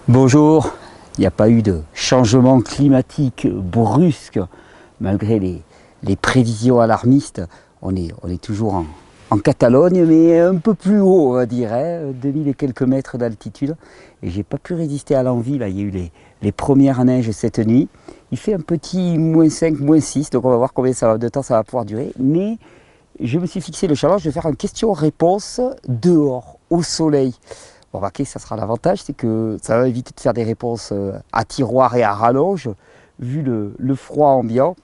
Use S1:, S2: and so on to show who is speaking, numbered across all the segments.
S1: Bonjour, il n'y a pas eu de changement climatique brusque malgré les prévisions alarmistes. On est toujours en Catalogne, mais un peu plus haut, on va dire, 2000 et quelques mètres d'altitude. Et j'ai pas pu résister à l'envie, là, il y a eu les premières neiges cette nuit. Il fait un petit -5, -6, donc on va voir combien de temps ça va pouvoir durer. Mais je me suis fixé le challenge de faire une question-réponse dehors, au soleil. Bon, remarquez, ça sera l'avantage, c'est que ça va éviter de faire des réponses à tiroir et à rallonge, vu le froid ambiant.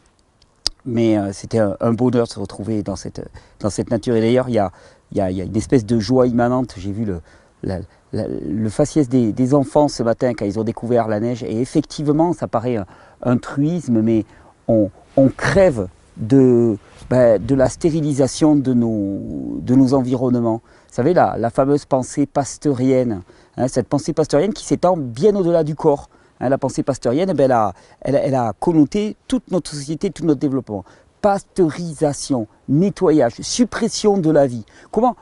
S1: Mais c'était un bonheur de se retrouver dans cette nature. Et d'ailleurs, il y a une espèce de joie immanente. J'ai vu le faciès des enfants ce matin quand ils ont découvert la neige. Et effectivement, ça paraît un truisme, mais on crève de la stérilisation de nos environnements. Vous savez, la fameuse pensée pasteurienne, cette pensée pasteurienne qui s'étend bien au-delà du corps. La pensée pasteurienne, elle a connoté toute notre société, tout notre développement. Pasteurisation, nettoyage, suppression de la vie. Comment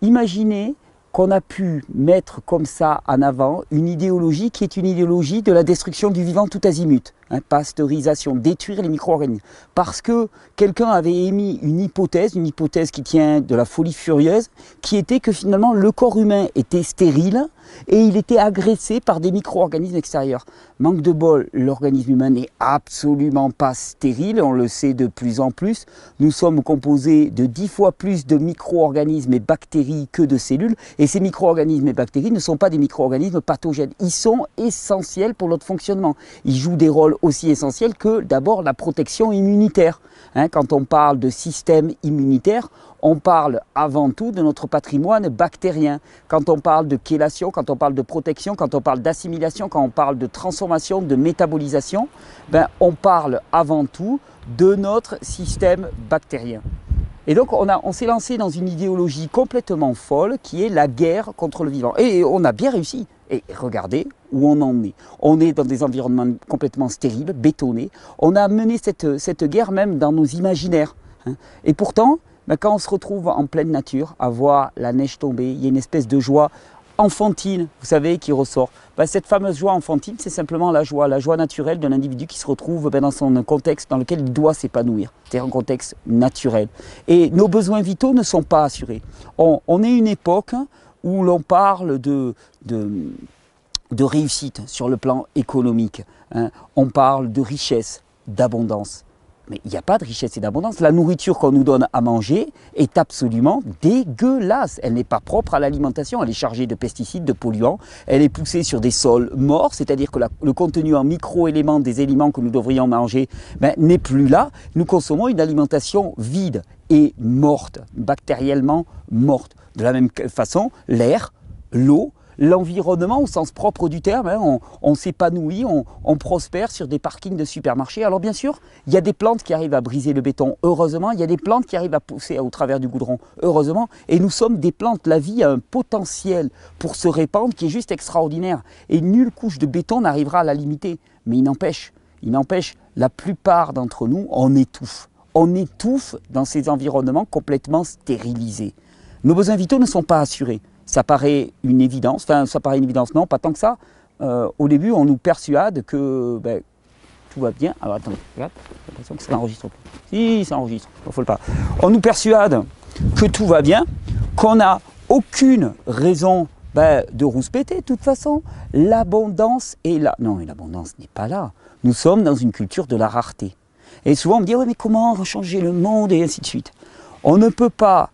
S1: imaginez qu'on a pu mettre comme ça en avant une idéologie qui est une idéologie de la destruction du vivant tout azimut. Pasteurisation, détruire les micro-organismes. Parce que quelqu'un avait émis une hypothèse qui tient de la folie furieuse, qui était que finalement le corps humain était stérile et il était agressé par des micro-organismes extérieurs. Manque de bol, l'organisme humain n'est absolument pas stérile, on le sait de plus en plus. Nous sommes composés de 10 fois plus de micro-organismes et bactéries que de cellules, et ces micro-organismes et bactéries ne sont pas des micro-organismes pathogènes. Ils sont essentiels pour notre fonctionnement. Ils jouent des rôles aussi essentiels que d'abord la protection immunitaire. Quand on parle de système immunitaire, on parle avant tout de notre patrimoine bactérien. Quand on parle de chélation, quand on parle de protection, quand on parle d'assimilation, quand on parle de transformation, de métabolisation, on parle avant tout de notre système bactérien. Et donc on s'est lancé dans une idéologie complètement folle qui est la guerre contre le vivant. Et on a bien réussi. Et regardez où on en est. On est dans des environnements complètement stériles, bétonnés. On a mené cette guerre même dans nos imaginaires. Et pourtant, quand on se retrouve en pleine nature, à voir la neige tomber, il y a une espèce de joie enfantine, vous savez, qui ressort. Cette fameuse joie enfantine, c'est simplement la joie naturelle de l'individu qui se retrouve dans son contexte dans lequel il doit s'épanouir, c'est-à-dire un contexte naturel. Et nos besoins vitaux ne sont pas assurés. On est une époque où l'on parle de réussite sur le plan économique. On parle de richesse, d'abondance. Mais il n'y a pas de richesse et d'abondance. La nourriture qu'on nous donne à manger est absolument dégueulasse. Elle n'est pas propre à l'alimentation. Elle est chargée de pesticides, de polluants. Elle est poussée sur des sols morts, c'est-à-dire que le contenu en micro-éléments des éléments que nous devrions manger n'est plus là. Nous consommons une alimentation vide et morte, bactériellement morte. De la même façon, l'air, l'eau, l'environnement au sens propre du terme, on s'épanouit, on prospère sur des parkings de supermarchés. Alors bien sûr, il y a des plantes qui arrivent à briser le béton, heureusement, il y a des plantes qui arrivent à pousser au travers du goudron, heureusement, et nous sommes des plantes. La vie a un potentiel pour se répandre qui est juste extraordinaire, et nulle couche de béton n'arrivera à la limiter. Mais il n'empêche, la plupart d'entre nous, on étouffe. On étouffe dans ces environnements complètement stérilisés. Nos besoins vitaux ne sont pas assurés. Ça paraît une évidence, non, pas tant que ça. Au début, on nous persuade que tout va bien. Alors attendez, regarde, j'ai l'impression que ça n'enregistre pas. Si, ça enregistre, il ne faut pas. On nous persuade que tout va bien, qu'on n'a aucune raison de rouspéter. De toute façon, l'abondance est là. Non, mais l'abondance n'est pas là. Nous sommes dans une culture de la rareté. Et souvent, on me dit, ouais, mais comment changer le monde et ainsi de suite. On ne peut pas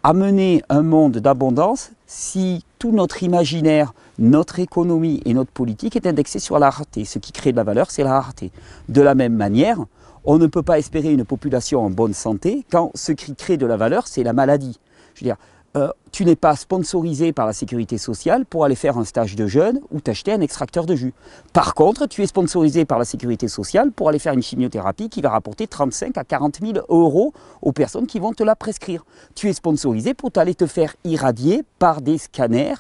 S1: amener un monde d'abondance si tout notre imaginaire, notre économie et notre politique est indexé sur la rareté. Ce qui crée de la valeur, c'est la rareté. De la même manière, on ne peut pas espérer une population en bonne santé quand ce qui crée de la valeur, c'est la maladie. Je veux dire, tu n'es pas sponsorisé par la sécurité sociale pour aller faire un stage de jeûne ou t'acheter un extracteur de jus. Par contre, tu es sponsorisé par la sécurité sociale pour aller faire une chimiothérapie qui va rapporter 35 à 40 000 € aux personnes qui vont te la prescrire. Tu es sponsorisé pour aller te faire irradier par des scanners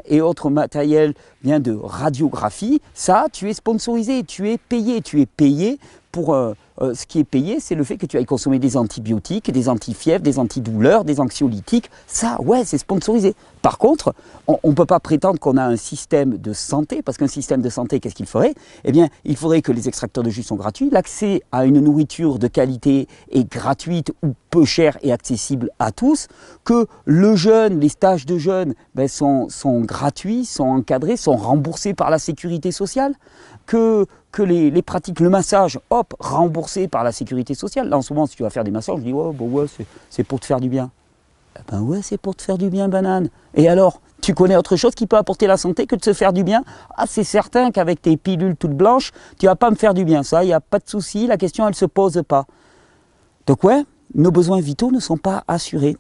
S1: et autres matériels de radiographie. Ça, tu es sponsorisé, tu es payé pour ce qui est payé, c'est le fait que tu ailles consommer des antibiotiques, des antifièvres, des antidouleurs, des anxiolytiques. Ça, ouais, c'est sponsorisé. Par contre, on ne peut pas prétendre qu'on a un système de santé, parce qu'un système de santé, qu'est-ce qu'il ferait? Eh bien, il faudrait que les extracteurs de jus sont gratuits, l'accès à une nourriture de qualité est gratuite ou peu chère et accessible à tous, que le jeûne, les stages de jeûne sont gratuits, sont encadrés, sont remboursés par la sécurité sociale, que les pratiques, le massage, hop, remboursé par la sécurité sociale. Là, en ce moment, si tu vas faire des massages, je dis, ouais, bon, ouais, c'est pour te faire du bien. Eh ben ouais, c'est pour te faire du bien, banane. Et alors, tu connais autre chose qui peut apporter la santé que de se faire du bien? Ah, c'est certain qu'avec tes pilules toutes blanches, tu vas pas me faire du bien. Ça, il n'y a pas de souci, la question, elle se pose pas. Donc ouais, nos besoins vitaux ne sont pas assurés.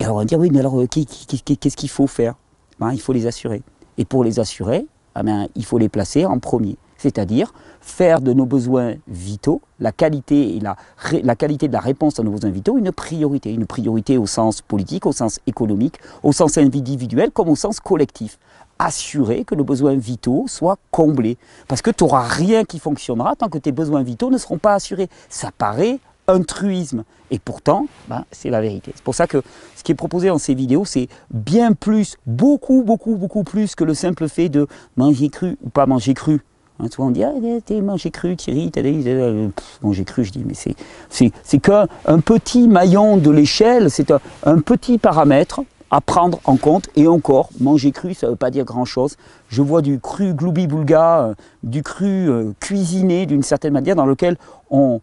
S1: Et alors on va dire, oui, mais alors qu'est-ce qu'il faut faire? Ben, il faut les assurer. Et pour les assurer, eh ben, il faut les placer en premier. C'est-à-dire faire de nos besoins vitaux, la qualité de la réponse à nos besoins vitaux, une priorité au sens politique, au sens économique, au sens individuel comme au sens collectif. Assurer que nos besoins vitaux soient comblés. Parce que tu n'auras rien qui fonctionnera tant que tes besoins vitaux ne seront pas assurés. Ça paraît un truisme. Et pourtant, ben, c'est la vérité. C'est pour ça que ce qui est proposé dans ces vidéos, c'est bien plus, beaucoup plus que le simple fait de manger cru ou pas manger cru. Souvent on dit, ah, t'es mangé cru, Thierry, mangé cru, je dis, mais c'est qu'un petit maillon de l'échelle, c'est un petit paramètre à prendre en compte, et encore, manger cru, ça ne veut pas dire grand-chose. Je vois du cru gloubi-boulga, du cru cuisiné d'une certaine manière, dans lequel on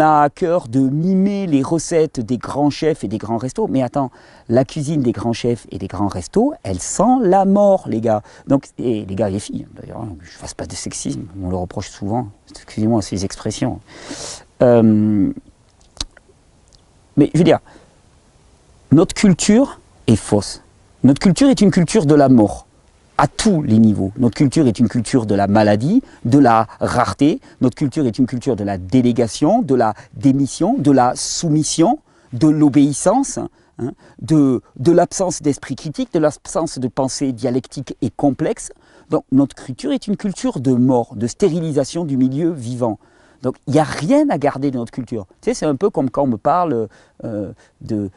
S1: a à cœur de mimer les recettes des grands chefs et des grands restos. Mais attends, la cuisine des grands chefs et des grands restos, elle sent la mort, les gars. Donc, et les gars et les filles, d'ailleurs, je ne fasse pas de sexisme, on le reproche souvent. Excusez-moi ces expressions. Mais je veux dire, notre culture est fausse. Notre culture est une culture de la mort. À tous les niveaux. Notre culture est une culture de la maladie, de la rareté. Notre culture est une culture de la délégation, de la démission, de la soumission, de l'obéissance, hein, de l'absence d'esprit critique, de l'absence de pensée dialectique et complexe. Donc notre culture est une culture de mort, de stérilisation du milieu vivant. Donc il n'y a rien à garder de notre culture. Tu sais, c'est un peu comme quand on me parle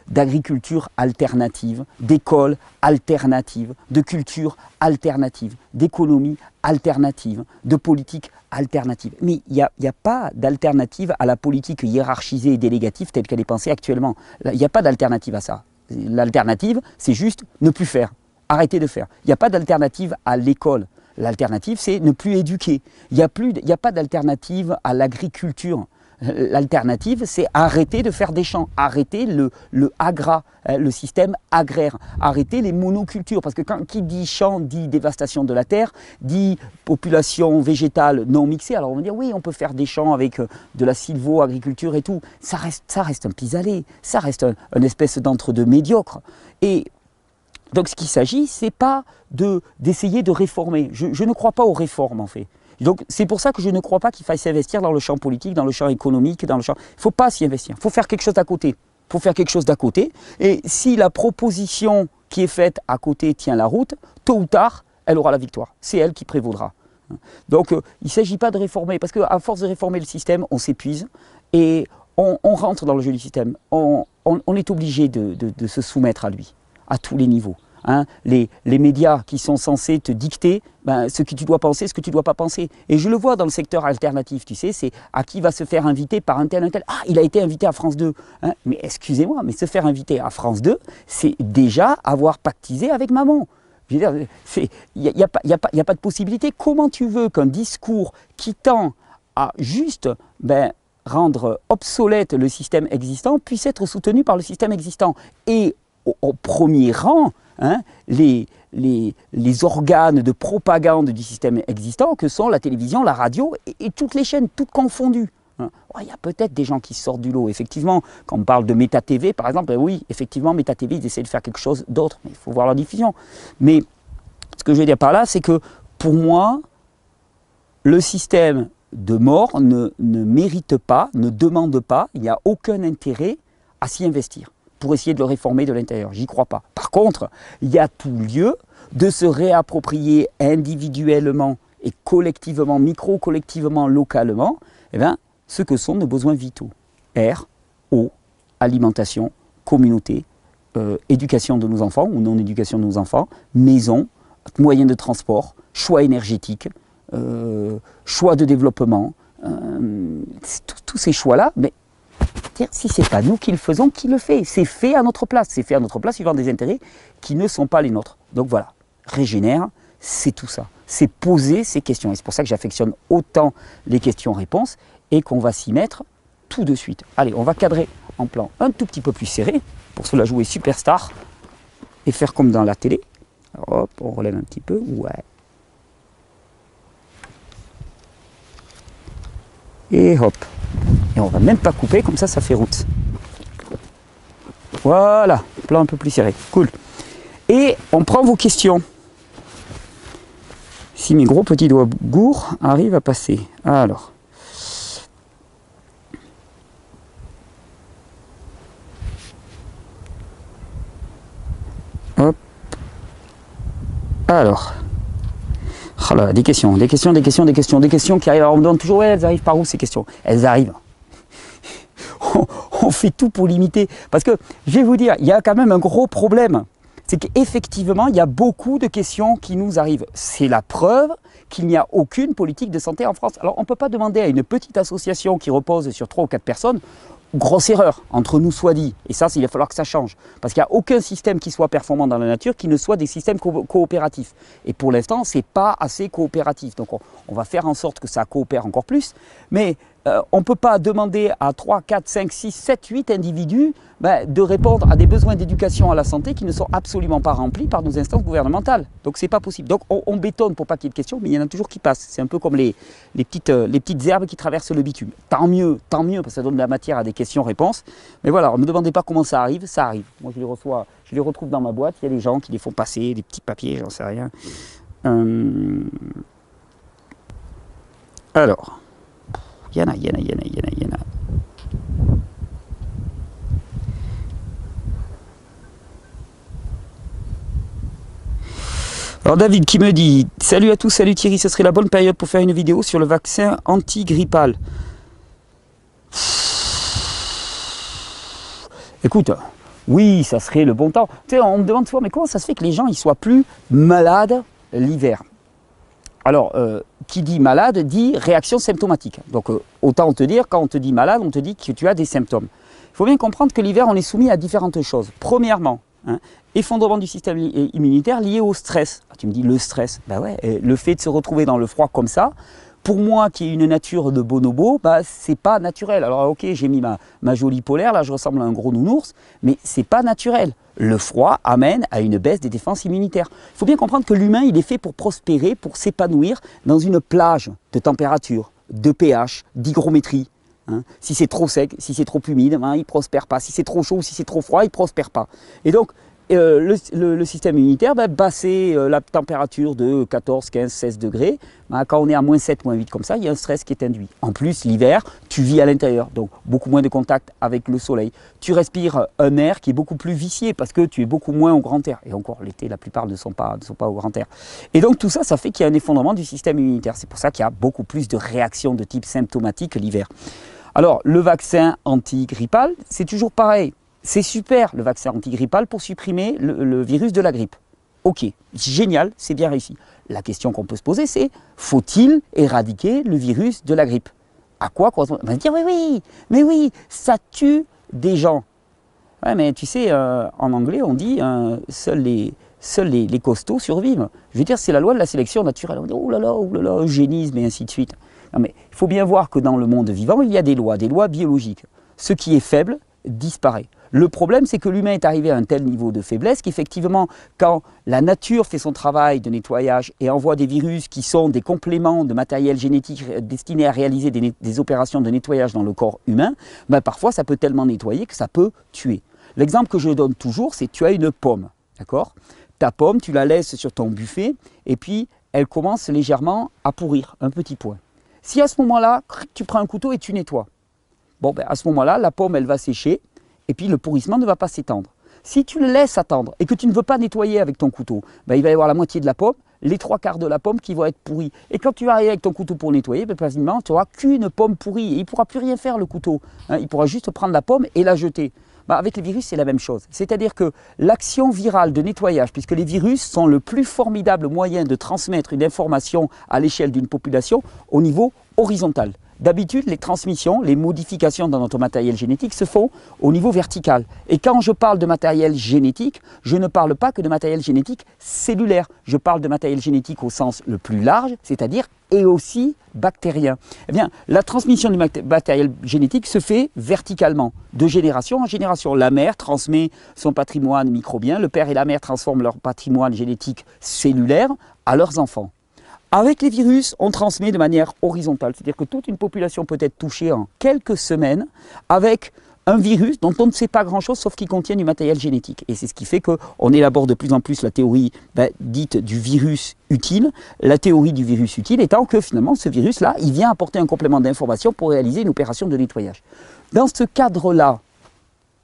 S1: d'agriculture alternative, d'école alternative, de culture alternative, d'économie alternative, de politique alternative. Mais il n'y a pas d'alternative à la politique hiérarchisée et délégative telle qu'elle est pensée actuellement. Il n'y a pas d'alternative à ça. L'alternative, c'est juste ne plus faire, arrêter de faire. Il n'y a pas d'alternative à l'école. L'alternative, c'est ne plus éduquer. Il n'y a pas d'alternative à l'agriculture. L'alternative, c'est arrêter de faire des champs, arrêter le système agraire, arrêter les monocultures. Parce que qui dit champ dit dévastation de la terre, dit population végétale non mixée. Alors on va dire, oui, on peut faire des champs avec de la sylvo-agriculture et tout. Ça reste un pis-aller, ça reste un espèce d'entre-deux médiocre. Et donc ce qu'il s'agit, c'est pas d'essayer de réformer. Je ne crois pas aux réformes en fait. Donc c'est pour ça que je ne crois pas qu'il faille s'investir dans le champ politique, dans le champ économique, dans le champ... Il ne faut pas s'y investir, il faut faire quelque chose d'à côté. Il faut faire quelque chose d'à côté. Et si la proposition qui est faite à côté tient la route, tôt ou tard, elle aura la victoire. C'est elle qui prévaudra. Donc il ne s'agit pas de réformer, parce qu'à force de réformer le système, on s'épuise et on rentre dans le jeu du système. On est obligé de se soumettre à lui, à tous les niveaux. Hein, les médias qui sont censés te dicter ce que tu dois penser, ce que tu ne dois pas penser. Et je le vois dans le secteur alternatif, tu sais, c'est à qui va se faire inviter par un tel. Ah, il a été invité à France 2. Hein, mais excusez-moi, mais se faire inviter à France 2, c'est déjà avoir pactisé avec maman. Je veux dire, il n'y a pas de possibilité. Comment tu veux qu'un discours qui tend à juste rendre obsolète le système existant puisse être soutenu par le système existant? Et au premier rang, hein, les organes de propagande du système existant que sont la télévision, la radio et toutes les chaînes, toutes confondues. Il y a peut-être des gens qui sortent du lot, effectivement. Quand on parle de Méta TV, par exemple, oui, effectivement, Méta TV, ils essaient de faire quelque chose d'autre, mais il faut voir leur diffusion. Mais ce que je veux dire par là, c'est que pour moi, le système de mort ne mérite pas, ne demande pas, il n'y a aucun intérêt à s'y investir pour essayer de le réformer de l'intérieur. J'y crois pas. Par contre, il y a tout lieu de se réapproprier individuellement et collectivement, micro-collectivement, localement, ce que sont nos besoins vitaux. Air, eau, alimentation, communauté, éducation de nos enfants ou non-éducation de nos enfants, maison, moyens de transport, choix énergétiques, choix de développement, tous ces choix-là, mais si ce n'est pas nous qui le faisons, qui le fait? C'est fait à notre place. C'est fait à notre place suivant des intérêts qui ne sont pas les nôtres. Donc voilà, Régénère, c'est tout ça. C'est poser ces questions. Et c'est pour ça que j'affectionne autant les questions-réponses et qu'on va s'y mettre tout de suite. Allez, on va cadrer en plan un tout petit peu plus serré. Pour cela, jouer Superstar et faire comme dans la télé. Alors, hop, on relève un petit peu. Ouais. Et hop. Et on va même pas couper, comme ça fait route. Voilà, plan un peu plus serré. Cool. Et on prend vos questions. Si mes gros petits doigts gourds arrivent à passer. Alors. Hop. Alors. Oh là, des questions qui arrivent. Alors on me demande toujours, ouais, elles arrivent par où ces questions? Elles arrivent. On fait tout pour limiter. Parce que, je vais vous dire, il y a quand même un gros problème. C'est qu'effectivement, il y a beaucoup de questions qui nous arrivent. C'est la preuve qu'il n'y a aucune politique de santé en France. Alors, on ne peut pas demander à une petite association qui repose sur 3 ou 4 personnes, grosse erreur, entre nous soit dit. Et ça, il va falloir que ça change. Parce qu'il n'y a aucun système qui soit performant dans la nature qui ne soit des systèmes coopératifs. Et pour l'instant, ce n'est pas assez coopératif. Donc, on va faire en sorte que ça coopère encore plus. Mais on ne peut pas demander à 3, 4, 5, 6, 7, 8 individus de répondre à des besoins d'éducation à la santé qui ne sont absolument pas remplis par nos instances gouvernementales. Donc ce n'est pas possible. Donc on bétonne pour pas qu'il y ait de questions, mais il y en a toujours qui passent. C'est un peu comme les petites herbes qui traversent le bitume. Tant mieux, parce que ça donne de la matière à des questions-réponses. Mais voilà, ne me demandez pas comment ça arrive, ça arrive. Moi je les reçois, je les retrouve dans ma boîte, il y a des gens qui les font passer, des petits papiers, j'en sais rien. Alors, il y en a. Alors David qui me dit « Salut à tous, salut Thierry, ce serait la bonne période pour faire une vidéo sur le vaccin antigrippal. » Écoute, oui, ça serait le bon temps. Tu sais, on me demande souvent, mais comment ça se fait que les gens ils soient plus malades l'hiver? Alors, qui dit malade dit réaction symptomatique. Donc, autant te dire, quand on te dit malade, on te dit que tu as des symptômes. Il faut bien comprendre que l'hiver, on est soumis à différentes choses. Premièrement, effondrement du système immunitaire lié au stress. Ah, tu me dis le stress, ben ouais, le fait de se retrouver dans le froid comme ça, pour moi qui ai une nature de bonobo, c'est pas naturel. Alors ok, j'ai mis ma jolie polaire, là je ressemble à un gros nounours, mais c'est pas naturel. Le froid amène à une baisse des défenses immunitaires. Il faut bien comprendre que l'humain, il est fait pour prospérer, pour s'épanouir dans une plage de température, de pH, d'hygrométrie. Si c'est trop sec, si c'est trop humide, il ne prospère pas. Si c'est trop chaud ou si c'est trop froid, il ne prospère pas. Et donc, le système immunitaire va basser la température de 14, 15, 16 degrés. Quand on est à moins 7, moins 8 comme ça, il y a un stress qui est induit. En plus, l'hiver, tu vis à l'intérieur, donc beaucoup moins de contact avec le soleil. Tu respires un air qui est beaucoup plus vicié parce que tu es beaucoup moins au grand air. Et encore, l'été, la plupart ne sont pas au grand air. Et donc tout ça, ça fait qu'il y a un effondrement du système immunitaire. C'est pour ça qu'il y a beaucoup plus de réactions de type symptomatique l'hiver. Alors, le vaccin antigrippal, c'est toujours pareil. C'est super le vaccin antigrippal pour supprimer le virus de la grippe. Ok, génial, c'est bien réussi. La question qu'on peut se poser, c'est faut-il éradiquer le virus de la grippe? À quoi correspond? On va dire oui, ça tue des gens. Ouais, mais tu sais, en anglais, on dit seuls les costauds survivent. Je veux dire, c'est la loi de la sélection naturelle. On dit oh là là, eugénisme et ainsi de suite. Non, mais il faut bien voir que dans le monde vivant, il y a des lois biologiques. Ce qui est faible disparaît. Le problème, c'est que l'humain est arrivé à un tel niveau de faiblesse qu'effectivement, quand la nature fait son travail de nettoyage et envoie des virus qui sont des compléments de matériel génétique destinés à réaliser des opérations de nettoyage dans le corps humain, parfois ça peut tellement nettoyer que ça peut tuer. L'exemple que je donne toujours, c'est tu as une pomme, d'accord? Ta pomme, tu la laisses sur ton buffet et puis elle commence légèrement à pourrir, un petit point. Si à ce moment-là, tu prends un couteau et tu nettoies, à ce moment-là, la pomme, elle va sécher et puis le pourrissement ne va pas s'étendre. Si tu le laisses attendre et que tu ne veux pas nettoyer avec ton couteau, ben, il va y avoir la moitié de la pomme, les 3/4 de la pomme qui vont être pourries. Et quand tu vas arriver avec ton couteau pour nettoyer, ben, quasiment, tu n'auras qu'une pomme pourrie. Et il ne pourra plus rien faire le couteau. Hein, il pourra juste prendre la pomme et la jeter. Ben, avec les virus, c'est la même chose. C'est-à-dire que l'action virale de nettoyage, puisque les virus sont le plus formidable moyen de transmettre une information à l'échelle d'une population au niveau horizontal. D'habitude, les transmissions, les modifications dans notre matériel génétique se font au niveau vertical. Et quand je parle de matériel génétique, je ne parle pas que de matériel génétique cellulaire. Je parle de matériel génétique au sens le plus large, c'est-à-dire et aussi bactérien. Eh bien, la transmission du matériel génétique se fait verticalement, de génération en génération. La mère transmet son patrimoine microbien, le père et la mère transforment leur patrimoine génétique cellulaire à leurs enfants. Avec les virus, on transmet de manière horizontale, c'est-à-dire que toute une population peut être touchée en quelques semaines avec un virus dont on ne sait pas grand-chose sauf qu'il contient du matériel génétique. Et c'est ce qui fait qu'on élabore de plus en plus la théorie dite du virus utile, la théorie du virus utile étant que finalement ce virus-là, il vient apporter un complément d'information pour réaliser une opération de nettoyage. Dans ce cadre-là,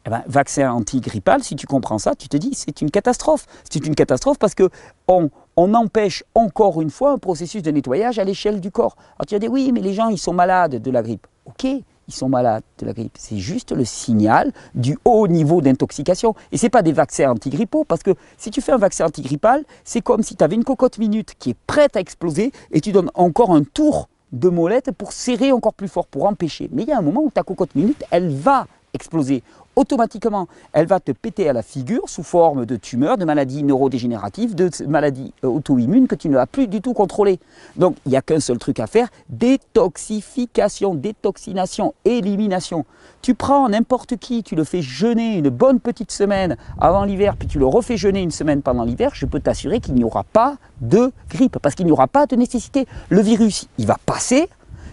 S1: eh ben, vaccin antigrippal, si tu comprends ça, tu te dis c'est une catastrophe. C'est une catastrophe parce qu'on empêche encore une fois un processus de nettoyage à l'échelle du corps. Alors tu vas dire oui, mais les gens ils sont malades de la grippe. Ok, ils sont malades de la grippe. C'est juste le signal du haut niveau d'intoxication. Et ce n'est pas des vaccins antigrippaux parce que si tu fais un vaccin antigrippal, c'est comme si tu avais une cocotte minute qui est prête à exploser et tu donnes encore un tour de molette pour serrer encore plus fort, pour empêcher. Mais il y a un moment où ta cocotte minute, elle va exploser. Automatiquement, elle va te péter à la figure sous forme de tumeurs, de maladies neurodégénératives, de maladies auto-immunes que tu ne vas plus du tout contrôler. Donc, il n'y a qu'un seul truc à faire, détoxification, détoxination, élimination. Tu prends n'importe qui, tu le fais jeûner une bonne petite semaine avant l'hiver, puis tu le refais jeûner une semaine pendant l'hiver, je peux t'assurer qu'il n'y aura pas de grippe, parce qu'il n'y aura pas de nécessité. Le virus, il va passer,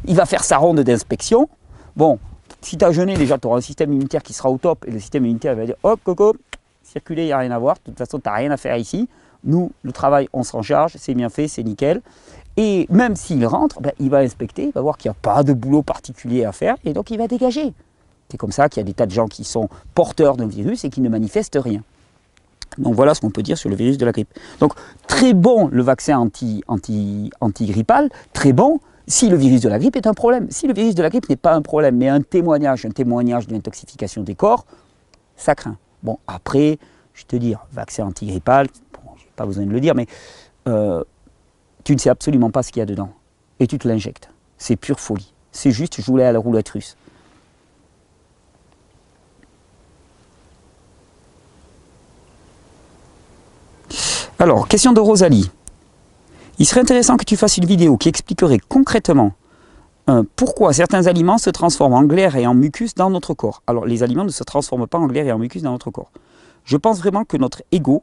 S1: il va faire sa ronde d'inspection. Bon, si tu as jeûné, déjà, tu auras un système immunitaire qui sera au top et le système immunitaire va dire « Oh, coco, circuler, il n'y a rien à voir. De toute façon, tu n'as rien à faire ici. Nous, le travail, on s'en charge. C'est bien fait, c'est nickel. » Et même s'il rentre, ben, il va inspecter, il va voir qu'il n'y a pas de boulot particulier à faire et donc il va dégager. C'est comme ça qu'il y a des tas de gens qui sont porteurs d'un virus et qui ne manifestent rien. Donc voilà ce qu'on peut dire sur le virus de la grippe. Donc très bon le vaccin antigrippal, très bon. Si le virus de la grippe est un problème, si le virus de la grippe n'est pas un problème, mais un témoignage de l'intoxication des corps, ça craint. Bon, après, je vais te dire, vaccin antigrippal, bon, je n'ai pas besoin de le dire, mais tu ne sais absolument pas ce qu'il y a dedans. Et tu te l'injectes. C'est pure folie. C'est juste jouer à la roulette russe. Alors, question de Rosalie. Il serait intéressant que tu fasses une vidéo qui expliquerait concrètement pourquoi certains aliments se transforment en glaire et en mucus dans notre corps. Alors, les aliments ne se transforment pas en glaire et en mucus dans notre corps. Je pense vraiment que notre ego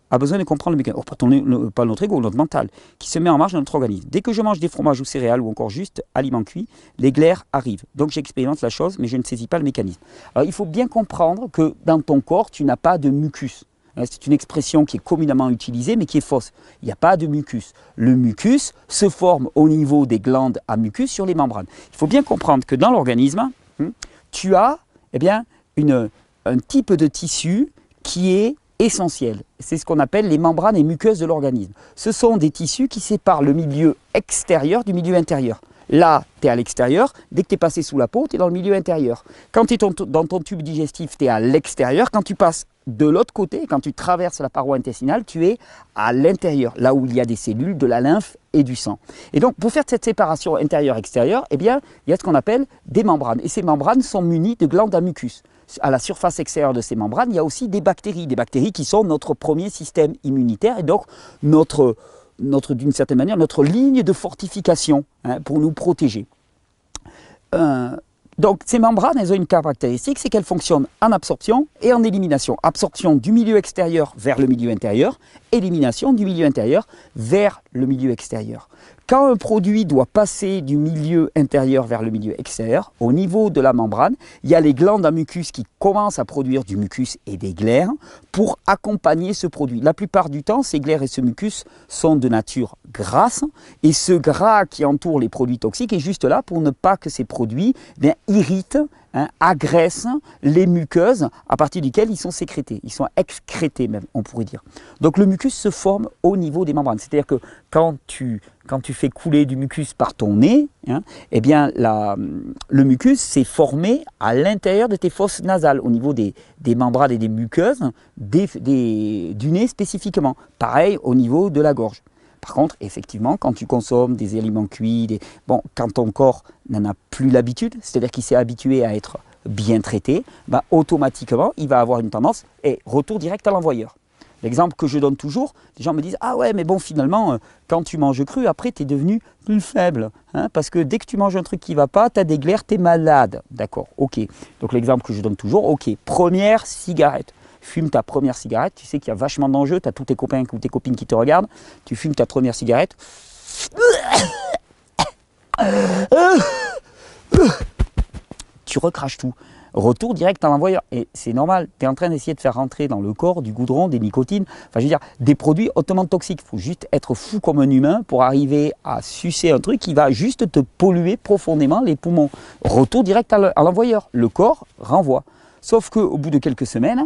S1: a besoin de comprendre le mécanisme. Oh, pas notre ego, notre mental, qui se met en marche dans notre organisme. Dès que je mange des fromages ou céréales ou encore juste aliments cuits, les glaires arrivent. Donc, j'expérimente la chose, mais je ne saisis pas le mécanisme. Alors, il faut bien comprendre que dans ton corps, tu n'as pas de mucus. C'est une expression qui est communément utilisée, mais qui est fausse. Il n'y a pas de mucus. Le mucus se forme au niveau des glandes à mucus sur les membranes. Il faut bien comprendre que dans l'organisme, tu as un type de tissu qui est essentiel. C'est ce qu'on appelle les membranes et muqueuses de l'organisme. Ce sont des tissus qui séparent le milieu extérieur du milieu intérieur. Là, tu es à l'extérieur. Dès que tu es passé sous la peau, tu es dans le milieu intérieur. Quand tu es dans ton tube digestif, tu es à l'extérieur. Quand tu passes de l'autre côté, quand tu traverses la paroi intestinale, tu es à l'intérieur, là où il y a des cellules, de la lymphe et du sang. Et donc, pour faire cette séparation intérieure-extérieure, eh bien, il y a ce qu'on appelle des membranes. Et ces membranes sont munies de glandes à mucus. À la surface extérieure de ces membranes, il y a aussi des bactéries qui sont notre premier système immunitaire et donc d'une certaine manière, notre ligne de fortification pour nous protéger. Donc ces membranes, elles ont une caractéristique, c'est qu'elles fonctionnent en absorption et en élimination. Absorption du milieu extérieur vers le milieu intérieur, élimination du milieu intérieur vers le milieu extérieur. Quand un produit doit passer du milieu intérieur vers le milieu extérieur, au niveau de la membrane, il y a les glandes à mucus qui commencent à produire du mucus et des glaires pour accompagner ce produit. La plupart du temps, ces glaires et ce mucus sont de nature grasse et ce gras qui entoure les produits toxiques est juste là pour ne pas que ces produits irritent, agressent les muqueuses à partir duquel ils sont sécrétés, ils sont excrétés même, on pourrait dire. Donc le mucus se forme au niveau des membranes, c'est-à-dire que quand tu fais couler du mucus par ton nez, eh bien le mucus s'est formé à l'intérieur de tes fosses nasales, au niveau des membranes et des muqueuses du nez spécifiquement. Pareil au niveau de la gorge. Par contre, effectivement, quand tu consommes des aliments cuits, quand ton corps n'en a plus l'habitude, c'est-à-dire qu'il s'est habitué à être bien traité, automatiquement, il va avoir une tendance et retour direct à l'envoyeur. L'exemple que je donne toujours, les gens me disent « Ah ouais, mais bon, finalement, quand tu manges cru, après, tu es devenu plus faible. Parce que dès que tu manges un truc qui ne va pas, tu as des glaires, tu es malade. » D'accord, ok. Donc l'exemple que je donne toujours, ok, première cigarette. Fume ta première cigarette, tu sais qu'il y a vachement d'enjeux, tu as tous tes copains ou tes copines qui te regardent, tu fumes ta première cigarette. Tu recraches tout. Retour direct à l'envoyeur. Et c'est normal, tu es en train d'essayer de faire rentrer dans le corps du goudron, des nicotines, enfin je veux dire, des produits hautement toxiques. Il faut juste être fou comme un humain pour arriver à sucer un truc qui va juste te polluer profondément les poumons. Retour direct à l'envoyeur. Le corps renvoie. Sauf qu'au bout de quelques semaines,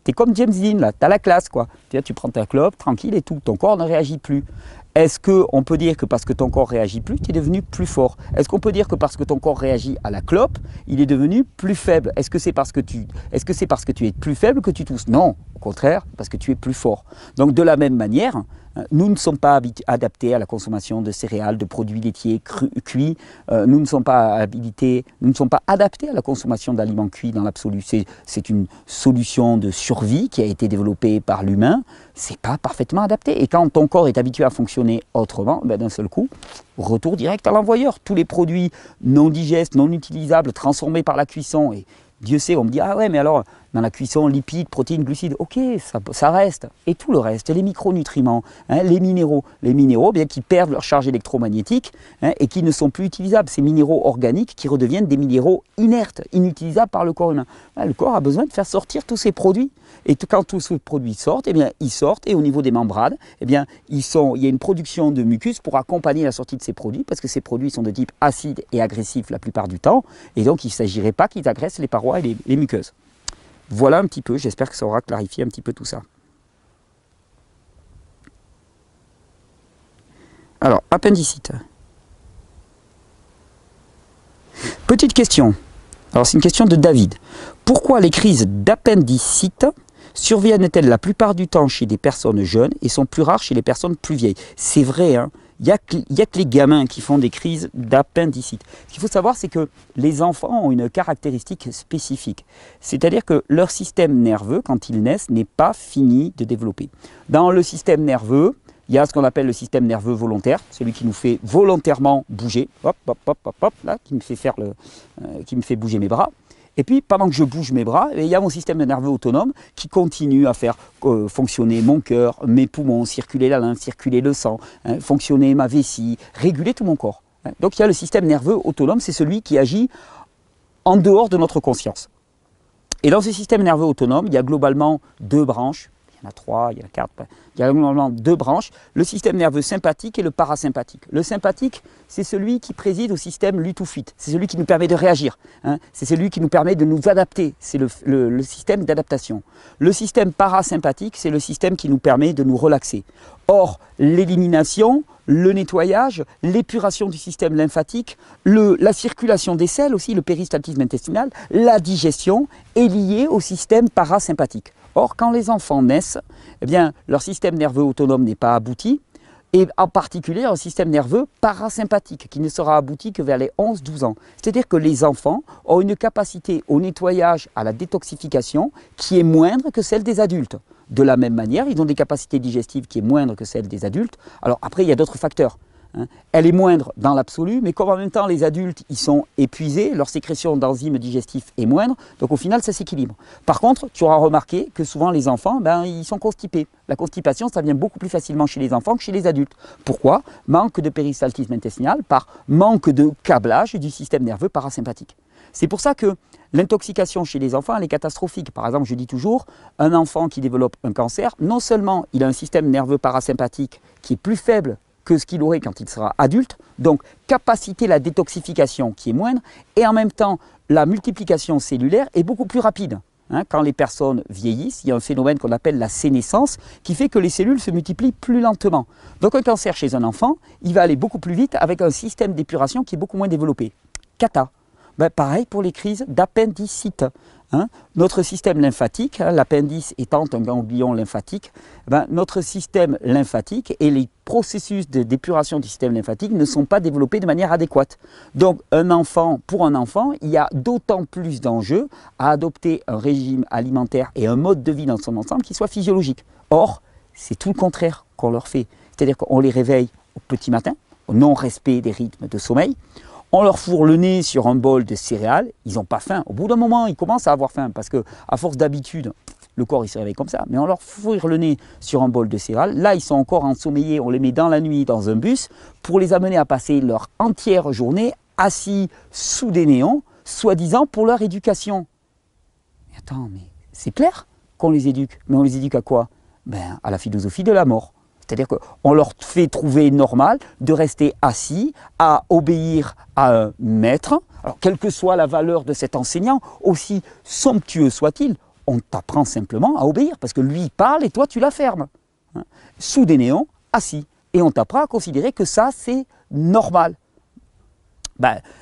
S1: tu es comme James Dean, là, tu as la classe, quoi. Tu prends ta clope, tranquille et tout, ton corps ne réagit plus. Est-ce qu'on peut dire que parce que ton corps ne réagit plus, tu es devenu plus fort? Est-ce qu'on peut dire que parce que ton corps réagit à la clope, il est devenu plus faible? Est-ce que c'est parce que tu es plus faible que tu tousses? Non, au contraire, parce que tu es plus fort. Donc de la même manière, nous ne sommes pas adaptés à la consommation de céréales, de produits laitiers cuits. Nous ne sommes pas adaptés à la consommation d'aliments cuits dans l'absolu. C'est une solution de survie qui a été développée par l'humain. C'est pas parfaitement adapté. Et quand ton corps est habitué à fonctionner autrement, d'un seul coup, retour direct à l'envoyeur. Tous les produits non digestes, non utilisables, transformés par la cuisson. Et Dieu sait, on me dit, ah ouais, mais alors, dans la cuisson, lipides, protéines, glucides, ok, ça reste. Et tout le reste, les micronutriments, les minéraux bien, qui perdent leur charge électromagnétique et qui ne sont plus utilisables. Ces minéraux organiques qui redeviennent des minéraux inertes, inutilisables par le corps humain. Le corps a besoin de faire sortir tous ces produits. Et quand tous ces produits sortent, eh bien, ils sortent et au niveau des membranes, eh bien, il y a une production de mucus pour accompagner la sortie de ces produits parce que ces produits sont de type acide et agressif la plupart du temps. Et donc, il ne s'agirait pas qu'ils agressent les parois et les muqueuses. Voilà un petit peu, j'espère que ça aura clarifié un petit peu tout ça. Alors, appendicite. Petite question. Alors, c'est une question de David. Pourquoi les crises d'appendicite surviennent-elles la plupart du temps chez des personnes jeunes et sont plus rares chez les personnes plus vieilles? C'est vrai, hein. Il n'y a que les gamins qui font des crises d'appendicite. Ce qu'il faut savoir, c'est que les enfants ont une caractéristique spécifique. C'est-à-dire que leur système nerveux, quand ils naissent, n'est pas fini de développer. Dans le système nerveux, il y a ce qu'on appelle le système nerveux volontaire, celui qui nous fait volontairement bouger, hop, hop, hop, hop, hop, là, qui me fait bouger mes bras. Et puis, pendant que je bouge mes bras, il y a mon système nerveux autonome qui continue à faire fonctionner mon cœur, mes poumons, circuler la lymphe, circuler le sang, fonctionner ma vessie, réguler tout mon corps. Donc, il y a le système nerveux autonome, c'est celui qui agit en dehors de notre conscience. Et dans ce système nerveux autonome, il y a globalement deux branches. Il y en a 3, il y en a 4, il y a normalement 2 branches, le système nerveux sympathique et le parasympathique. Le sympathique, c'est celui qui préside au système lutte ou fuite, c'est celui qui nous permet de réagir, c'est celui qui nous permet de nous adapter, c'est le système d'adaptation. Le système parasympathique, c'est le système qui nous permet de nous relaxer. Or, l'élimination, le nettoyage, l'épuration du système lymphatique, la circulation des selles aussi, le péristaltisme intestinal, la digestion est liée au système parasympathique. Or, quand les enfants naissent, eh bien, leur système nerveux autonome n'est pas abouti, et en particulier un système nerveux parasympathique qui ne sera abouti que vers les 11-12 ans. C'est-à-dire que les enfants ont une capacité au nettoyage, à la détoxification qui est moindre que celle des adultes. De la même manière, ils ont des capacités digestives qui est moindre que celle des adultes. Alors après, il y a d'autres facteurs. Elle est moindre dans l'absolu, mais comme en même temps les adultes ils sont épuisés, leur sécrétion d'enzymes digestifs est moindre, donc au final ça s'équilibre. Par contre, tu auras remarqué que souvent les enfants, ils sont constipés. La constipation, ça vient beaucoup plus facilement chez les enfants que chez les adultes. Pourquoi? Manque de péristaltisme intestinal par manque de câblage du système nerveux parasympathique. C'est pour ça que l'intoxication chez les enfants, elle est catastrophique. Par exemple, je dis toujours, un enfant qui développe un cancer, non seulement il a un système nerveux parasympathique qui est plus faible que ce qu'il aurait quand il sera adulte, donc capacité la détoxification qui est moindre, et en même temps, la multiplication cellulaire est beaucoup plus rapide. Quand les personnes vieillissent, il y a un phénomène qu'on appelle la sénescence qui fait que les cellules se multiplient plus lentement. Donc un cancer chez un enfant, il va aller beaucoup plus vite avec un système d'épuration qui est beaucoup moins développé. Cata. Pareil pour les crises d'appendicite. Notre système lymphatique, l'appendice étant un ganglion lymphatique, notre système lymphatique et les processus d'épuration du système lymphatique ne sont pas développés de manière adéquate. Donc pour un enfant, il y a d'autant plus d'enjeux à adopter un régime alimentaire et un mode de vie dans son ensemble qui soit physiologique. Or, c'est tout le contraire qu'on leur fait. C'est-à-dire qu'on les réveille au petit matin, au non-respect des rythmes de sommeil. On leur fourre le nez sur un bol de céréales, ils n'ont pas faim. Au bout d'un moment, ils commencent à avoir faim parce qu'à force d'habitude, le corps il se réveille comme ça. Mais on leur fourre le nez sur un bol de céréales. Là, ils sont encore ensommeillés. On les met dans la nuit dans un bus pour les amener à passer leur entière journée assis sous des néons, soi-disant pour leur éducation. Mais attends, mais c'est clair qu'on les éduque. Mais on les éduque à quoi? À la philosophie de la mort. C'est-à-dire qu'on leur fait trouver normal de rester assis, à obéir à un maître. Alors, quelle que soit la valeur de cet enseignant, aussi somptueux soit-il, on t'apprend simplement à obéir, parce que lui parle et toi tu la fermes. Sous des néons, assis. Et on t'apprend à considérer que ça, c'est normal.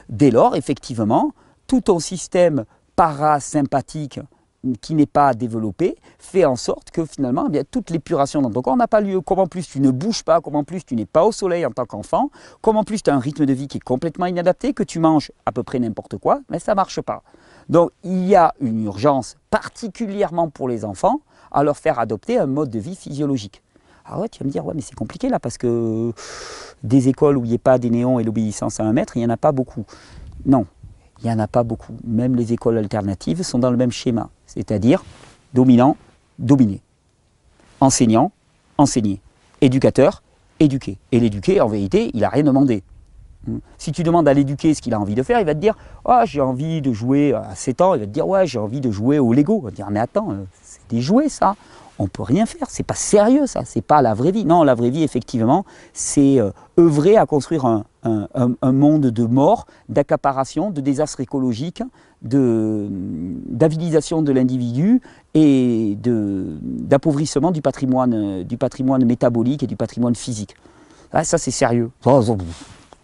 S1: Dès lors, effectivement, tout ton système parasympathique qui n'est pas développé, fait en sorte que finalement, toute l'épuration dans ton corps n'a pas lieu. Comme en plus tu ne bouges pas, comme en plus tu n'es pas au soleil en tant qu'enfant, comme en plus tu as un rythme de vie qui est complètement inadapté, que tu manges à peu près n'importe quoi, mais ça ne marche pas. Donc il y a une urgence, particulièrement pour les enfants, à leur faire adopter un mode de vie physiologique. Alors ouais, tu vas me dire, ouais, mais c'est compliqué là, parce que des écoles où il n'y a pas des néons et l'obéissance à un maître, il n'y en a pas beaucoup. Non. Il n'y en a pas beaucoup. Même les écoles alternatives sont dans le même schéma, c'est-à-dire dominant, dominé. Enseignant, enseigné. Éducateur, éduqué. Et l'éduqué, en vérité, il n'a rien demandé. Si tu demandes à l'éduquer ce qu'il a envie de faire, il va te dire « Ah, j'ai envie de jouer à 7 ans », il va te dire « Ouais, j'ai envie de jouer au Lego ». Il va te dire « Mais attends, c'est des jouets ça, on ne peut rien faire, c'est pas sérieux ça, c'est pas la vraie vie ». Non, la vraie vie, effectivement, c'est œuvrer à construire un monde de mort, d'accaparation, de désastre écologique, d'avilisation de l'individu et d'appauvrissement du patrimoine métabolique et du patrimoine physique. Ah, ça, c'est sérieux.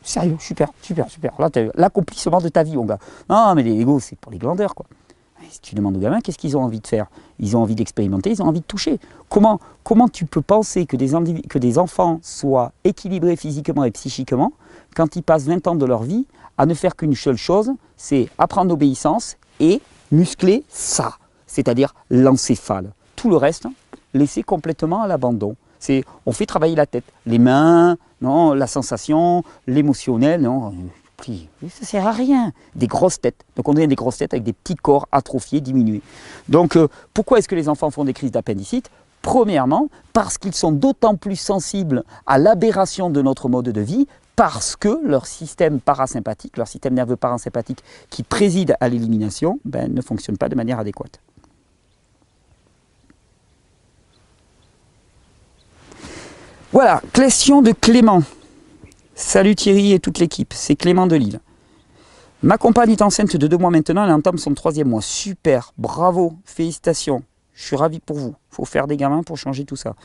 S1: Sérieux, super, super, super. Là, tu as l'accomplissement de ta vie, mon gars. Non, mais les Lego, c'est pour les glandeurs, quoi. Si tu demandes aux gamins, qu'est-ce qu'ils ont envie de faire? Ils ont envie d'expérimenter, ils ont envie de toucher. Comment tu peux penser que des enfants soient équilibrés physiquement et psychiquement quand ils passent 20 ans de leur vie à ne faire qu'une seule chose, c'est apprendre l'obéissance et muscler ça, c'est-à-dire l'encéphale. Tout le reste, laisser complètement à l'abandon. On fait travailler la tête, les mains, non, la sensation, l'émotionnel, non. Ça ne sert à rien. Des grosses têtes. Donc on devient des grosses têtes avec des petits corps atrophiés, diminués. Donc pourquoi est-ce que les enfants font des crises d'appendicite? Premièrement, parce qu'ils sont d'autant plus sensibles à l'aberration de notre mode de vie, parce que leur système parasympathique, leur système nerveux parasympathique qui préside à l'élimination, ne fonctionne pas de manière adéquate. Voilà, question de Clément. Salut Thierry et toute l'équipe, c'est Clément de Lille. Ma compagne est enceinte de 2 mois maintenant, elle entame son 3e mois. Super, bravo, félicitations, je suis ravi pour vous. Il faut faire des gamins pour changer tout ça.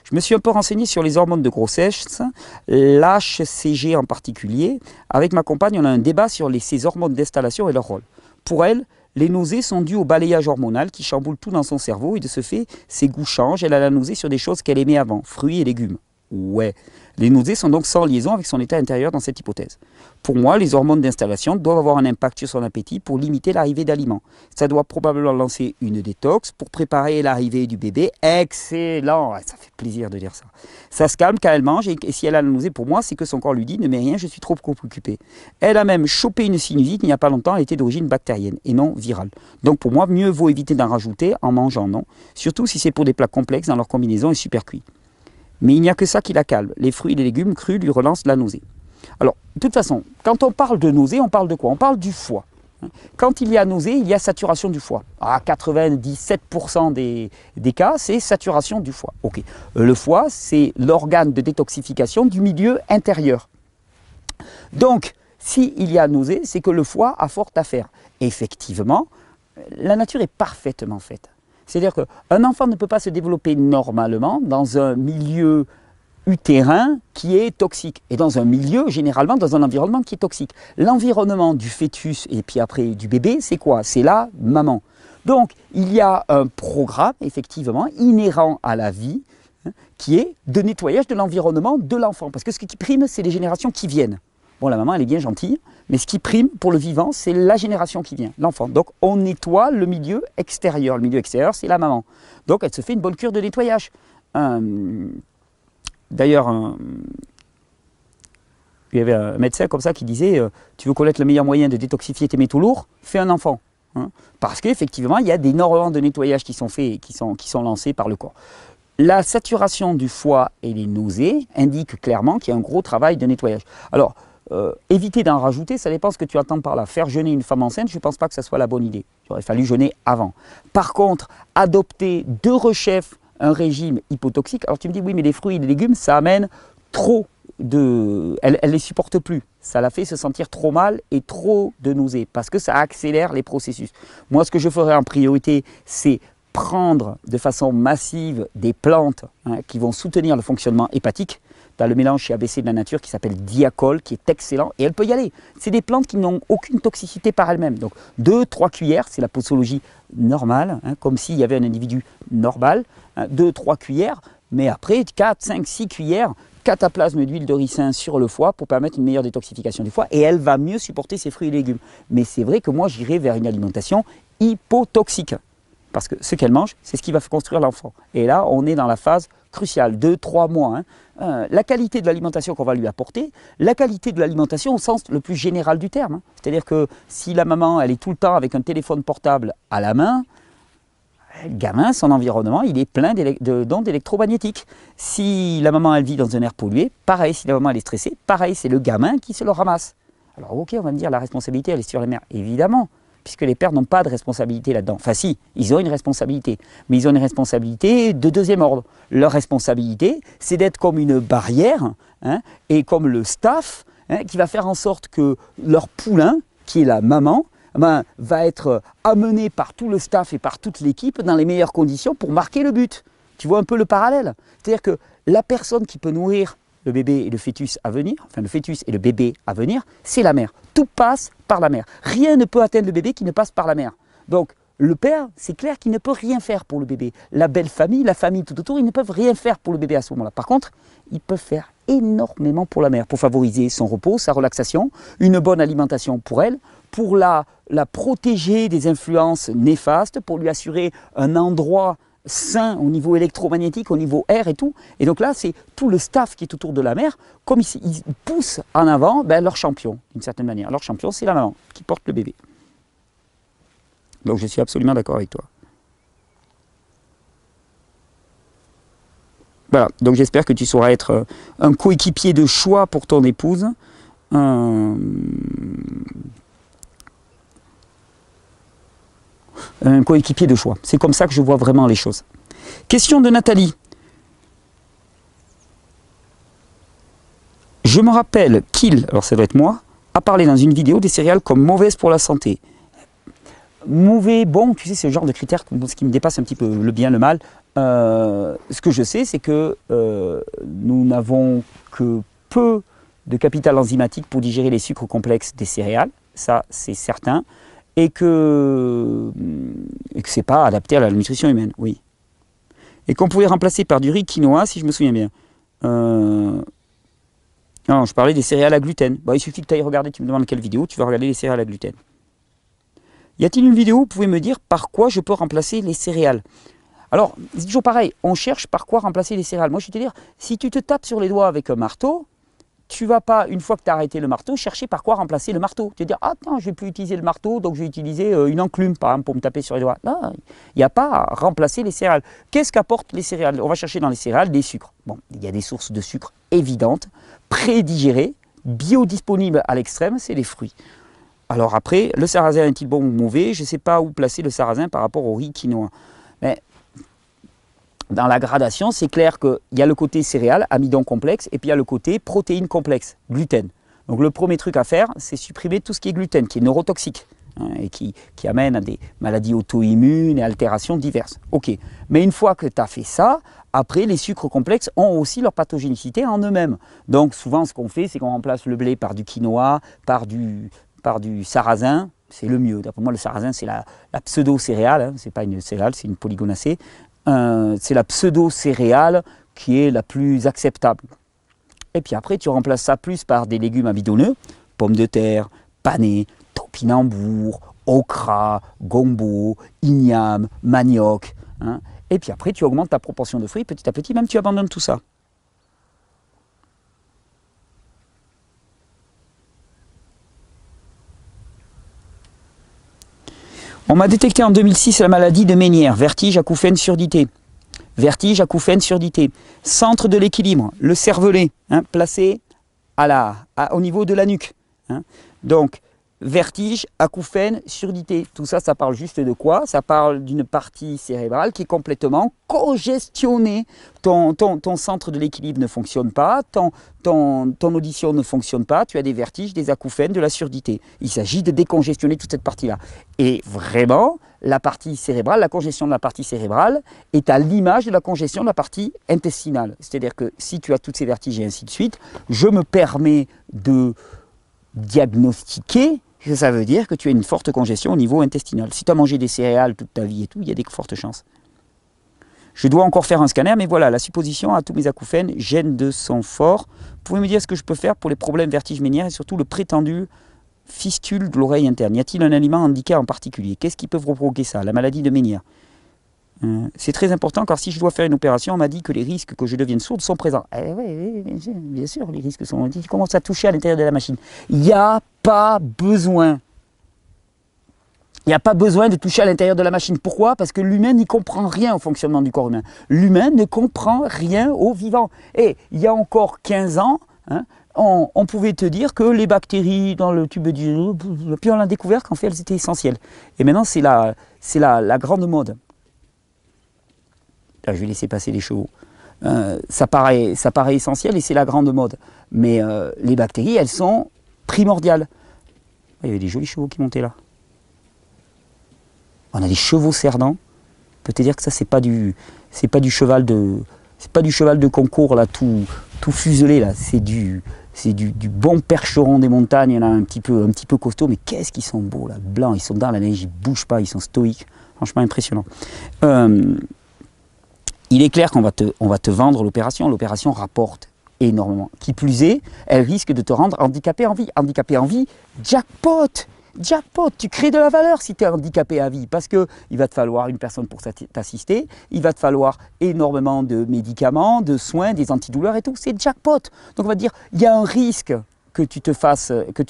S1: Je me suis un peu renseigné sur les hormones de grossesse, l'HCG en particulier. Avec ma compagne, on a un débat sur ces hormones d'installation et leur rôle. Pour elle, les nausées sont dues au balayage hormonal qui chamboule tout dans son cerveau et de ce fait, ses goûts changent. Elle a la nausée sur des choses qu'elle aimait avant, fruits et légumes. Ouais, les nausées sont donc sans liaison avec son état intérieur dans cette hypothèse. Pour moi, les hormones d'installation doivent avoir un impact sur son appétit pour limiter l'arrivée d'aliments. Ça doit probablement lancer une détox pour préparer l'arrivée du bébé. Excellent, ça fait plaisir de dire ça. Ça se calme quand elle mange et si elle a la nausée, pour moi, c'est que son corps lui dit « ne mets rien, je suis trop occupé ». Elle a même chopé une sinusite il n'y a pas longtemps, elle était d'origine bactérienne et non virale. Donc pour moi, mieux vaut éviter d'en rajouter en mangeant, non. Surtout si c'est pour des plats complexes dans leur combinaison et super cuits. Mais il n'y a que ça qui la calme. Les fruits et les légumes crus lui relancent la nausée. Alors, de toute façon, quand on parle de nausée, on parle de quoi? On parle du foie. Quand il y a nausée, il y a saturation du foie. À 97% des cas, c'est saturation du foie. Okay. Le foie, c'est l'organe de détoxification du milieu intérieur. Donc, s'il y a nausée, c'est que le foie a fort à faire. Effectivement, la nature est parfaitement faite. C'est-à-dire qu'un enfant ne peut pas se développer normalement dans un milieu utérin qui est toxique et dans un milieu, généralement dans un environnement qui est toxique. L'environnement du fœtus et puis après du bébé, c'est quoi? C'est la maman. Donc il y a un programme effectivement inhérent à la vie qui est de nettoyage de l'environnement de l'enfant. Parce que ce qui prime, c'est les générations qui viennent. Bon, la maman, elle est bien gentille, mais ce qui prime pour le vivant, c'est la génération qui vient, l'enfant. Donc on nettoie le milieu extérieur. Le milieu extérieur, c'est la maman. Donc elle se fait une bonne cure de nettoyage. D'ailleurs, il y avait un médecin comme ça qui disait tu veux connaître le meilleur moyen de détoxifier tes métaux lourds, fais un enfant. Hein, parce qu'effectivement, il y a d'énormément de nettoyages qui sont faits et qui sont lancés par le corps. La saturation du foie et les nausées indiquent clairement qu'il y a un gros travail de nettoyage. Alors, éviter d'en rajouter, ça dépend ce que tu attends par là. Faire jeûner une femme enceinte, je ne pense pas que ça soit la bonne idée. Il aurait fallu jeûner avant. Par contre, adopter de rechef un régime hypotoxique. Alors tu me dis, oui, mais les fruits et les légumes, ça amène trop de... Elle ne les supporte plus. Ça la fait se sentir trop mal et trop de nausées, parce que ça accélère les processus. Moi, ce que je ferais en priorité, c'est prendre de façon massive des plantes qui vont soutenir le fonctionnement hépatique. Tu as le mélange chez ABC de la nature qui s'appelle Diacol, qui est excellent, et elle peut y aller. C'est des plantes qui n'ont aucune toxicité par elles-mêmes. Donc 2-3 cuillères, c'est la posologie normale, comme s'il y avait un individu normal. 2-3 cuillères, mais après 4, 5, 6 cuillères, cataplasme d'huile de ricin sur le foie pour permettre une meilleure détoxification du foie, et elle va mieux supporter ses fruits et légumes. Mais c'est vrai que moi j'irai vers une alimentation hypotoxique, parce que ce qu'elle mange, c'est ce qui va construire l'enfant. Et là, on est dans la phase cruciale, 2-3 mois. La qualité de l'alimentation qu'on va lui apporter, la qualité de l'alimentation au sens le plus général du terme. C'est-à-dire que si la maman, elle est tout le temps avec un téléphone portable à la main, le gamin, son environnement, il est plein d'ondes électromagnétiques. Si la maman, elle vit dans un air pollué, pareil, si la maman, elle est stressée, pareil, c'est le gamin qui se le ramasse. Alors ok, on va me dire, la responsabilité, elle est sur la mère. Évidemment, puisque les pères n'ont pas de responsabilité là-dedans. Enfin si, ils ont une responsabilité, mais ils ont une responsabilité de deuxième ordre. Leur responsabilité, c'est d'être comme une barrière, et comme le staff, qui va faire en sorte que leur poulain, qui est la maman, va être amené par tout le staff et par toute l'équipe dans les meilleures conditions pour marquer le but. Tu vois un peu le parallèle? C'est-à-dire que la personne qui peut nourrir le bébé et le fœtus à venir, enfin le fœtus et le bébé à venir, c'est la mère. Tout passe par la mère. Rien ne peut atteindre le bébé qui ne passe par la mère. Donc le père, c'est clair qu'il ne peut rien faire pour le bébé. La belle famille, la famille tout autour, ils ne peuvent rien faire pour le bébé à ce moment-là. Par contre, ils peuvent faire énormément pour la mère, pour favoriser son repos, sa relaxation, une bonne alimentation pour elle, pour la protéger des influences néfastes, pour lui assurer un endroit sain au niveau électromagnétique, au niveau air et tout. Et donc là, c'est tout le staff qui est autour de la mère, comme ils poussent en avant leur champion, d'une certaine manière. Leur champion, c'est la maman qui porte le bébé. Donc je suis absolument d'accord avec toi. Voilà, donc j'espère que tu sauras être un coéquipier de choix pour ton épouse. Un coéquipier de choix. C'est comme ça que je vois vraiment les choses. Question de Nathalie. Je me rappelle qu'il, alors ça doit être moi, a parlé dans une vidéo des céréales comme mauvaises pour la santé. Mauvais, bon, tu sais, c'est le genre de critère ce qui me dépasse un petit peu, le bien, le mal. Ce que je sais, c'est que nous n'avons que peu de capital enzymatique pour digérer les sucres complexes des céréales, ça c'est certain, et que ce n'est pas adapté à la nutrition humaine, oui. Et qu'on pouvait remplacer par du riz quinoa, si je me souviens bien. Non, je parlais des céréales à gluten. Bon, il suffit que tu ailles regarder, tu me demandes quelle vidéo, tu vas regarder les céréales à gluten. Y a-t-il une vidéo où vous pouvez me dire par quoi je peux remplacer les céréales? Alors, c'est toujours pareil, on cherche par quoi remplacer les céréales. Moi, je vais te dire, si tu te tapes sur les doigts avec un marteau, tu ne vas pas, une fois que tu as arrêté le marteau, chercher par quoi remplacer le marteau. Tu vas dire, ah non, je ne vais plus utiliser le marteau, donc je vais utiliser une enclume, par exemple, pour me taper sur les doigts. Non, il n'y a pas à remplacer les céréales. Qu'est-ce qu'apportent les céréales? On va chercher dans les céréales des sucres. Bon, il y a des sources de sucre évidentes, prédigérées, biodisponibles à l'extrême, c'est les fruits. Alors après, le sarrasin est-il bon ou mauvais? Je ne sais pas où placer le sarrasin par rapport au riz quinoa. Mais dans la gradation, c'est clair qu'il y a le côté céréales, amidon complexe, et puis il y a le côté protéines complexes, gluten. Donc le premier truc à faire, c'est supprimer tout ce qui est gluten, qui est neurotoxique, hein, et qui amène à des maladies auto-immunes et altérations diverses. Ok, mais une fois que tu as fait ça, après les sucres complexes ont aussi leur pathogénicité en eux-mêmes. Donc souvent ce qu'on fait, c'est qu'on remplace le blé par du quinoa, par du sarrasin. C'est le mieux. D'après moi, le sarrasin, c'est la pseudo-céréale, hein, c'est pas une céréale, c'est une polygonacée. C'est la pseudo-céréale qui est la plus acceptable. Et puis après, tu remplaces ça plus par des légumes amidonneux, pommes de terre, panais, topinambour, okra, gombo, igname, manioc. Hein. Et puis après, tu augmentes ta proportion de fruits, petit à petit, même tu abandonnes tout ça. On m'a détecté en 2006 la maladie de Ménière, vertige, acouphène, surdité. Vertige, acouphène, surdité. Centre de l'équilibre, le cervelet, hein, placé au niveau de la nuque. Hein. Donc, vertige, acouphène, surdité. Tout ça, ça parle juste de quoi? Ça parle d'une partie cérébrale qui est complètement congestionnée. Ton centre de l'équilibre ne fonctionne pas, ton audition ne fonctionne pas, tu as des vertiges, des acouphènes, de la surdité. Il s'agit de décongestionner toute cette partie-là. Et vraiment, la partie cérébrale, la congestion de la partie cérébrale est à l'image de la congestion de la partie intestinale. C'est-à-dire que si tu as toutes ces vertiges et ainsi de suite, je me permets de diagnostiquer que ça veut dire que tu as une forte congestion au niveau intestinal. Si tu as mangé des céréales toute ta vie et tout, il y a des fortes chances. Je dois encore faire un scanner, mais voilà, la supposition à tous mes acouphènes, gêne de sang fort. Vous pouvez me dire ce que je peux faire pour les problèmes vertiges ménières et surtout le prétendu fistule de l'oreille interne. Y a-t-il un aliment indiqué en particulier? Qu'est-ce qui peut provoquer ça? La maladie de Ménière. C'est très important car si je dois faire une opération, on m'a dit que les risques que je devienne sourde sont présents. Oui, bien sûr, les risques sont... Tu commences à toucher à l'intérieur de la machine. Il n'y a pas besoin. Il n'y a pas besoin de toucher à l'intérieur de la machine. Pourquoi? Parce que l'humain n'y comprend rien au fonctionnement du corps humain. L'humain ne comprend rien au vivant. Et il y a encore 15 ans, hein, on pouvait te dire que les bactéries dans le tube du... Puis on a découvert qu'en fait elles étaient essentielles. Et maintenant c'est la grande mode. Là, je vais laisser passer les chevaux. Ça paraît essentiel et c'est la grande mode. Mais les bactéries, elles sont primordiales. Il y avait des jolis chevaux qui montaient là. On a des chevaux cerdants. Je peux te dire que ça, c'est pas du cheval de concours là, tout fuselé là. C'est du bon percheron des montagnes. Il y en a un petit peu costaud, mais qu'est-ce qu'ils sont beaux là, blancs. Ils sont dans la neige, ils bougent pas, ils sont stoïques. Franchement impressionnant. Il est clair qu'on va te vendre l'opération. L'opération rapporte énormément. Qui plus est, elle risque de te rendre handicapé en vie. Handicapé en vie, jackpot! Jackpot! Tu crées de la valeur si tu es handicapé à vie. Parce qu'il va te falloir une personne pour t'assister. Il va te falloir énormément de médicaments, de soins, des antidouleurs et tout. C'est jackpot! Donc on va te dire, il y a un risque que tu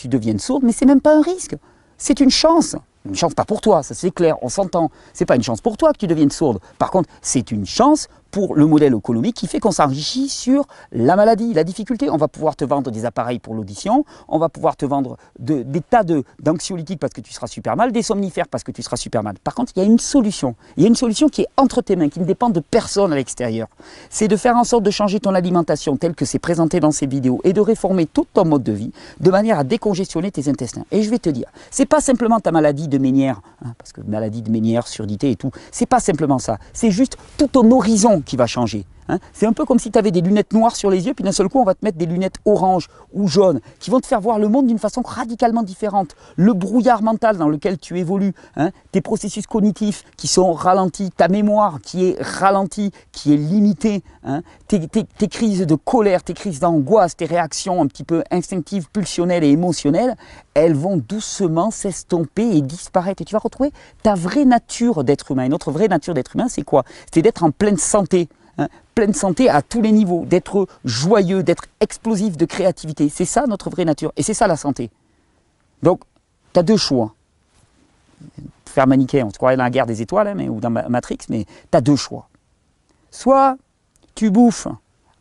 S1: deviennes sourde, mais c'est même pas un risque. C'est une chance. Une chance pas pour toi, ça c'est clair, on s'entend. C'est pas une chance pour toi que tu deviennes sourde. Par contre, c'est une chance pour le modèle économique qui fait qu'on s'enrichit sur la maladie, la difficulté. On va pouvoir te vendre des appareils pour l'audition, on va pouvoir te vendre des tas d'anxiolytiques parce que tu seras super mal, des somnifères parce que tu seras super mal. Par contre, il y a une solution. Il y a une solution qui est entre tes mains, qui ne dépend de personne à l'extérieur. C'est de faire en sorte de changer ton alimentation telle que c'est présenté dans ces vidéos et de réformer tout ton mode de vie de manière à décongestionner tes intestins. Et je vais te dire, c'est pas simplement ta maladie de Ménière, hein, parce que maladie de Ménière, surdité et tout, c'est pas simplement ça. C'est juste tout ton horizon qui va changer. Hein. C'est un peu comme si tu avais des lunettes noires sur les yeux, puis d'un seul coup, on va te mettre des lunettes orange ou jaunes, qui vont te faire voir le monde d'une façon radicalement différente. Le brouillard mental dans lequel tu évolues, hein, tes processus cognitifs qui sont ralentis, ta mémoire qui est ralentie, qui est limitée, hein, tes crises de colère, tes crises d'angoisse, tes réactions un petit peu instinctives, pulsionnelles et émotionnelles, elles vont doucement s'estomper et disparaître. Et tu vas retrouver ta vraie nature d'être humain. Et notre vraie nature d'être humain, c'est quoi? C'est d'être en pleine santé. Hein, pleine santé à tous les niveaux, d'être joyeux, d'être explosif, de créativité. C'est ça notre vraie nature et c'est ça la santé. Donc, tu as deux choix. Faire manichéen, on se croirait dans la guerre des étoiles hein, ou dans Matrix, mais tu as deux choix. Soit tu bouffes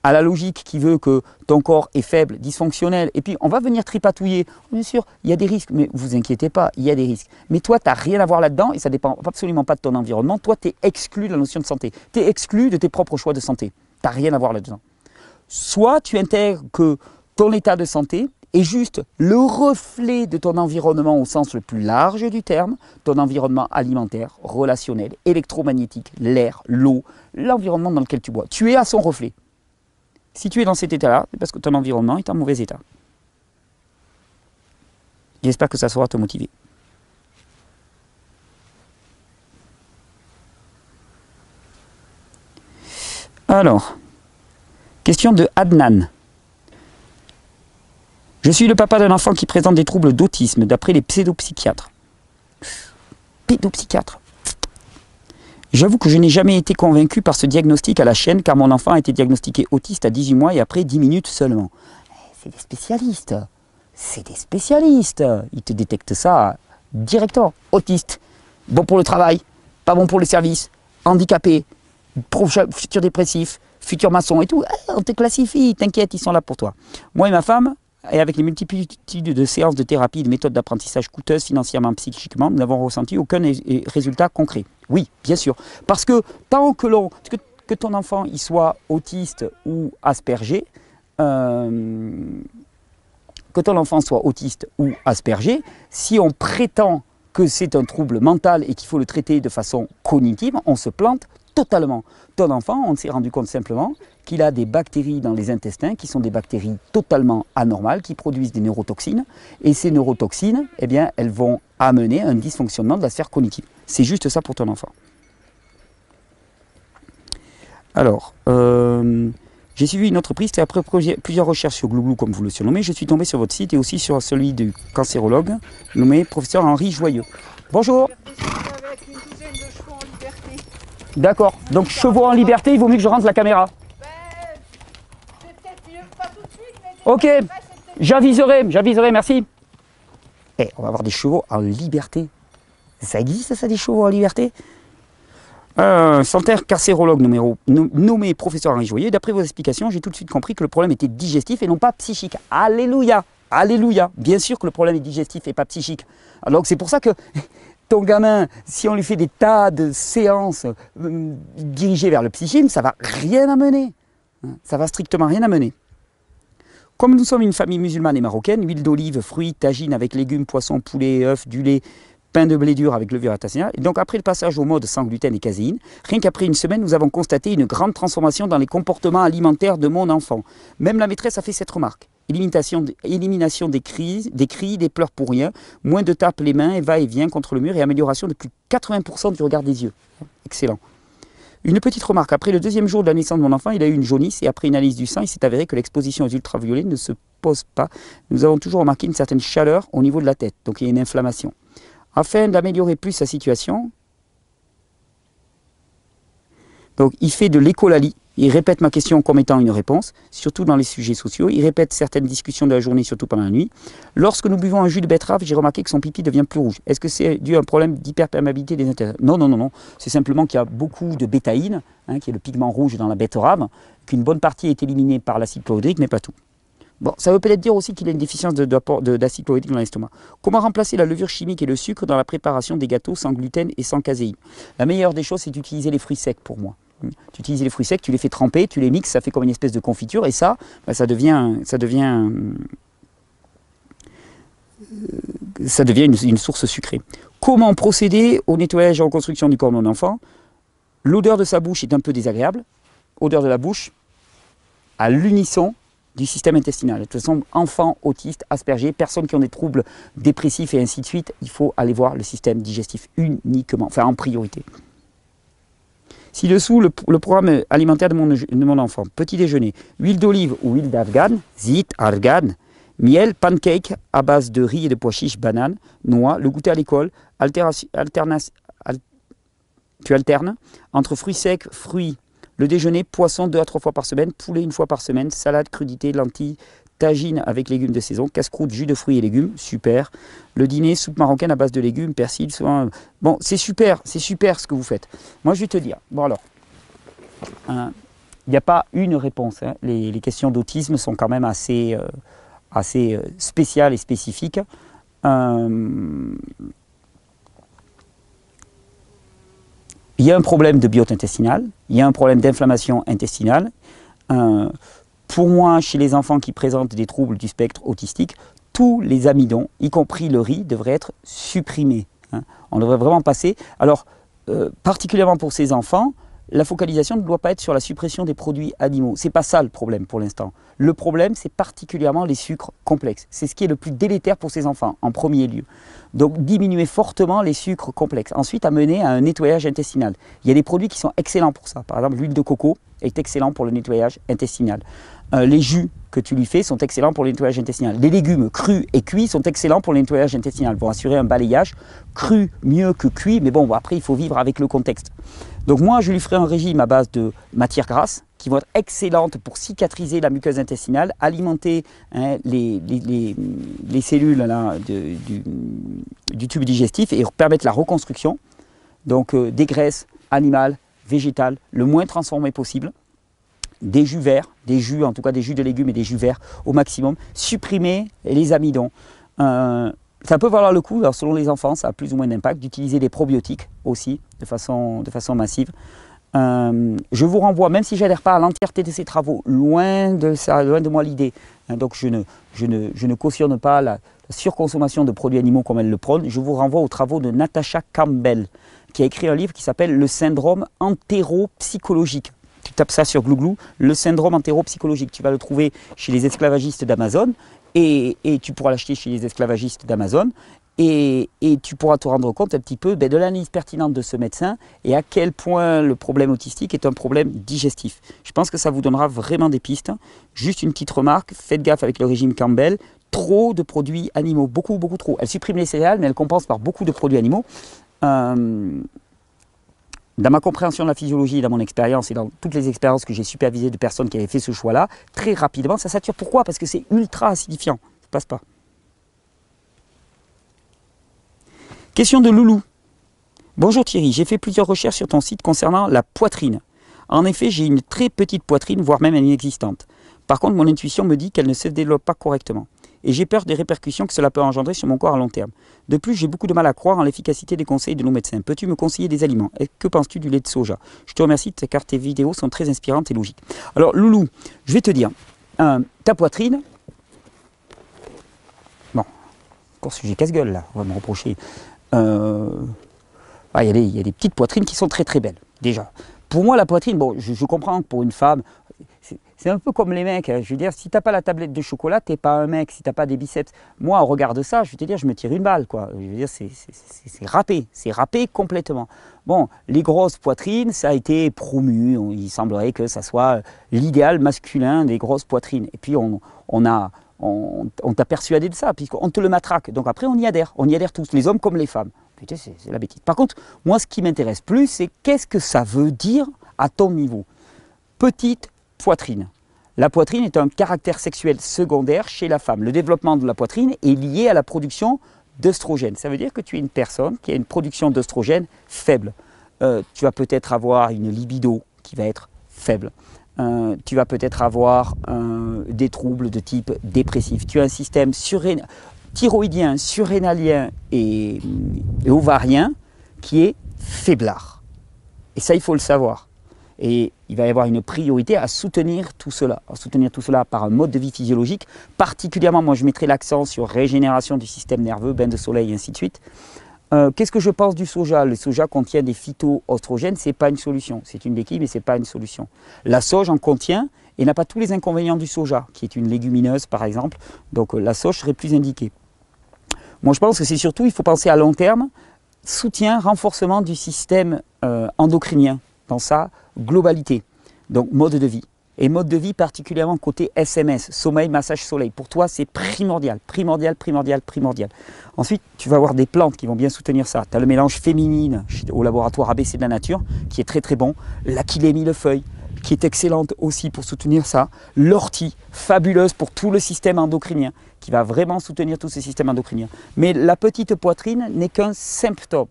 S1: à la logique qui veut que ton corps est faible, dysfonctionnel, et puis on va venir tripatouiller. Bien sûr, il y a des risques, mais vous inquiétez pas, il y a des risques. Mais toi, tu n'as rien à voir là-dedans, et ça ne dépend absolument pas de ton environnement. Toi, tu es exclu de la notion de santé. Tu es exclu de tes propres choix de santé. Tu n'as rien à voir là-dedans. Soit tu intègres que ton état de santé est juste le reflet de ton environnement au sens le plus large du terme, ton environnement alimentaire, relationnel, électromagnétique, l'air, l'eau, l'environnement dans lequel tu bois. Tu es à son reflet. Si tu es dans cet état-là, c'est parce que ton environnement est en mauvais état. J'espère que ça saura te motiver. Alors, question de Adnan. Je suis le papa d'un enfant qui présente des troubles d'autisme, d'après les pédopsychiatres. Pédopsychiatres. J'avoue que je n'ai jamais été convaincu par ce diagnostic à la chaîne, car mon enfant a été diagnostiqué autiste à 18 mois et après 10 minutes seulement. C'est des spécialistes. C'est des spécialistes. Ils te détectent ça directement. Autiste. Bon pour le travail, pas bon pour le service, handicapé, futur dépressif, futur maçon et tout. On te classifie, t'inquiète, ils sont là pour toi. Moi et ma femme, et avec les multitudes de séances de thérapie, de méthodes d'apprentissage coûteuses financièrement, psychiquement, nous n'avons ressenti aucun résultat concret. Oui, bien sûr. Parce que tant que ton enfant il soit autiste ou asperger, si on prétend que c'est un trouble mental et qu'il faut le traiter de façon cognitive, on se plante totalement. Ton enfant, on s'est rendu compte simplement qu'il a des bactéries dans les intestins qui sont des bactéries totalement anormales, qui produisent des neurotoxines. Et ces neurotoxines, eh bien, elles vont amener un dysfonctionnement de la sphère cognitive. C'est juste ça pour ton enfant. Alors, j'ai suivi une autre piste et après plusieurs recherches sur Glouglou, comme vous le surnommez, je suis tombé sur votre site et aussi sur celui du cancérologue nommé professeur Henri Joyeux. Bonjour.
S2: Avec une douzaine de chevaux en liberté.
S1: D'accord. Donc chevaux en liberté, il vaut mieux que je rentre la caméra.
S2: C'est peut-être mieux, pas tout de suite, mais...
S1: Ok, j'aviserai, merci. Eh, on va avoir des chevaux en liberté. Ça existe ça, des chevaux en liberté? Santerre carcérologue nommé professeur Henri Joyeux. D'après vos explications, j'ai tout de suite compris que le problème était digestif et non pas psychique. Alléluia, alléluia. Bien sûr que le problème est digestif et pas psychique. Alors c'est pour ça que ton gamin, si on lui fait des tas de séances dirigées vers le psychisme, ça va rien amener. Ça va strictement rien amener. Comme nous sommes une famille musulmane et marocaine, huile d'olive, fruits, tagine avec légumes, poissons, poulet, œufs, du lait, pain de blé dur avec levure attacienne. Et donc après le passage au mode sans gluten et caséine, rien qu'après une semaine, nous avons constaté une grande transformation dans les comportements alimentaires de mon enfant. Même la maîtresse a fait cette remarque. Élimination des cris, des pleurs pour rien, moins de tapes les mains et va-et-vient contre le mur et amélioration de plus de 80% du regard des yeux. Excellent. Une petite remarque, après le deuxième jour de la naissance de mon enfant, il a eu une jaunisse et après une analyse du sang, il s'est avéré que l'exposition aux ultraviolets ne se pose pas. Nous avons toujours remarqué une certaine chaleur au niveau de la tête, donc il y a une inflammation. Afin d'améliorer plus sa situation, donc il fait de l'écholalie, il répète ma question comme étant une réponse, surtout dans les sujets sociaux, il répète certaines discussions de la journée, surtout pendant la nuit. Lorsque nous buvons un jus de betterave, j'ai remarqué que son pipi devient plus rouge. Est-ce que c'est dû à un problème d'hyperperméabilité des intestins? Non. C'est simplement qu'il y a beaucoup de bétaïne, qui est le pigment rouge dans la betterave, qu'une bonne partie est éliminée par l'acide chlorhydrique, mais pas tout. Bon, ça veut peut-être dire aussi qu'il a une déficience d'acide chlorhydrique dans l'estomac. Comment remplacer la levure chimique et le sucre dans la préparation des gâteaux sans gluten et sans caséine? La meilleure des choses, c'est d'utiliser les fruits secs pour moi. Tu utilises les fruits secs, tu les fais tremper, tu les mixes, ça fait comme une espèce de confiture et ça, ça devient une source sucrée. Comment procéder au nettoyage et en reconstruction du corps de mon enfant? L'odeur de sa bouche est un peu désagréable. Odeur de la bouche à l'unisson du système intestinal. De toute façon, enfants, autistes, aspergés, personnes qui ont des troubles dépressifs et ainsi de suite, il faut aller voir le système digestif uniquement, enfin en priorité. Ci-dessous, le programme alimentaire de mon enfant. Petit déjeuner, huile d'olive ou huile d'argan, zit, argan, miel, pancake à base de riz et de pois chiches, bananes, noix, le goûter à l'école, tu alternes entre fruits secs, fruits, le déjeuner, poisson 2 à 3 fois par semaine, poulet 1 fois par semaine, salade, crudités, lentilles, tagine avec légumes de saison, casse-croûte, jus de fruits et légumes, super. Le dîner, soupe marocaine à base de légumes, persil, soin. Bon, c'est super ce que vous faites. Moi, je vais te dire, bon alors, il n'y a pas une réponse. Hein. Les questions d'autisme sont quand même assez spéciales et spécifiques. Il y a un problème de biote intestinale, il y a un problème d'inflammation intestinale. Pour moi, chez les enfants qui présentent des troubles du spectre autistique, tous les amidons, y compris le riz, devraient être supprimés. Hein. On devrait vraiment passer. Alors, particulièrement pour ces enfants, la focalisation ne doit pas être sur la suppression des produits animaux. Ce n'est pas ça le problème pour l'instant. Le problème, c'est particulièrement les sucres complexes. C'est ce qui est le plus délétère pour ces enfants, en premier lieu. Donc, diminuer fortement les sucres complexes. Ensuite, amener à un nettoyage intestinal. Il y a des produits qui sont excellents pour ça. Par exemple, l'huile de coco est excellent pour le nettoyage intestinal. Les jus que tu lui fais sont excellents pour le nettoyage intestinal. Les légumes crus et cuits sont excellents pour le nettoyage intestinal, pour assurer un balayage cru mieux que cuit, mais bon, après, il faut vivre avec le contexte. Donc moi, je lui ferai un régime à base de matières grasses qui vont être excellentes pour cicatriser la muqueuse intestinale, alimenter hein, les cellules là, du tube digestif et permettre la reconstruction. Donc des graisses animales, végétales, le moins transformées possible. Des jus verts, des jus, en tout cas des jus de légumes et des jus verts au maximum. Supprimer les amidons. Ça peut valoir le coup, alors selon les enfants, ça a plus ou moins d'impact, d'utiliser des probiotiques aussi, de façon massive. Je vous renvoie, même si je n'adhère pas à l'entièreté de ces travaux, loin de moi l'idée, hein, donc je ne cautionne pas la surconsommation de produits animaux comme elle le prône, je vous renvoie aux travaux de Natasha Campbell, qui a écrit un livre qui s'appelle « Le syndrome entéropsychologique ». Tu tapes ça sur Glouglou, le syndrome entéropsychologique. Tu vas le trouver chez les esclavagistes d'Amazon et tu pourras l'acheter chez les esclavagistes d'Amazon et tu pourras te rendre compte un petit peu de l'analyse pertinente de ce médecin et à quel point le problème autistique est un problème digestif. Je pense que ça vous donnera vraiment des pistes. Juste une petite remarque, faites gaffe avec le régime Campbell. Trop de produits animaux, beaucoup trop. Elle supprime les céréales mais elle compense par beaucoup de produits animaux. Dans ma compréhension de la physiologie, dans mon expérience et dans toutes les expériences que j'ai supervisées de personnes qui avaient fait ce choix-là, très rapidement, ça sature. Pourquoi? Parce que c'est ultra acidifiant. Ça ne passe pas. Question de Loulou. Bonjour Thierry, j'ai fait plusieurs recherches sur ton site concernant la poitrine. En effet, j'ai une très petite poitrine, voire même inexistante. Par contre, mon intuition me dit qu'elle ne se développe pas correctement. Et j'ai peur des répercussions que cela peut engendrer sur mon corps à long terme. De plus, j'ai beaucoup de mal à croire en l'efficacité des conseils de nos médecins. Peux-tu me conseiller des aliments? Et que penses-tu du lait de soja? Je te remercie car tes vidéos sont très inspirantes et logiques. Alors Loulou, je vais te dire, ta poitrine, bon, encore sujet casse-gueule là, on va me reprocher. Il y a des petites poitrines qui sont très belles, déjà. Pour moi, la poitrine, bon, je comprends que pour une femme, c'est un peu comme les mecs. Hein. Je veux dire, si tu n'as pas la tablette de chocolat, tu n'es pas un mec. Si tu n'as pas des biceps. Moi, au regard de ça, je vais te dire, je me tire une balle. Quoi. Je veux dire, c'est râpé. C'est râpé complètement. Bon, les grosses poitrines, ça a été promu. Il semblerait que ça soit l'idéal masculin des grosses poitrines. Et puis, on t'a persuadé de ça, puisqu'on te le matraque. Donc après, on y adhère. On y adhère tous, les hommes comme les femmes. Putain, c'est la bêtise. Par contre, moi, ce qui m'intéresse plus, c'est qu'est-ce que ça veut dire à ton niveau? Petite poitrine. La poitrine est un caractère sexuel secondaire chez la femme. Le développement de la poitrine est lié à la production d'œstrogène. Ça veut dire que tu es une personne qui a une production d'œstrogène faible. Tu vas peut-être avoir une libido qui va être faible. Tu vas peut-être avoir des troubles de type dépressif. Tu as un système thyroïdien, surrénalien et ovarien qui est faiblard. Et ça, il faut le savoir. Et il va y avoir une priorité à soutenir tout cela. Par un mode de vie physiologique. Particulièrement, moi, je mettrai l'accent sur régénération du système nerveux, bain de soleil, et ainsi de suite. Qu'est-ce que je pense du soja? Le soja contient des phytoœstrogènes, ce n'est pas une solution. C'est une béquille, mais ce n'est pas une solution. La sauge en contient et n'a pas tous les inconvénients du soja, qui est une légumineuse, par exemple. Donc la sauge serait plus indiquée. Moi, je pense que c'est surtout, il faut penser à long terme, soutien, renforcement du système endocrinien dans sa globalité. Donc mode de vie. Et mode de vie particulièrement côté SMS, sommeil, massage, soleil. Pour toi, c'est primordial. Ensuite, tu vas avoir des plantes qui vont bien soutenir ça. Tu as le mélange féminine au laboratoire ABC de la nature, qui est très bon. L'achillée millefeuille, qui est excellente aussi pour soutenir ça. L'ortie, fabuleuse pour tout le système endocrinien, qui va vraiment soutenir tout ce système endocrinien. Mais la petite poitrine n'est qu'un symptôme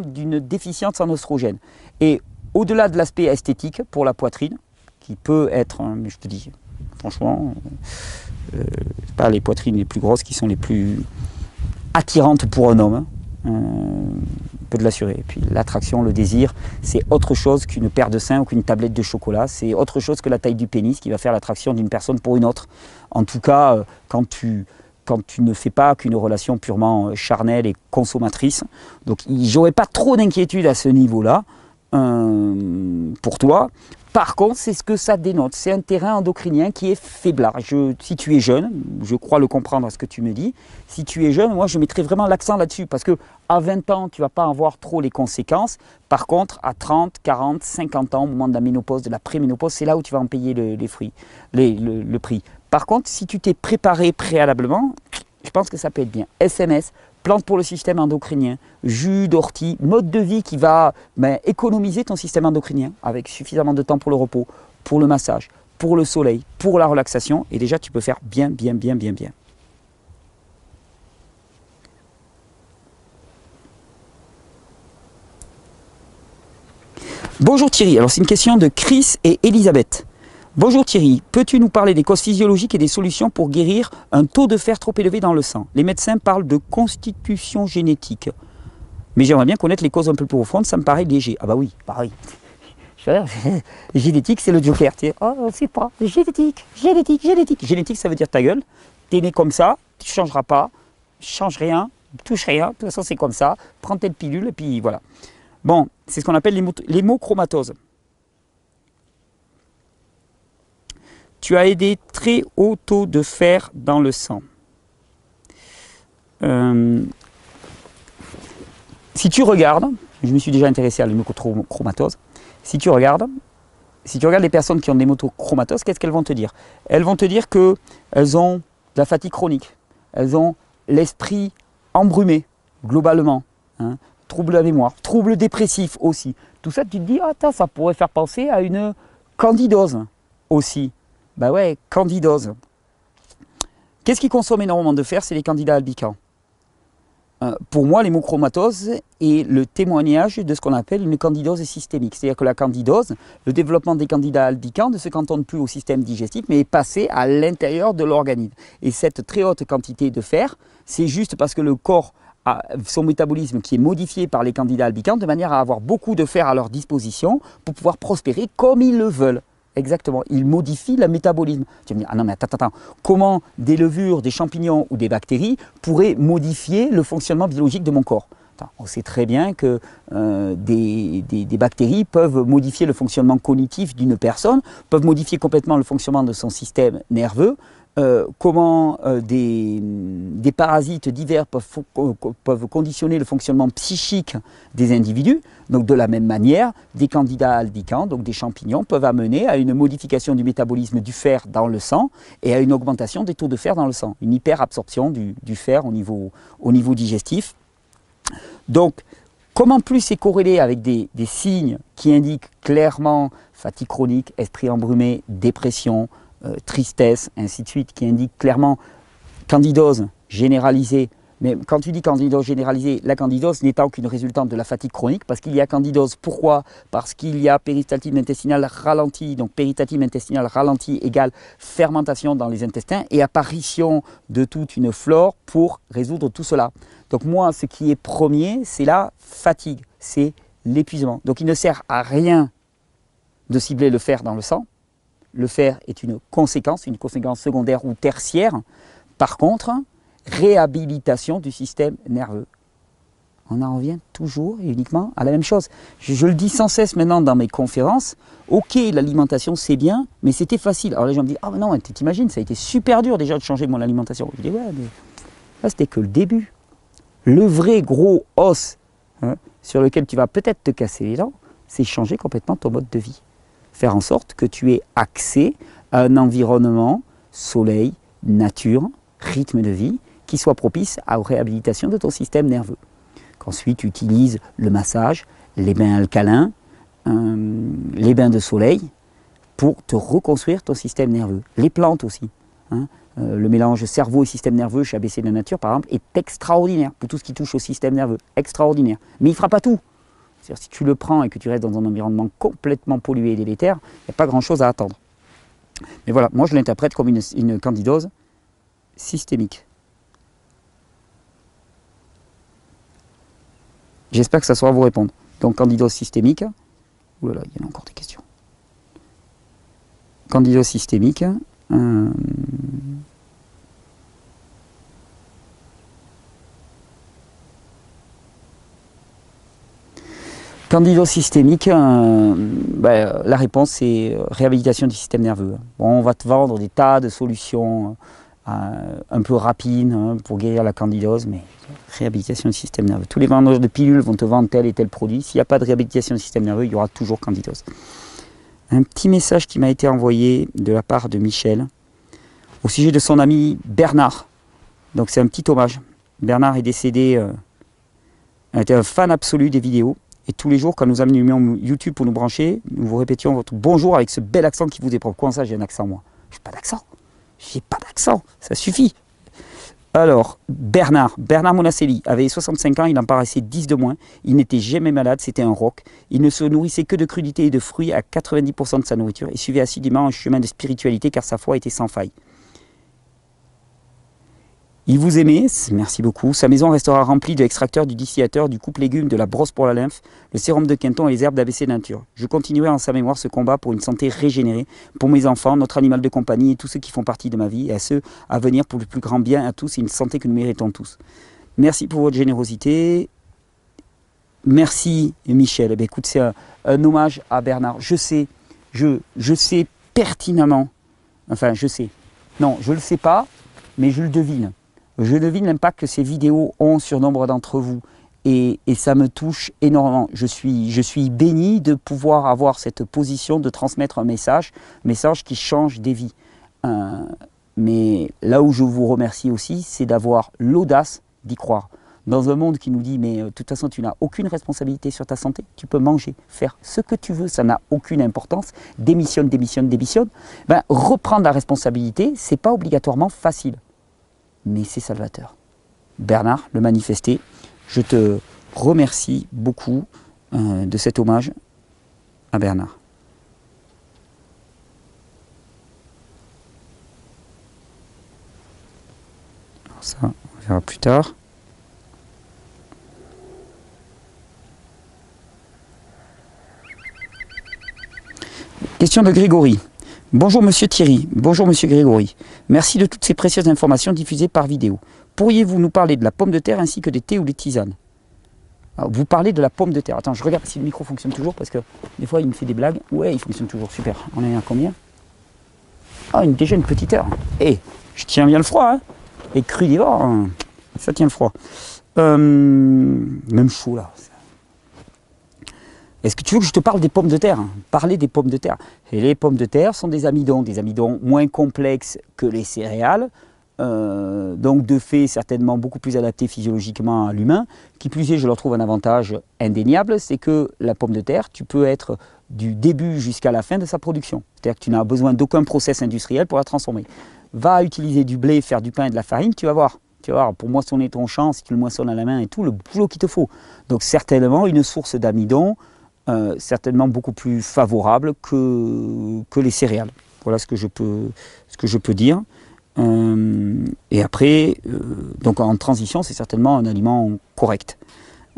S1: d'une déficience en oestrogène. Et au-delà de l'aspect esthétique pour la poitrine, qui peut être, mais je te dis, franchement, c'est pas les poitrines les plus grosses qui sont les plus attirantes pour un homme, peut te l'assurer. Et puis l'attraction, le désir, c'est autre chose qu'une paire de seins ou qu'une tablette de chocolat, c'est autre chose que la taille du pénis qui va faire l'attraction d'une personne pour une autre. En tout cas, quand tu ne fais pas qu'une relation purement charnelle et consommatrice. Donc j'aurais pas trop d'inquiétude à ce niveau-là pour toi. Par contre, c'est ce que ça dénote. C'est un terrain endocrinien qui est faiblard. Si tu es jeune, je crois le comprendre à ce que tu me dis, si tu es jeune, moi je mettrais vraiment l'accent là-dessus parce qu'à 20 ans, tu ne vas pas en voir trop les conséquences. Par contre, à 30, 40, 50 ans, au moment de la ménopause, de la préménopause, c'est là où tu vas en payer le prix. Par contre, si tu t'es préparé préalablement, je pense que ça peut être bien. SMS, plantes pour le système endocrinien, jus d'ortie, mode de vie qui va économiser ton système endocrinien avec suffisamment de temps pour le repos, pour le massage, pour le soleil, pour la relaxation. Et déjà, tu peux faire bien. Bonjour Thierry, alors c'est une question de Chris et Elisabeth. Bonjour Thierry, peux-tu nous parler des causes physiologiques et des solutions pour guérir un taux de fer trop élevé dans le sang? Les médecins parlent de constitution génétique. Mais j'aimerais bien connaître les causes un peu plus profondes, ça me paraît léger. Ah bah oui, pareil. Génétique, c'est le joker. Tu sais, oh, on ne sait pas. Génétique. Génétique, ça veut dire ta gueule. Tu es né comme ça, tu ne changeras pas, change rien, touche rien. De toute façon, c'est comme ça. Prends telle pilule et puis voilà. Bon, c'est ce qu'on appelle l'hémochromatose. Tu as des très hauts taux de fer dans le sang. Si tu regardes, je me suis déjà intéressé à l'hémochromatose, si tu regardes les personnes qui ont des hémochromatoses, qu'est-ce qu'elles vont te dire? Elles vont te dire qu'elles ont de la fatigue chronique, elles ont l'esprit embrumé, globalement, hein, trouble de la mémoire, trouble dépressif aussi. Tout ça, tu te dis, ah, ça pourrait faire penser à une candidose aussi. Ben ouais, candidose. Qu'est-ce qui consomme énormément de fer? C'est les candidats albicans. Pour moi, l'hémochromatose est le témoignage de ce qu'on appelle une candidose systémique. C'est-à-dire que la candidose, le développement des candidats albicans ne se cantonne plus au système digestif, mais est passé à l'intérieur de l'organisme. Et cette très haute quantité de fer, c'est juste parce que le corps a son métabolisme qui est modifié par les candidats albicans de manière à avoir beaucoup de fer à leur disposition pour pouvoir prospérer comme ils le veulent. Exactement, il modifie le métabolisme. Tu vas me dire, ah non mais attends, comment des levures, des champignons ou des bactéries pourraient modifier le fonctionnement biologique de mon corps? On sait très bien que des bactéries peuvent modifier le fonctionnement cognitif d'une personne, peuvent modifier complètement le fonctionnement de son système nerveux. Comment des parasites divers peuvent conditionner le fonctionnement psychique des individus. Donc de la même manière, des candidats albicans, donc des champignons, peuvent amener à une modification du métabolisme du fer dans le sang et à une augmentation des taux de fer dans le sang, une hyperabsorption du fer au niveau digestif. Donc, comme en plus c'est corrélé avec des signes qui indiquent clairement fatigue chronique, esprit embrumé, dépression, tristesse, ainsi de suite, qui indique clairement candidose généralisée. Mais quand tu dis candidose généralisée, la candidose n'étant qu'une résultante de la fatigue chronique, parce qu'il y a candidose. Pourquoi? Parce qu'il y a péristaltine intestinale ralentie, donc péristaltine intestinale ralentie égale fermentation dans les intestins et apparition de toute une flore pour résoudre tout cela. Donc moi, ce qui est premier, c'est la fatigue, c'est l'épuisement. Donc il ne sert à rien de cibler le fer dans le sang. Le fer est une conséquence secondaire ou tertiaire. Par contre, réhabilitation du système nerveux. On en revient toujours et uniquement à la même chose. Je le dis sans cesse maintenant dans mes conférences. Ok, l'alimentation c'est bien, mais c'était facile. Alors les gens me disent, ah non, t'imagines, ça a été super dur déjà de changer mon alimentation. Je dis, ouais, mais là c'était que le début. Le vrai gros os sur lequel tu vas peut-être te casser les dents, c'est changer complètement ton mode de vie. Faire en sorte que tu aies accès à un environnement, soleil, nature, rythme de vie, qui soit propice à la réhabilitation de ton système nerveux. Qu'ensuite tu utilises le massage, les bains alcalins, les bains de soleil, pour te reconstruire ton système nerveux. Les plantes aussi. Le mélange cerveau et système nerveux chez ABC de la Nature, par exemple, est extraordinaire pour tout ce qui touche au système nerveux. Extraordinaire. Mais il ne fera pas tout. C'est-à-dire si tu le prends et que tu restes dans un environnement complètement pollué et délétère, il n'y a pas grand-chose à attendre. Mais voilà, moi je l'interprète comme une candidose systémique. J'espère que ça saura vous répondre. Donc candidose systémique, oulala, il y en a encore des questions. Candidose systémique, candidose systémique, la réponse c'est réhabilitation du système nerveux. Bon, on va te vendre des tas de solutions un peu rapides pour guérir la candidose, mais réhabilitation du système nerveux. Tous les vendeurs de pilules vont te vendre tel et tel produit. S'il n'y a pas de réhabilitation du système nerveux, il y aura toujours candidose. Un petit message qui m'a été envoyé de la part de Michel au sujet de son ami Bernard. Donc c'est un petit hommage. Bernard est décédé, était un fan absolu des vidéos. Et tous les jours, quand nous allumions YouTube pour nous brancher, nous vous répétions votre bonjour avec ce bel accent qui vous est propre. Comment ça, j'ai un accent, moi? Je n'ai pas d'accent. J'ai pas d'accent. Ça suffit. Alors, Bernard Monasselli avait 65 ans, il en paraissait 10 de moins. Il n'était jamais malade, c'était un roc. Il ne se nourrissait que de crudités et de fruits à 90% de sa nourriture. Il suivait assidûment un chemin de spiritualité car sa foi était sans faille. Il vous aimait, merci beaucoup. Sa maison restera remplie de l'extracteur, du distillateur, du coupe-légumes, de la brosse pour la lymphe, le sérum de Quinton et les herbes d'ABC Nature. Je continuerai en sa mémoire ce combat pour une santé régénérée, pour mes enfants, notre animal de compagnie et tous ceux qui font partie de ma vie, et à ceux à venir pour le plus grand bien à tous et une santé que nous méritons tous. Merci pour votre générosité. Merci Michel. Eh bien, écoute, c'est un hommage à Bernard. Je sais pertinemment, enfin je sais, non, je ne le sais pas, mais je le devine. Je devine l'impact que ces vidéos ont sur nombre d'entre vous et ça me touche énormément. Je suis béni de pouvoir avoir cette position de transmettre un message qui change des vies. Mais là où je vous remercie aussi, c'est d'avoir l'audace d'y croire. Dans un monde qui nous dit, mais de toute façon, tu n'as aucune responsabilité sur ta santé, tu peux manger, faire ce que tu veux, ça n'a aucune importance, démissionne. Ben, reprendre la responsabilité, c'est pas obligatoirement facile. Mais c'est salvateur. Bernard, le manifesté, je te remercie beaucoup de cet hommage à Bernard. Alors ça, on verra plus tard. Question de Grégory. Bonjour Monsieur Thierry, bonjour Monsieur Grégory. Merci de toutes ces précieuses informations diffusées par vidéo. Pourriez-vous nous parler de la pomme de terre ainsi que des thés ou des tisanes? Alors, vous parlez de la pomme de terre. Attends, je regarde si le micro fonctionne toujours parce que des fois il me fait des blagues. Ouais, il fonctionne toujours, super. On est à combien? Ah, déjà une petite heure. Eh, je tiens bien le froid, hein. Et crudivore, hein. Ça tient le froid. Même chaud là. Est-ce que tu veux que je te parle des pommes de terre? Parler des pommes de terre. Et les pommes de terre sont des amidons moins complexes que les céréales, donc de fait certainement beaucoup plus adaptés physiologiquement à l'humain. Qui plus est, je leur trouve un avantage indéniable, c'est que la pomme de terre, tu peux être du début jusqu'à la fin de sa production. C'est-à-dire que tu n'as besoin d'aucun process industriel pour la transformer. Va utiliser du blé, faire du pain et de la farine, tu vas voir. Tu vas voir, pour moissonner ton champ, si tu le moissonnes à la main et tout, le boulot qu'il te faut. Donc certainement une source d'amidon, certainement beaucoup plus favorable que les céréales. Voilà ce que je peux dire. Et après, donc en transition, c'est certainement un aliment correct.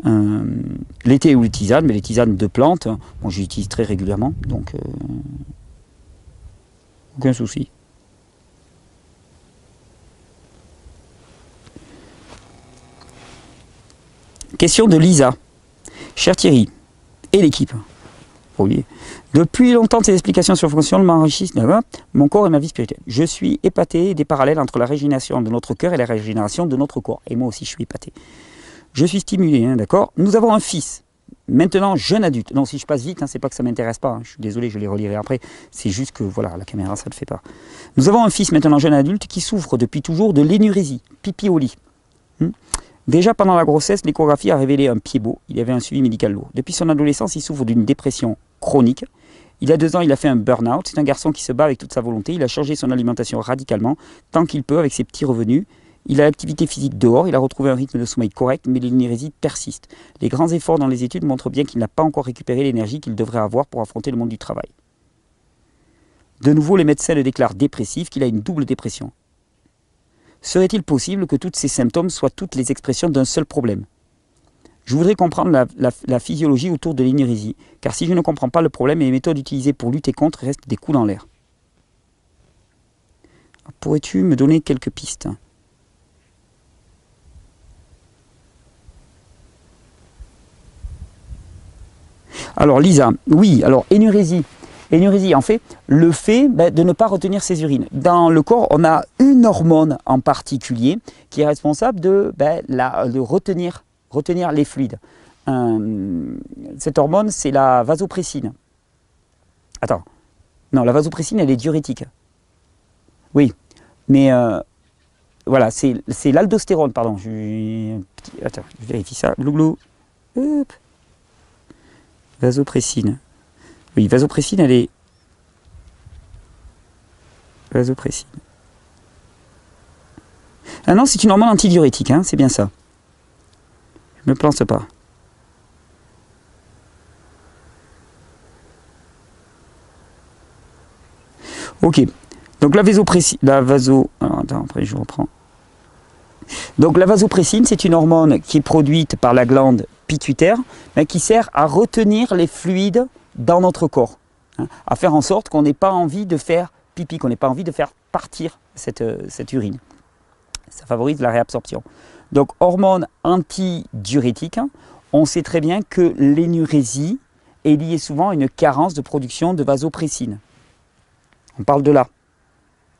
S1: Les thés ou les tisanes, mais les tisanes de plantes, bon, j'utilise très régulièrement, donc aucun souci. Question de Lisa. Cher Thierry, et l'équipe. Oui. Depuis longtemps, ces explications sur fonction m'enrichissent mon corps et ma vie spirituelle. Je suis épaté des parallèles entre la régénération de notre cœur et la régénération de notre corps. Et moi aussi, je suis épaté. Je suis stimulé, hein, d'accord. Nous avons un fils, maintenant jeune adulte. Non, si je passe vite, hein, c'est pas que ça ne m'intéresse pas. Hein. Je suis désolé, je les relirai après. C'est juste que, voilà, la caméra, ça ne le fait pas. Nous avons un fils, maintenant jeune adulte, qui souffre depuis toujours de l'énurésie, pipi au lit. Déjà pendant la grossesse, l'échographie a révélé un pied beau. Il avait un suivi médical lourd. Depuis son adolescence, il souffre d'une dépression chronique. Il y a 2 ans, il a fait un burn-out. C'est un garçon qui se bat avec toute sa volonté. Il a changé son alimentation radicalement, tant qu'il peut, avec ses petits revenus. Il a l'activité physique dehors, il a retrouvé un rythme de sommeil correct, mais l'énurésie persiste. Les grands efforts dans les études montrent bien qu'il n'a pas encore récupéré l'énergie qu'il devrait avoir pour affronter le monde du travail. De nouveau, les médecins le déclarent dépressif, qu'il a une double dépression. Serait-il possible que tous ces symptômes soient toutes les expressions d'un seul problème? Je voudrais comprendre la physiologie autour de l'énurésie, car si je ne comprends pas le problème et les méthodes utilisées pour lutter contre restent des coups dans l'air. Pourrais-tu me donner quelques pistes? Alors Lisa, oui, alors énurésie. Énurésie, en fait, le fait de ne pas retenir ses urines. Dans le corps, on a une hormone en particulier qui est responsable de retenir les fluides. Cette hormone, c'est la vasopressine. Attends, non, la vasopressine, elle est diurétique. Oui, mais voilà, c'est l'aldostérone, pardon. Attends, je vérifie ça. Glouglou. Hop. Vasopressine. Oui, vasopressine, elle est... Vasopressine. Ah non, c'est une hormone antidiurétique, hein, c'est bien ça. Je ne me plante pas. Ok. Donc la vasopressine... Alors, attends, après je reprends. Donc la vasopressine, c'est une hormone qui est produite par la glande pituitaire, mais qui sert à retenir les fluides dans notre corps, hein, à faire en sorte qu'on n'ait pas envie de faire pipi, qu'on n'ait pas envie de faire partir cette urine. Ça favorise la réabsorption. Donc hormone antidiurétique, on sait très bien que l'énurésie est liée souvent à une carence de production de vasopressine. On parle de là.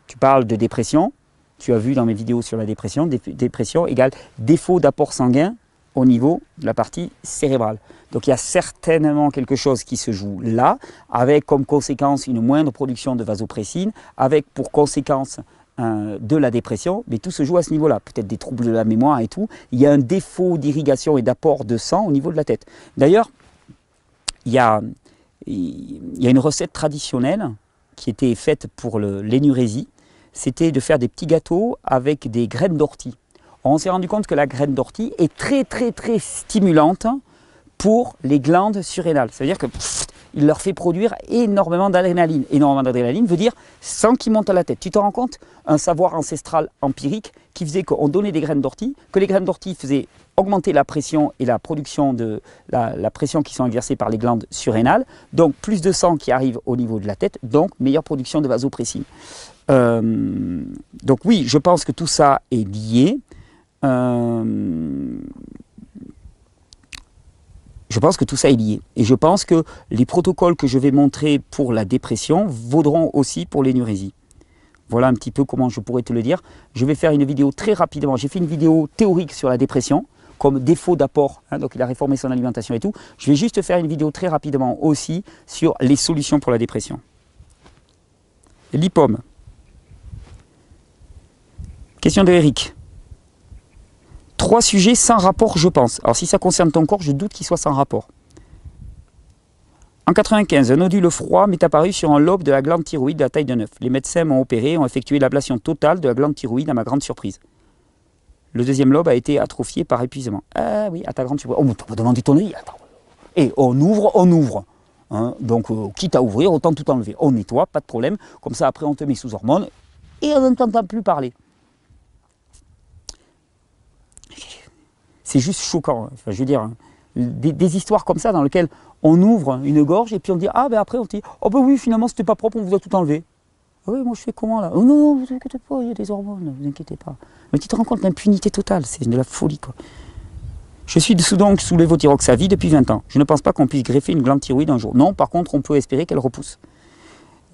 S1: Tu parles de dépression, tu as vu dans mes vidéos sur la dépression, dépression égale défaut d'apport sanguin au niveau de la partie cérébrale. Donc il y a certainement quelque chose qui se joue là, avec comme conséquence une moindre production de vasopressine, avec pour conséquence de la dépression, mais tout se joue à ce niveau-là. Peut-être des troubles de la mémoire et tout. Il y a un défaut d'irrigation et d'apport de sang au niveau de la tête. D'ailleurs, il y a une recette traditionnelle qui était faite pour l'énurésie, c'était de faire des petits gâteaux avec des graines d'ortie. On s'est rendu compte que la graine d'ortie est très très très stimulante pour les glandes surrénales. Ça veut dire que il leur fait produire énormément d'adrénaline. Énormément d'adrénaline veut dire sans qu'ils montent à la tête. Tu te rends compte? Un savoir ancestral empirique qui faisait qu'on donnait des graines d'ortie, que les graines d'ortie faisaient augmenter la pression et la production de la pression qui sont exercées par les glandes surrénales. Donc plus de sang qui arrive au niveau de la tête, donc meilleure production de vasopressine. Donc oui, je pense que tout ça est lié. Je pense que tout ça est lié. Et je pense que les protocoles que je vais montrer pour la dépression vaudront aussi pour l'énurésie. Voilà un petit peu comment je pourrais te le dire. Je vais faire une vidéo très rapidement. J'ai fait une vidéo théorique sur la dépression, comme défaut d'apport. Hein, donc il a réformé son alimentation et tout. Je vais juste faire une vidéo très rapidement aussi sur les solutions pour la dépression. Lipome. Question de Eric. 3 sujets sans rapport, je pense. Alors si ça concerne ton corps, je doute qu'il soit sans rapport. En 1995, un nodule froid m'est apparu sur un lobe de la glande thyroïde de la taille d'un œuf. Les médecins m'ont opéré et ont effectué l'ablation totale de la glande thyroïde à ma grande surprise. Le deuxième lobe a été atrophié par épuisement. Ah oui, à ta grande surprise. Oh, t'as pas demandé ton avis. Attends. Et on ouvre. Hein, donc, quitte à ouvrir, autant tout enlever. On nettoie, pas de problème. Comme ça, après, on te met sous hormones et on n'entend plus parler. C'est juste choquant. Enfin, je veux dire, des histoires comme ça dans lesquelles on ouvre une gorge et puis on dit ah ben après on dit oh ben oui finalement c'était pas propre, on vous a tout enlevé. Ah oui, moi je fais comment là? Oh non, vous inquiétez pas, il y a des hormones, ne vous inquiétez pas. Mais tu te rends compte l'impunité totale, c'est de la folie quoi. Je suis donc sous lévothyroxavir depuis 20 ans. Je ne pense pas qu'on puisse greffer une glande thyroïde un jour. Non, par contre on peut espérer qu'elle repousse.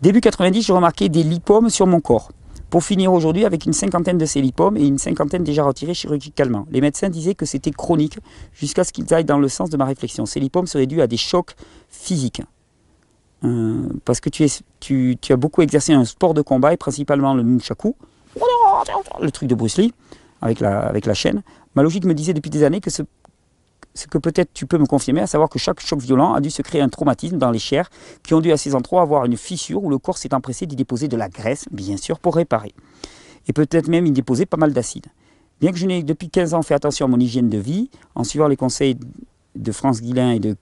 S1: Début 90, j'ai remarqué des lipomes sur mon corps. Pour finir aujourd'hui avec une cinquantaine de ces lipomes et une cinquantaine déjà retirés chirurgicalement. Les médecins disaient que c'était chronique jusqu'à ce qu'ils aillent dans le sens de ma réflexion. Ces lipomes seraient dus à des chocs physiques. Parce que tu as beaucoup exercé un sport de combat et principalement le nunchaku, le truc de Bruce Lee avec la chaîne. Ma logique me disait depuis des années que ce que peut-être tu peux me confirmer, à savoir que chaque choc violent a dû se créer un traumatisme dans les chairs qui ont dû à ces endroits avoir une fissure où le corps s'est empressé d'y déposer de la graisse, bien sûr, pour réparer. Et peut-être même y déposer pas mal d'acide. Bien que je n'ai depuis 15 ans fait attention à mon hygiène de vie, en suivant les conseils de France Guillain et de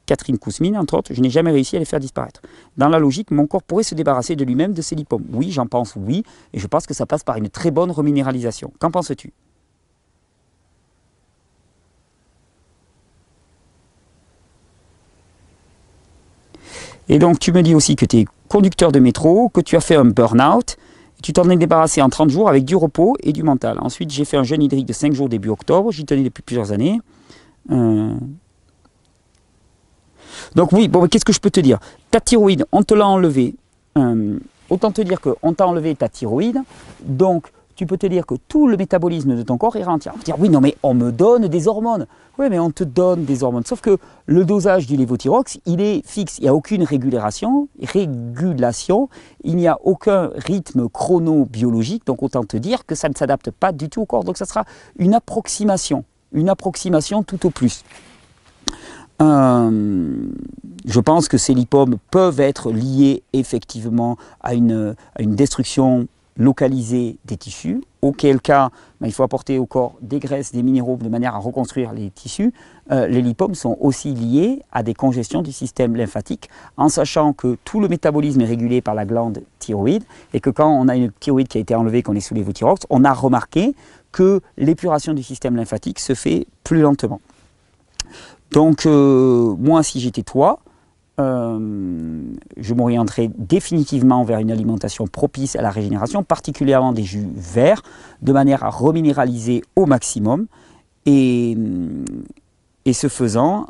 S1: Catherine Kousmine, entre autres, je n'ai jamais réussi à les faire disparaître. Dans la logique, mon corps pourrait se débarrasser de lui-même de ses lipomes. Oui, j'en pense oui, et je pense que ça passe par une très bonne reminéralisation. Qu'en penses-tu? Et donc, tu me dis aussi que tu es conducteur de métro, que tu as fait un burn-out, tu t'en es débarrassé en 30 jours avec du repos et du mental. Ensuite, j'ai fait un jeûne hydrique de 5 jours début octobre, j'y tenais depuis plusieurs années. Donc oui, bon, qu'est-ce que je peux te dire? Ta thyroïde, on te l'a enlevée. Autant te dire qu'on t'a enlevé ta thyroïde, donc tu peux te dire que tout le métabolisme de ton corps est ralenti. On va dire, oui, non, mais on me donne des hormones. Oui, mais on te donne des hormones. Sauf que le dosage du lévothyrox, il est fixe. Il n'y a aucune régulation, il n'y a aucun rythme chronobiologique. Donc autant te dire que ça ne s'adapte pas du tout au corps. Donc ça sera une approximation tout au plus. Je pense que ces lipomes peuvent être liés effectivement à une destruction localisée des tissus, auquel cas il faut apporter au corps des graisses, des minéraux de manière à reconstruire les tissus. Les lipomes sont aussi liés à des congestions du système lymphatique, en sachant que tout le métabolisme est régulé par la glande thyroïde et que quand on a une thyroïde qui a été enlevée, qu'on est sous lévothyrox, on a remarqué que l'épuration du système lymphatique se fait plus lentement. Donc, moi, si j'étais toi, je m'orienterais définitivement vers une alimentation propice à la régénération, particulièrement des jus verts, de manière à reminéraliser au maximum. Et ce faisant,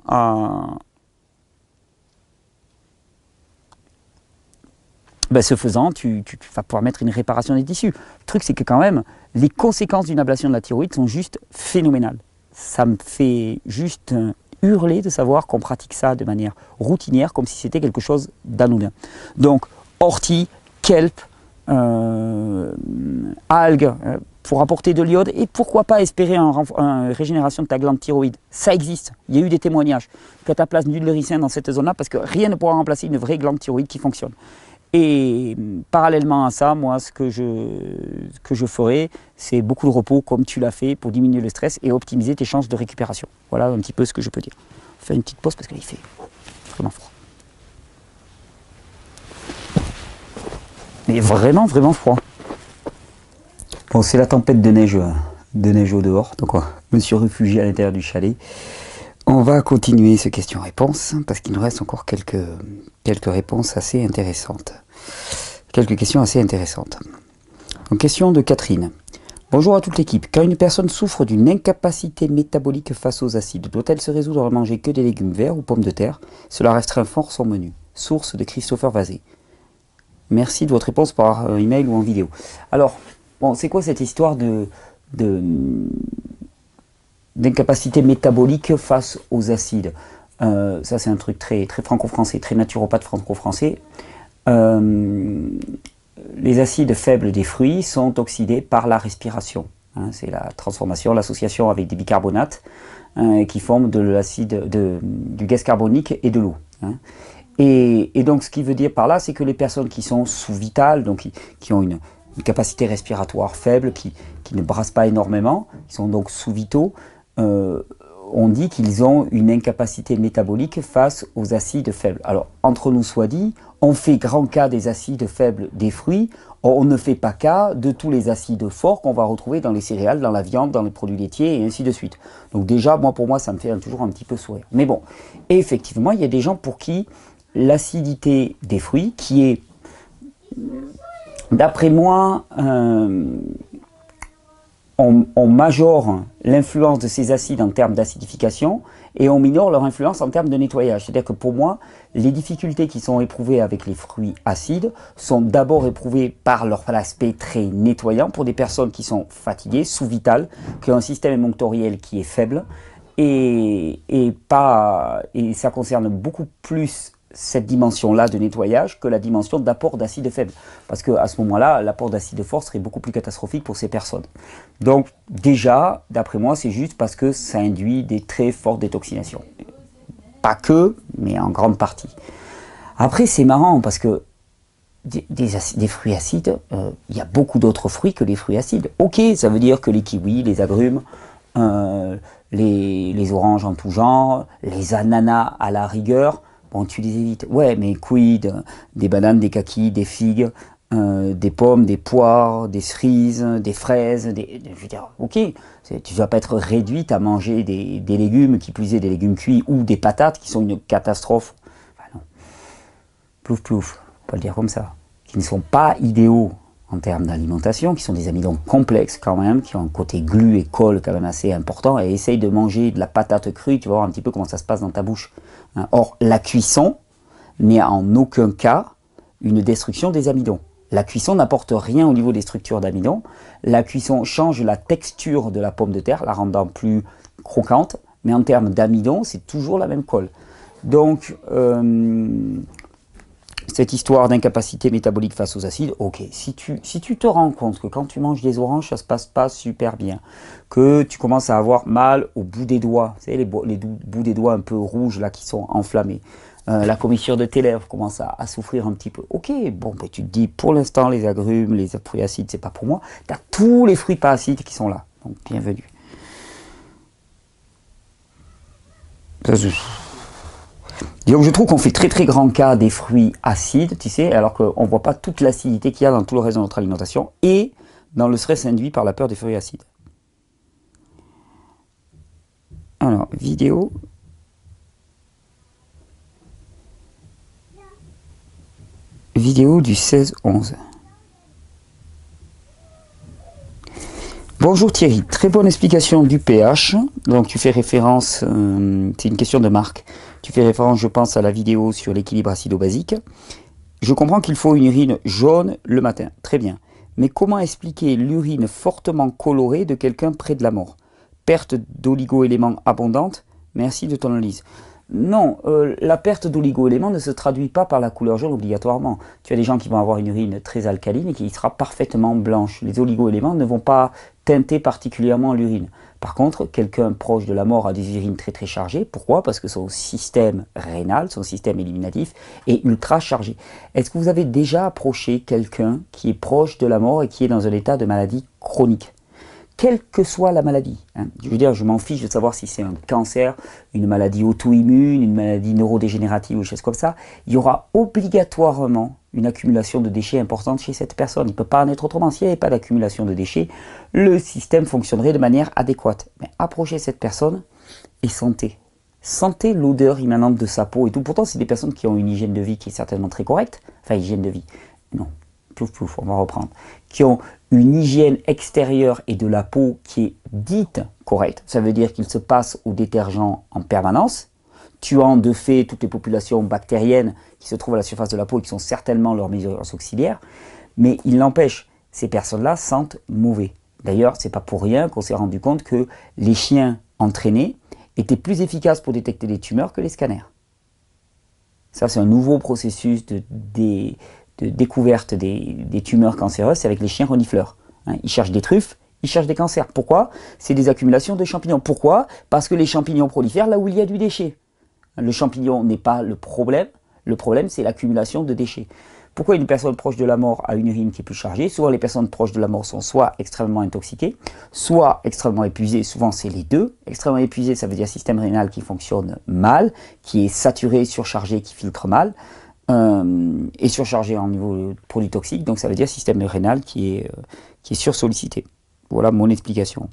S1: tu vas pouvoir mettre une réparation des tissus. Le truc, c'est que quand même, les conséquences d'une ablation de la thyroïde sont juste phénoménales. Ça me fait juste hurler de savoir qu'on pratique ça de manière routinière, comme si c'était quelque chose d'anodin. Donc, ortie, kelp, algues, pour apporter de l'iode, et pourquoi pas espérer une régénération de ta glande thyroïde. Ça existe, il y a eu des témoignages. Cataplasme d'uléricin dans cette zone-là, parce que rien ne pourra remplacer une vraie glande thyroïde qui fonctionne. Et parallèlement à ça, moi, ce que je ferai, c'est beaucoup de repos, comme tu l'as fait, pour diminuer le stress et optimiser tes chances de récupération. Voilà un petit peu ce que je peux dire. On fait une petite pause parce qu'il fait vraiment froid. Mais vraiment, vraiment froid. Bon, c'est la tempête de neige au dehors. Donc, je me suis réfugié à l'intérieur du chalet. On va continuer ce question-réponse, parce qu'il nous reste encore quelques réponses assez intéressantes. Quelques questions assez intéressantes. Donc, question de Catherine. Bonjour à toute l'équipe. Quand une personne souffre d'une incapacité métabolique face aux acides, doit-elle se résoudre à manger que des légumes verts ou pommes de terre? Cela restreint fort son menu. Source de Christopher Vazé. Merci de votre réponse par email ou en vidéo. Alors, bon, c'est quoi cette histoire d'incapacité métabolique face aux acides? Ça, c'est un truc très, très franco-français, très naturopathe franco-français. Les acides faibles des fruits sont oxydés par la respiration. C'est la transformation, l'association avec des bicarbonates qui forment du gaz carbonique et de l'eau. Et donc, ce qui veut dire par là, c'est que les personnes qui sont sous-vitales, donc qui ont une capacité respiratoire faible, qui ne brassent pas énormément, qui sont donc sous-vitaux, on dit qu'ils ont une incapacité métabolique face aux acides faibles. Alors, entre nous soit dit, on fait grand cas des acides faibles des fruits, on ne fait pas cas de tous les acides forts qu'on va retrouver dans les céréales, dans la viande, dans les produits laitiers et ainsi de suite. Donc déjà, pour moi, ça me fait toujours un petit peu sourire. Mais bon, et effectivement, il y a des gens pour qui l'acidité des fruits, qui est, d'après moi, on majore l'influence de ces acides en termes d'acidification et on minore leur influence en termes de nettoyage. C'est-à-dire que pour moi, les difficultés qui sont éprouvées avec les fruits acides sont d'abord éprouvées par leur aspect très nettoyant pour des personnes qui sont fatiguées, sous-vitales, qui ont un système émonctoriel qui est faible et ça concerne beaucoup plus cette dimension-là de nettoyage que la dimension d'apport d'acide faible. Parce qu'à ce moment-là, l'apport d'acide fort serait beaucoup plus catastrophique pour ces personnes. Donc déjà, d'après moi, c'est juste parce que ça induit des très fortes détoxinations. Pas que, mais en grande partie. Après, c'est marrant parce que des fruits acides, il y a beaucoup d'autres fruits que les fruits acides. Ok, ça veut dire que les kiwis, les agrumes, les oranges en tout genre, les ananas à la rigueur, bon, tu les évites. Ouais, mais quid des bananes, des kakis, des figues, des pommes, des poires, des cerises, des fraises, je veux dire, ok, tu ne vas pas être réduite à manger des légumes, qui plus est des légumes cuits, ou des patates qui sont une catastrophe. Enfin, non. Plouf plouf, on peut le dire comme ça. Qui ne sont pas idéaux en termes d'alimentation, qui sont des amidons complexes quand même, qui ont un côté glu et colle quand même assez important, et essaye de manger de la patate crue, tu vas voir un petit peu comment ça se passe dans ta bouche. Or, la cuisson n'est en aucun cas une destruction des amidons. La cuisson n'apporte rien au niveau des structures d'amidon. La cuisson change la texture de la pomme de terre, la rendant plus croquante, mais en termes d'amidon, c'est toujours la même colle. Donc, cette histoire d'incapacité métabolique face aux acides, ok, si tu te rends compte que quand tu manges des oranges, ça ne se passe pas super bien, que tu commences à avoir mal au bout des doigts, vous savez, les bouts des doigts un peu rouges là qui sont enflammés, la commissure de tes lèvres commence à souffrir un petit peu. Ok, bon, ben, tu te dis, pour l'instant, les agrumes, les fruits acides, c'est pas pour moi. Tu as tous les fruits pas acides qui sont là. Donc, bienvenue. Donc, je trouve qu'on fait très très grand cas des fruits acides, tu sais, alors qu'on ne voit pas toute l'acidité qu'il y a dans tout le reste de notre alimentation et dans le stress induit par la peur des fruits acides. Alors, vidéo. Vidéo du 16-11. Bonjour Thierry, très bonne explication du pH. Donc tu fais référence, c'est une question de Marc, tu fais référence je pense à la vidéo sur l'équilibre acido-basique. Je comprends qu'il faut une urine jaune le matin, très bien. Mais comment expliquer l'urine fortement colorée de quelqu'un près de la mort? Perte d'oligo-éléments abondante, merci de ton analyse. Non, la perte d'oligo-éléments ne se traduit pas par la couleur jaune obligatoirement. Tu as des gens qui vont avoir une urine très alcaline et qui sera parfaitement blanche. Les oligo-éléments ne vont pas teinter particulièrement l'urine. Par contre, quelqu'un proche de la mort a des urines très très chargées. Pourquoi? Parce que son système rénal, son système éliminatif est ultra chargé. Est-ce que vous avez déjà approché quelqu'un qui est proche de la mort et qui est dans un état de maladie chronique? Quelle que soit la maladie. Je veux dire, je m'en fiche de savoir si c'est un cancer, une maladie auto-immune, une maladie neurodégénérative ou des choses comme ça. Il y aura obligatoirement une accumulation de déchets importante chez cette personne. Il ne peut pas en être autrement. S'il n'y avait pas d'accumulation de déchets, le système fonctionnerait de manière adéquate. Mais approchez cette personne et sentez. Sentez l'odeur immanente de sa peau et tout. Pourtant, c'est des personnes qui ont une hygiène de vie qui est certainement très correcte. Enfin, hygiène de vie. Non. Plouf, plouf, on va reprendre. Qui ont une hygiène extérieure et de la peau qui est dite correcte. Ça veut dire qu'ils se passent au détergent en permanence, tuant de fait toutes les populations bactériennes qui se trouvent à la surface de la peau et qui sont certainement leurs meilleurs auxiliaires. Mais il n'empêche, ces personnes-là sentent mauvais. D'ailleurs, c'est pas pour rien qu'on s'est rendu compte que les chiens entraînés étaient plus efficaces pour détecter les tumeurs que les scanners. Ça, c'est un nouveau processus de découverte des tumeurs cancéreuses, c'est avec les chiens renifleurs. Ils cherchent des truffes, ils cherchent des cancers. Pourquoi? C'est des accumulations de champignons. Pourquoi? Parce que les champignons prolifèrent là où il y a du déchet. Le champignon n'est pas le problème c'est l'accumulation de déchets. Pourquoi une personne proche de la mort a une urine qui est plus chargée? Souvent les personnes proches de la mort sont soit extrêmement intoxiquées, soit extrêmement épuisées, souvent c'est les deux. Extrêmement épuisé, ça veut dire système rénal qui fonctionne mal, qui est saturé, surchargé, qui filtre mal. Et surchargé en niveau de produits toxiques, donc ça veut dire système rénal qui est sursollicité. Voilà mon explication.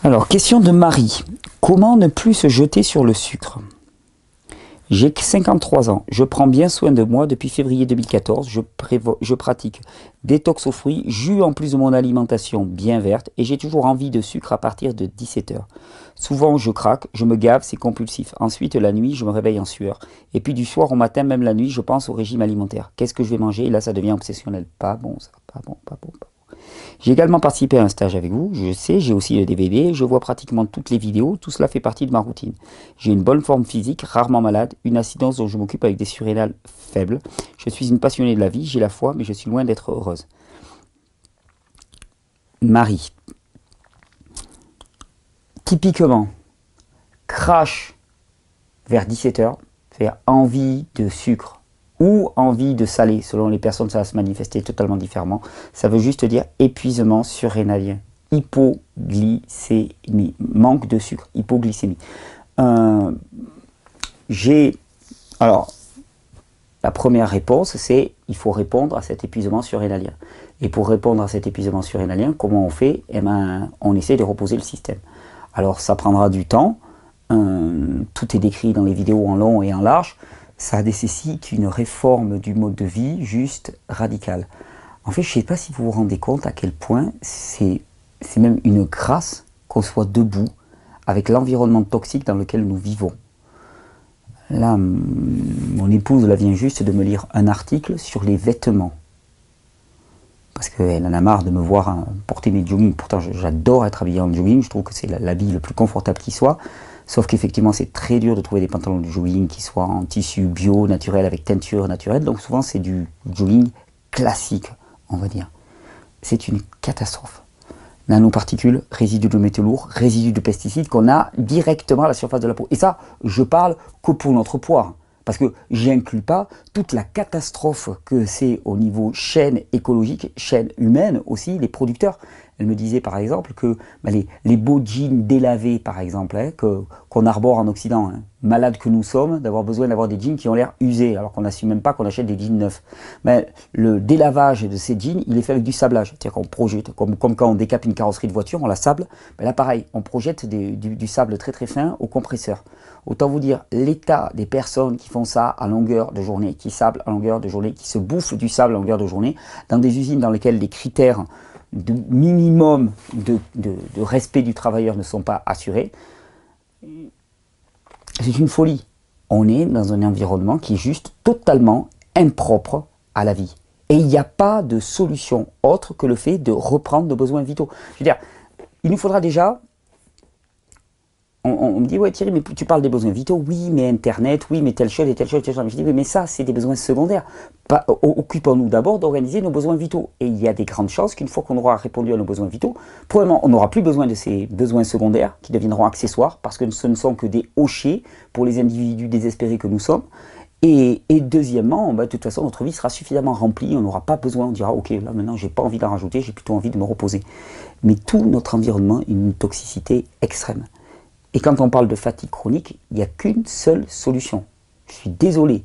S1: Alors, question de Marie. Comment ne plus se jeter sur le sucre? J'ai 53 ans, je prends bien soin de moi depuis février 2014, je pratique détox aux fruits, jus en plus de mon alimentation bien verte et j'ai toujours envie de sucre à partir de 17 h. Souvent je craque, je me gave, c'est compulsif. Ensuite la nuit je me réveille en sueur. Et puis du soir au matin, même la nuit, je pense au régime alimentaire. Qu'est-ce que je vais manger? Et là ça devient obsessionnel. Pas bon ça, pas bon, pas bon, pas bon. J'ai également participé à un stage avec vous, je sais, j'ai aussi le DVD, je vois pratiquement toutes les vidéos, tout cela fait partie de ma routine. J'ai une bonne forme physique, rarement malade, une incidence dont je m'occupe avec des surrénales faibles. Je suis une passionnée de la vie, j'ai la foi, mais je suis loin d'être heureuse. Marie. Typiquement, crash vers 17 h, c'est-à-dire envie de sucre ou envie de salé, selon les personnes ça va se manifester totalement différemment, ça veut juste dire épuisement surrénalien, hypoglycémie, manque de sucre, hypoglycémie. Alors, la première réponse, c'est il faut répondre à cet épuisement surrénalien. Et pour répondre à cet épuisement surrénalien, comment on fait? Eh ben, on essaie de reposer le système. Alors, ça prendra du temps. Tout est décrit dans les vidéos en long et en large. Ça nécessite une réforme du mode de vie juste radicale. En fait, je ne sais pas si vous vous rendez compte à quel point c'est même une grâce qu'on soit debout avec l'environnement toxique dans lequel nous vivons. Là, mon épouse là, vient juste de me lire un article sur les vêtements. Parce qu'elle en a marre de me voir porter mes joggings. Pourtant, j'adore être habillé en jogging. Je trouve que c'est l'habit le plus confortable qui soit. Sauf qu'effectivement, c'est très dur de trouver des pantalons de jogging qui soient en tissu bio, naturel, avec teinture naturelle. Donc souvent, c'est du jogging classique, on va dire. C'est une catastrophe. Nanoparticules, résidus de métaux lourds, résidus de pesticides qu'on a directement à la surface de la peau. Et ça, je parle que pour notre poids. Parce que j'inclus pas toute la catastrophe que c'est au niveau chaîne écologique, chaîne humaine aussi, les producteurs. Elle me disait par exemple que les beaux jeans délavés par exemple, qu'on arbore en Occident, malades que nous sommes, d'avoir besoin d'avoir des jeans qui ont l'air usés, alors qu'on n'assume même pas qu'on achète des jeans neufs. Le délavage de ces jeans, il est fait avec du sablage, c'est-à-dire qu'on projette, comme quand on décape une carrosserie de voiture, on la sable, là pareil, on projette du sable très très fin au compresseur. Autant vous dire, l'état des personnes qui font ça à longueur de journée, qui sablent à longueur de journée, qui se bouffent du sable à longueur de journée, dans des usines dans lesquelles les critères de minimum de respect du travailleur ne sont pas assurés, c'est une folie. On est dans un environnement qui est juste totalement impropre à la vie. Et il n'y a pas de solution autre que le fait de reprendre nos besoins vitaux. Je veux dire, il nous faudra déjà... On me dit, ouais Thierry, mais tu parles des besoins vitaux, oui, mais Internet, oui, mais telle chose et telle chose, telle chose. Je dis, oui, mais ça, c'est des besoins secondaires. Occupons-nous d'abord d'organiser nos besoins vitaux. Et il y a des grandes chances qu'une fois qu'on aura répondu à nos besoins vitaux, probablement, on n'aura plus besoin de ces besoins secondaires qui deviendront accessoires, parce que ce ne sont que des hochets pour les individus désespérés que nous sommes. Et deuxièmement, de toute façon, notre vie sera suffisamment remplie, on n'aura pas besoin, on dira, ok, là maintenant, j'ai pas envie d'en rajouter, j'ai plutôt envie de me reposer. Mais tout notre environnement a une toxicité extrême. Et quand on parle de fatigue chronique, il n'y a qu'une seule solution. Je suis désolé,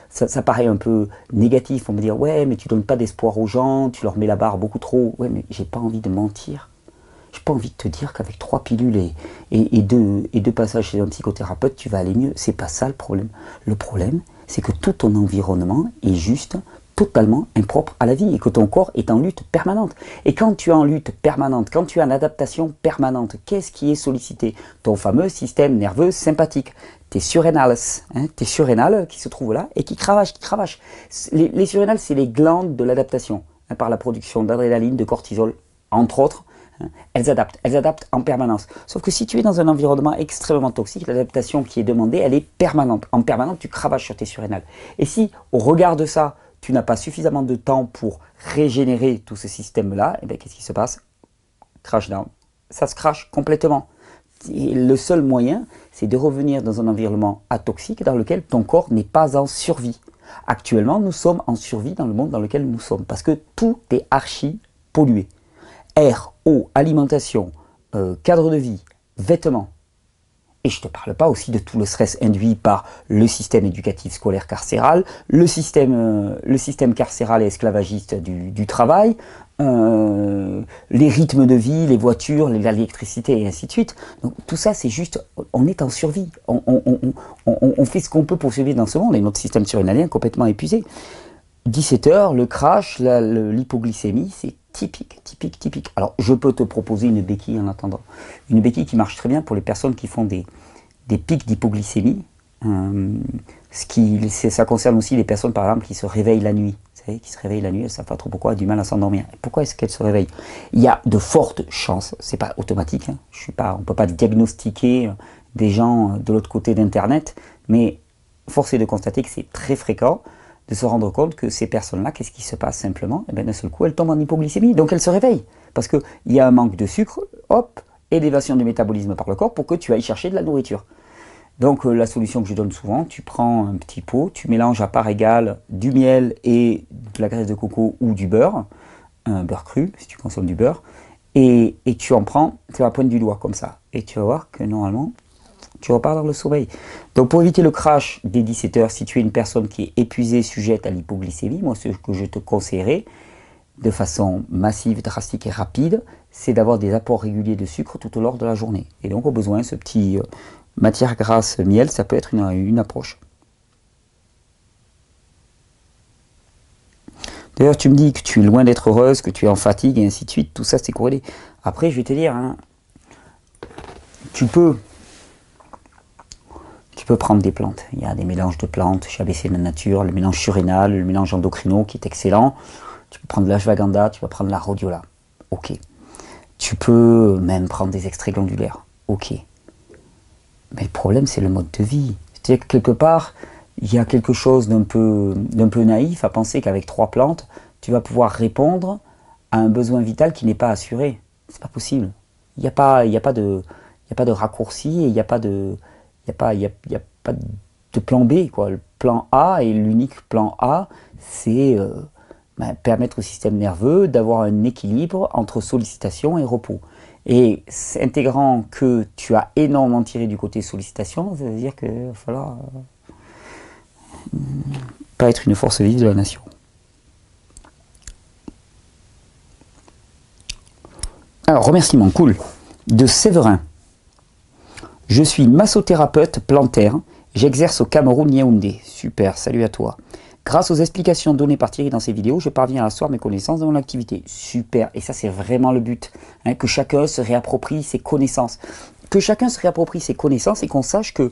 S1: ça paraît un peu négatif, on me dit ouais mais tu donnes pas d'espoir aux gens, tu leur mets la barre beaucoup trop. Ouais mais j'ai pas envie de mentir. J'ai pas envie de te dire qu'avec 3 pilules et deux passages chez un psychothérapeute, tu vas aller mieux. C'est pas ça le problème. Le problème, c'est que tout ton environnement est juste totalement impropre à la vie et que ton corps est en lutte permanente. Et quand tu es en lutte permanente, quand tu es en adaptation permanente, qu'est-ce qui est sollicité? Ton fameux système nerveux sympathique, tes surrénales, tes surrénales qui se trouvent là et qui cravachent, Les surrénales, c'est les glandes de l'adaptation, par la production d'adrénaline, de cortisol, entre autres. Elles adaptent en permanence. Sauf que si tu es dans un environnement extrêmement toxique, l'adaptation qui est demandée, elle est permanente. En permanence, tu cravaches sur tes surrénales. Et si, au regard de ça, tu n'as pas suffisamment de temps pour régénérer tout ce système-là, et bien qu'est-ce qui se passe? Crash down. Ça se crache complètement. Et le seul moyen, c'est de revenir dans un environnement atoxique dans lequel ton corps n'est pas en survie. Actuellement, nous sommes en survie dans le monde dans lequel nous sommes, parce que tout est archi pollué. Air, eau, alimentation, cadre de vie, vêtements. Et je ne te parle pas aussi de tout le stress induit par le système éducatif scolaire carcéral, le système carcéral et esclavagiste du travail, les rythmes de vie, les voitures, l'électricité et ainsi de suite. Donc tout ça, c'est juste, on est en survie. On fait ce qu'on peut pour survivre dans ce monde et notre système surrénalien est complètement épuisé. 17 heures, le crash, l'hypoglycémie, c'est typique. Alors, je peux te proposer une béquille en attendant. Une béquille qui marche très bien pour les personnes qui font des pics d'hypoglycémie. Ça concerne aussi les personnes, par exemple, qui se réveillent la nuit. Vous savez, qui se réveillent la nuit, elles ne savent pas trop pourquoi, elles ont du mal à s'endormir. Pourquoi est-ce qu'elles se réveillent? Il y a de fortes chances, c'est pas automatique, on ne peut pas diagnostiquer des gens de l'autre côté d'Internet, mais force est de constater que c'est très fréquent de se rendre compte que ces personnes-là, qu'est-ce qui se passe simplement? Et bien d'un seul coup, elles tombent en hypoglycémie, donc elles se réveillent. Parce qu'il y a un manque de sucre, hop, élévation du métabolisme par le corps pour que tu ailles chercher de la nourriture. Donc la solution que je donne souvent, tu prends un petit pot, tu mélanges à part égale du miel et de la graisse de coco ou du beurre, un beurre cru si tu consommes du beurre, et tu en prends sur la pointe du doigt comme ça. Et tu vas voir que normalement, tu repars dans le sommeil. Donc pour éviter le crash dès 17 heures, si tu es une personne qui est épuisée, sujette à l'hypoglycémie, moi ce que je te conseillerais, de façon massive, drastique et rapide, c'est d'avoir des apports réguliers de sucre tout au long de la journée. Et donc au besoin, ce petit matière grasse miel, ça peut être une approche. D'ailleurs, tu me dis que tu es loin d'être heureuse, que tu es en fatigue et ainsi de suite, tout ça c'est corrélé. Après, je vais te dire, hein, tu peux prendre des plantes. Il y a des mélanges de plantes chez ABC de la Nature, le mélange surrénal, le mélange endocrino qui est excellent. Tu peux prendre l'ashwagandha, tu peux prendre la rhodiola. Ok. Tu peux même prendre des extraits glandulaires. Ok. Mais le problème, c'est le mode de vie. C'est-à-dire que quelque part, il y a quelque chose d'un peu naïf à penser qu'avec 3 plantes, tu vas pouvoir répondre à un besoin vital qui n'est pas assuré. C'est pas possible. Il n'y a pas de raccourci et il n'y a pas de plan B, quoi. Le plan A et l'unique plan A, c'est permettre au système nerveux d'avoir un équilibre entre sollicitation et repos. Et intégrant que tu as énormément tiré du côté sollicitation, ça veut dire qu'il va falloir pas être une force vive de la nation. Alors, remerciement, cool, de Séverin. Je suis massothérapeute plantaire, j'exerce au Cameroun Yaoundé. Super, salut à toi. Grâce aux explications données par Thierry dans ses vidéos, je parviens à asseoir mes connaissances dans mon activité. Super, et ça c'est vraiment le but, hein, que chacun se réapproprie ses connaissances. Que chacun se réapproprie ses connaissances et qu'on sache que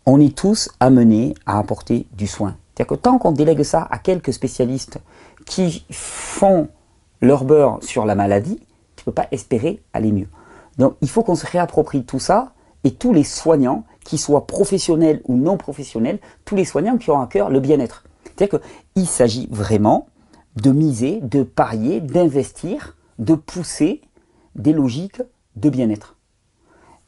S1: on est tous amenés à apporter du soin. C'est-à-dire que tant qu'on délègue ça à quelques spécialistes qui font leur beurre sur la maladie, tu ne peux pas espérer aller mieux. Donc il faut qu'on se réapproprie tout ça, et tous les soignants, qu'ils soient professionnels ou non professionnels, tous les soignants qui ont à cœur le bien-être. C'est-à-dire qu'il s'agit vraiment de miser, de parier, d'investir, de pousser des logiques de bien-être.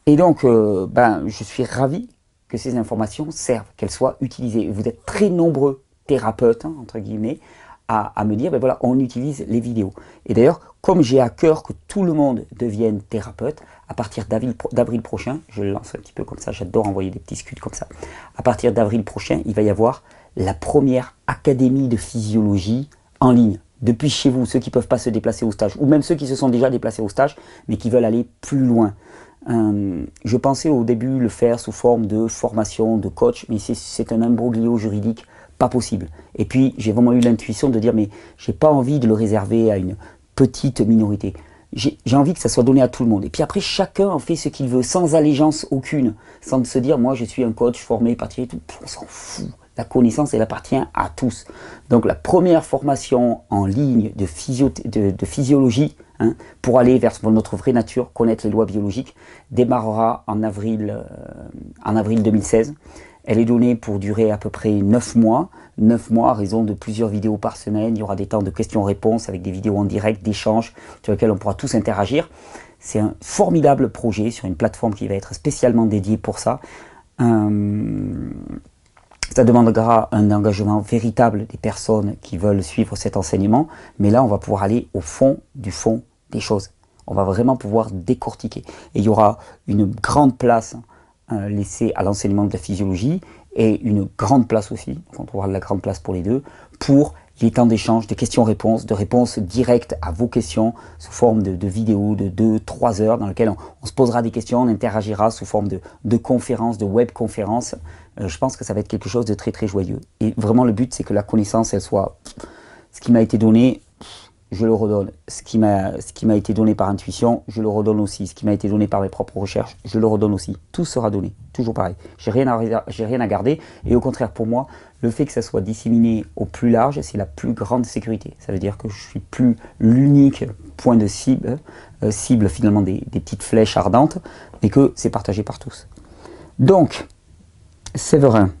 S1: Et donc, je suis ravi que ces informations servent, qu'elles soient utilisées. Vous êtes très nombreux thérapeutes, hein, entre guillemets, à me dire, voilà, on utilise les vidéos. Et d'ailleurs, comme j'ai à cœur que tout le monde devienne thérapeute, à partir d'avril prochain, je le lance un petit peu comme ça, j'adore envoyer des petits scuds comme ça. À partir d'avril prochain, il va y avoir la première académie de physiologie en ligne. Depuis chez vous, ceux qui ne peuvent pas se déplacer au stage, ou même ceux qui se sont déjà déplacés au stage, mais qui veulent aller plus loin. Je pensais au début le faire sous forme de formation, de coach, mais c'est un imbroglio juridique pas possible. Et puis j'ai vraiment eu l'intuition de dire, mais j'ai pas envie de le réserver à une petite minorité. J'ai envie que ça soit donné à tout le monde. Et puis après, chacun en fait ce qu'il veut, sans allégeance aucune, sans se dire, moi je suis un coach formé par Thierry, tout. On s'en fout. La connaissance, elle appartient à tous. Donc la première formation en ligne de physiologie, hein, pour aller vers notre vraie nature, connaître les lois biologiques, démarrera en avril 2016. Elle est donnée pour durer à peu près 9 mois. 9 mois à raison de plusieurs vidéos par semaine. Il y aura des temps de questions-réponses avec des vidéos en direct, d'échanges sur lesquels on pourra tous interagir. C'est un formidable projet sur une plateforme qui va être spécialement dédiée pour ça. Ça demandera un engagement véritable des personnes qui veulent suivre cet enseignement. Mais là, on va pouvoir aller au fond du fond des choses. On va vraiment pouvoir décortiquer. Et il y aura une grande place laissée à l'enseignement de la physiologie et une grande place aussi, donc on trouvera de la grande place pour les deux, pour les temps d'échange, de questions-réponses, de réponses directes à vos questions sous forme de vidéos de 2-3 heures dans lesquelles on se posera des questions, on interagira sous forme de conférences, de webconférences. Je pense que ça va être quelque chose de très très joyeux. Et vraiment le but c'est que la connaissance elle soit, ce qui m'a été donné, je le redonne. Ce qui m'a été donné par intuition, je le redonne aussi. Ce qui m'a été donné par mes propres recherches, je le redonne aussi. Tout sera donné, toujours pareil. J'ai rien à garder. Et au contraire, pour moi, le fait que ça soit disséminé au plus large, c'est la plus grande sécurité. Ça veut dire que je suis plus l'unique point de cible finalement des petites flèches ardentes, mais que c'est partagé par tous. Donc, Séverin,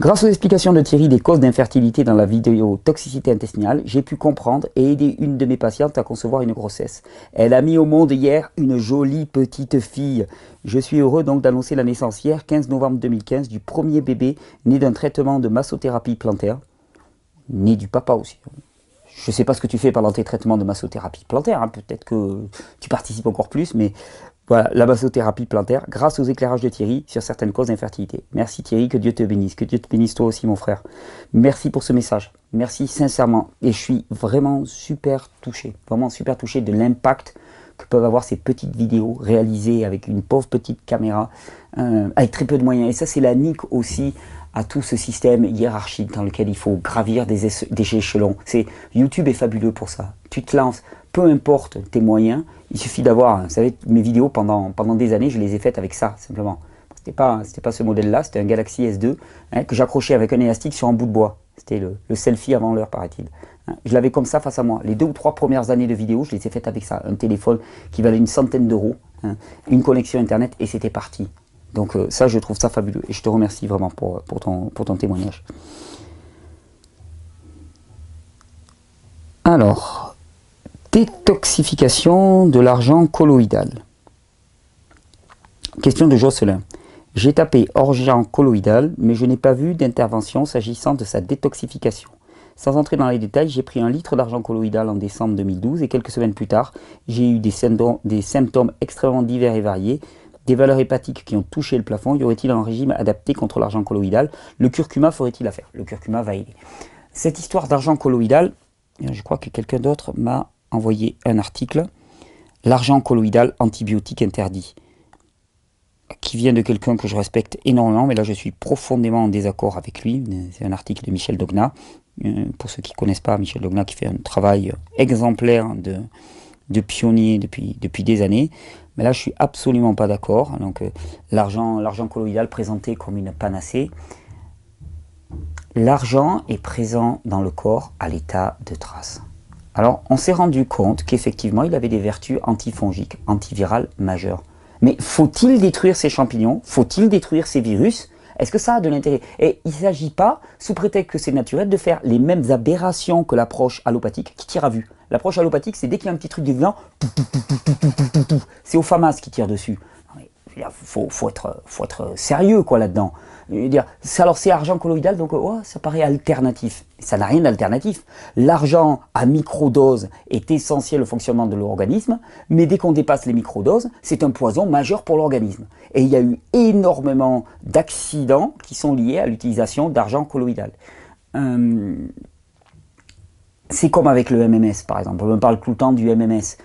S1: Grâce aux explications de Thierry des causes d'infertilité dans la vidéo toxicité intestinale, j'ai pu comprendre et aider une de mes patientes à concevoir une grossesse. Elle a mis au monde hier une jolie petite fille. Je suis heureux donc d'annoncer la naissance hier, 15 novembre 2015, du premier bébé né d'un traitement de massothérapie plantaire. Né du papa aussi. Je ne sais pas ce que tu fais pendant tes traitements de massothérapie plantaire, hein. Peut-être que tu participes encore plus, mais voilà, la massothérapie plantaire, grâce aux éclairages de Thierry sur certaines causes d'infertilité. Merci Thierry, que Dieu te bénisse, que Dieu te bénisse toi aussi mon frère. Merci pour ce message, merci sincèrement, et je suis vraiment super touché de l'impact que peuvent avoir ces petites vidéos réalisées avec une pauvre petite caméra, avec très peu de moyens. Et ça c'est la nique aussi à tout ce système hiérarchique dans lequel il faut gravir des échelons. YouTube est fabuleux pour ça. Tu te lances, peu importe tes moyens, il suffit d'avoir, vous savez, mes vidéos pendant des années, je les ai faites avec ça, simplement. C'était pas ce modèle-là, c'était un Galaxy S2 que j'accrochais avec un élastique sur un bout de bois. C'était le selfie avant l'heure, paraît-il. Je l'avais comme ça face à moi. Les 2 ou 3 premières années de vidéos, je les ai faites avec ça. Un téléphone qui valait une centaine d'euros, une connexion Internet, et c'était parti. Donc ça, je trouve ça fabuleux. Et je te remercie vraiment pour ton témoignage. Alors, détoxification de l'argent colloïdal. Question de Jocelyn. J'ai tapé argent colloïdal, mais je n'ai pas vu d'intervention s'agissant de sa détoxification. Sans entrer dans les détails, j'ai pris 1 litre d'argent colloïdal en décembre 2012 et quelques semaines plus tard, j'ai eu des symptômes extrêmement divers et variés, des valeurs hépatiques qui ont touché le plafond. Y aurait-il un régime adapté contre l'argent colloïdal? Le curcuma ferait-il affaire? Le curcuma va aider. Cette histoire d'argent colloïdal, je crois que quelqu'un d'autre m'a envoyé un article. L'argent colloïdal, antibiotique interdit, qui vient de quelqu'un que je respecte énormément, mais là je suis profondément en désaccord avec lui. C'est un article de Michel Dognat. Pour ceux qui ne connaissent pas, Michel Dognat qui fait un travail exemplaire de pionnier depuis des années. Mais là, je suis absolument pas d'accord. Donc, l'argent colloïdal présenté comme une panacée. L'argent est présent dans le corps à l'état de trace. Alors, on s'est rendu compte qu'effectivement, il avait des vertus antifongiques, antivirales majeures. Mais faut-il détruire ces champignons? Faut-il détruire ces virus? Est-ce que ça a de l'intérêt? Et il ne s'agit pas, sous prétexte que c'est naturel, de faire les mêmes aberrations que l'approche allopathique qui tire à vue. L'approche allopathique, c'est dès qu'il y a un petit truc déviant, c'est au FAMAS qui tire dessus. Faut être sérieux quoi là-dedans. Alors c'est argent colloïdal, donc ça paraît alternatif. Ça n'a rien d'alternatif. L'argent à microdose est essentiel au fonctionnement de l'organisme, mais dès qu'on dépasse les microdoses, c'est un poison majeur pour l'organisme. Et il y a eu énormément d'accidents qui sont liés à l'utilisation d'argent colloïdal. C'est comme avec le MMS par exemple. On me parle tout le temps du MMS.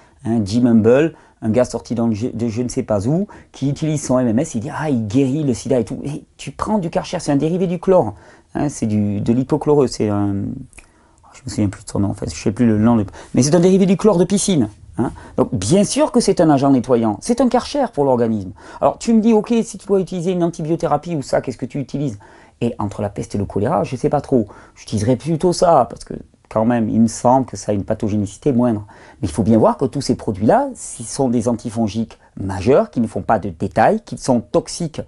S1: Jim Humble, un gars sorti de je ne sais pas où, qui utilise son MMS, il dit « Ah, il guérit le sida et tout ». Et tu prends du Karcher, c'est un dérivé du chlore. C'est de l'hypochloreux, c'est un... Je me souviens plus de son nom, en fait, je ne sais plus le nom. Mais c'est un dérivé du chlore de piscine. Donc bien sûr que c'est un agent nettoyant, c'est un Karcher pour l'organisme. Alors tu me dis, ok, si tu dois utiliser une antibiothérapie ou ça, qu'est-ce que tu utilises? Et entre la peste et le choléra, je ne sais pas trop. J'utiliserais plutôt ça, parce que quand même, il me semble que ça a une pathogénicité moindre. Mais il faut bien voir que tous ces produits-là, ce sont des antifongiques majeurs, qui ne font pas de détails, qui sont toxiques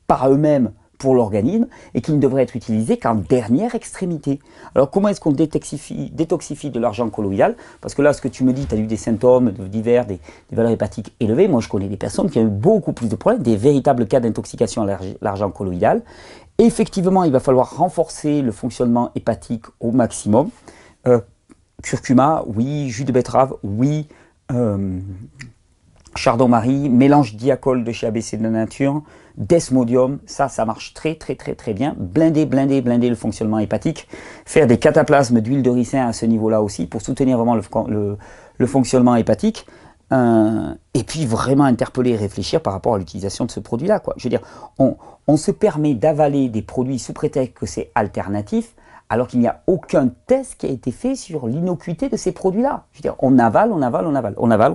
S1: par eux-mêmes pour l'organisme, et qui ne devraient être utilisés qu'en dernière extrémité. Alors comment est-ce qu'on détoxifie de l'argent colloïdal? Parce que là, ce que tu me dis, tu as eu des symptômes divers, des valeurs hépatiques élevées. Moi, je connais des personnes qui ont eu beaucoup plus de problèmes, des véritables cas d'intoxication à l'argent colloïdal. Effectivement, il va falloir renforcer le fonctionnement hépatique au maximum. Curcuma, oui. Jus de betterave, oui. Chardon-Marie, mélange diacol de chez ABC de la Nature, Desmodium, ça marche très bien. Blinder le fonctionnement hépatique. Faire des cataplasmes d'huile de ricin à ce niveau-là aussi pour soutenir vraiment le fonctionnement hépatique. Et puis vraiment interpeller et réfléchir par rapport à l'utilisation de ce produit-là. Je veux dire, on se permet d'avaler des produits sous prétexte que c'est alternatif, alors qu'il n'y a aucun test qui a été fait sur l'innocuité de ces produits-là. Je veux dire, on avale, on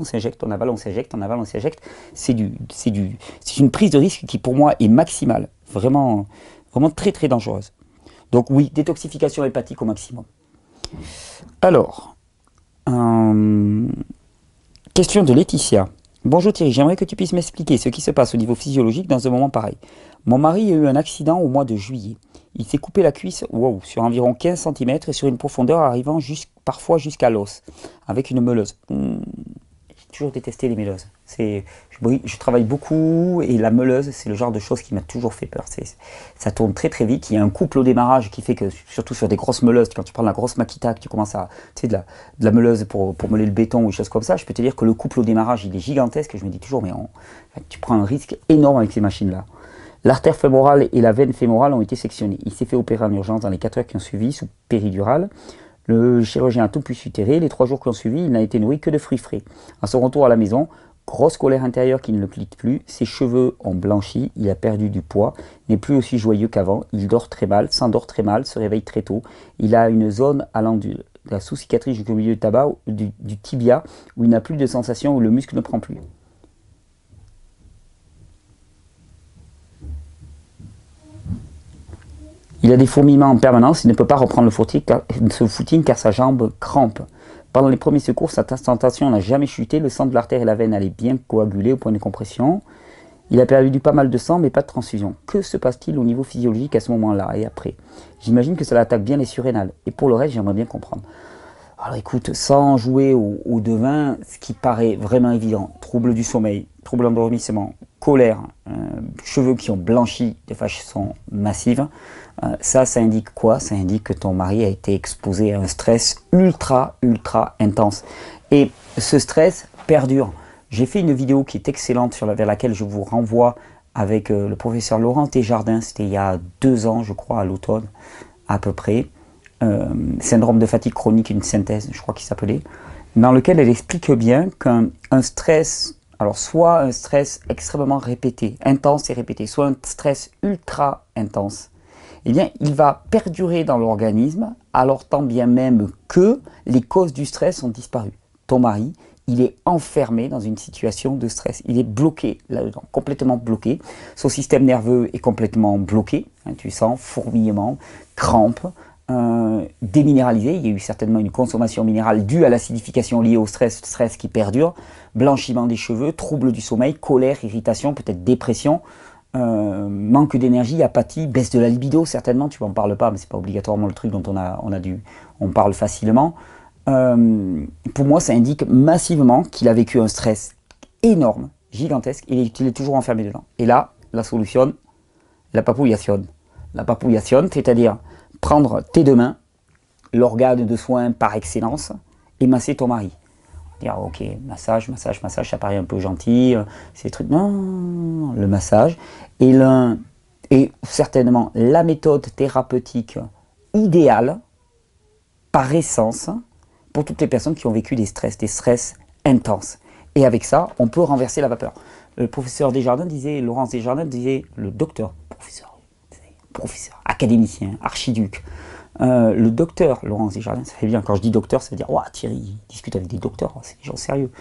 S1: s'injecte, on avale, on s'injecte, on avale, on s'injecte. C'est une prise de risque qui pour moi est maximale, vraiment très dangereuse. Donc oui, détoxification hépatique au maximum. Alors, question de Laetitia. Bonjour Thierry, j'aimerais que tu puisses m'expliquer ce qui se passe au niveau physiologique dans un moment pareil. Mon mari a eu un accident au mois de juillet. Il s'est coupé la cuisse wow, sur environ 15 cm et sur une profondeur arrivant parfois jusqu'à l'os, avec une meuleuse. J'ai toujours détesté les meuleuses. Je travaille beaucoup et la meuleuse, c'est le genre de choses qui m'a toujours fait peur. Ça tourne très très vite. Il y a un couple au démarrage qui fait que, surtout sur des grosses meuleuses, quand tu prends la grosse Makita, que tu commences à, tu sais, de la meuleuse pour meuler le béton ou des choses comme ça, je peux te dire que le couple au démarrage, il est gigantesque. Et je me dis toujours, mais tu prends un risque énorme avec ces machines-là. L'artère fémorale et la veine fémorale ont été sectionnées. Il s'est fait opérer en urgence dans les 4 heures qui ont suivi, sous péridurale. Le chirurgien a tout pu suturer. Les 3 jours qui ont suivi, il n'a été nourri que de fruits frais. À son retour à la maison, grosse colère intérieure qui ne le quitte plus. Ses cheveux ont blanchi. Il a perdu du poids. N'est plus aussi joyeux qu'avant. Il dort très mal, s'endort très mal, se réveille très tôt. Il a une zone allant de la sous-cicatrice jusqu'au milieu du tibia où il n'a plus de sensation, où le muscle ne prend plus. Il a des fourmillements en permanence, il ne peut pas reprendre le footing car sa jambe crampe. Pendant les premiers secours, sa tension n'a jamais chuté, le sang de l'artère et la veine allaient bien coaguler au point de compression. Il a perdu pas mal de sang mais pas de transfusion. Que se passe-t-il au niveau physiologique à ce moment-là et après? J'imagine que ça attaque bien les surrénales. Et pour le reste, j'aimerais bien comprendre. Alors écoute, sans jouer au devin, ce qui paraît vraiment évident, trouble du sommeil, trouble d'endormissement, colère, cheveux qui ont blanchi de façon massive, ça indique quoi? Ça indique que ton mari a été exposé à un stress ultra intense. Et ce stress perdure. J'ai fait une vidéo qui est excellente vers laquelle je vous renvoie avec le professeur Laurence Desjardins, c'était il y a 2 ans je crois, à l'automne à peu près. Syndrome de fatigue chronique, une synthèse, je crois qu'il s'appelait, dans lequel elle explique bien qu'un stress, alors soit un stress extrêmement répété, intense et répété, soit un stress ultra intense, eh bien, il va perdurer dans l'organisme, alors tant bien même que les causes du stress ont disparu. Ton mari, il est enfermé dans une situation de stress, il est bloqué là-dedans, complètement bloqué. Son système nerveux est complètement bloqué, hein, tu sens fourmillement, crampes, déminéralisé, il y a eu certainement une consommation minérale due à l'acidification liée au stress qui perdure, blanchiment des cheveux, trouble du sommeil, colère, irritation, peut-être dépression, manque d'énergie, apathie, baisse de la libido certainement, tu n'en parles pas, mais c'est pas obligatoirement le truc dont on parle facilement. Pour moi, ça indique massivement qu'il a vécu un stress énorme, gigantesque, et qu'il est toujours enfermé dedans. Et là, la solution, la papouillation. La papouillation, c'est-à-dire prendre tes 2 mains, l'organe de soin par excellence, et masser ton mari. Dire ok, massage, ça paraît un peu gentil, c'est des trucs. Non, le massage est certainement la méthode thérapeutique idéale, par essence, pour toutes les personnes qui ont vécu des stress intenses. Et avec ça, on peut renverser la vapeur. Le professeur Desjardins disait, Laurence Desjardins disait, le docteur, professeur, académicien, archiduc. Le docteur Laurence Desjardins, ça fait bien, quand je dis docteur, ça veut dire, ouah, Thierry, il discute avec des docteurs, c'est des gens sérieux.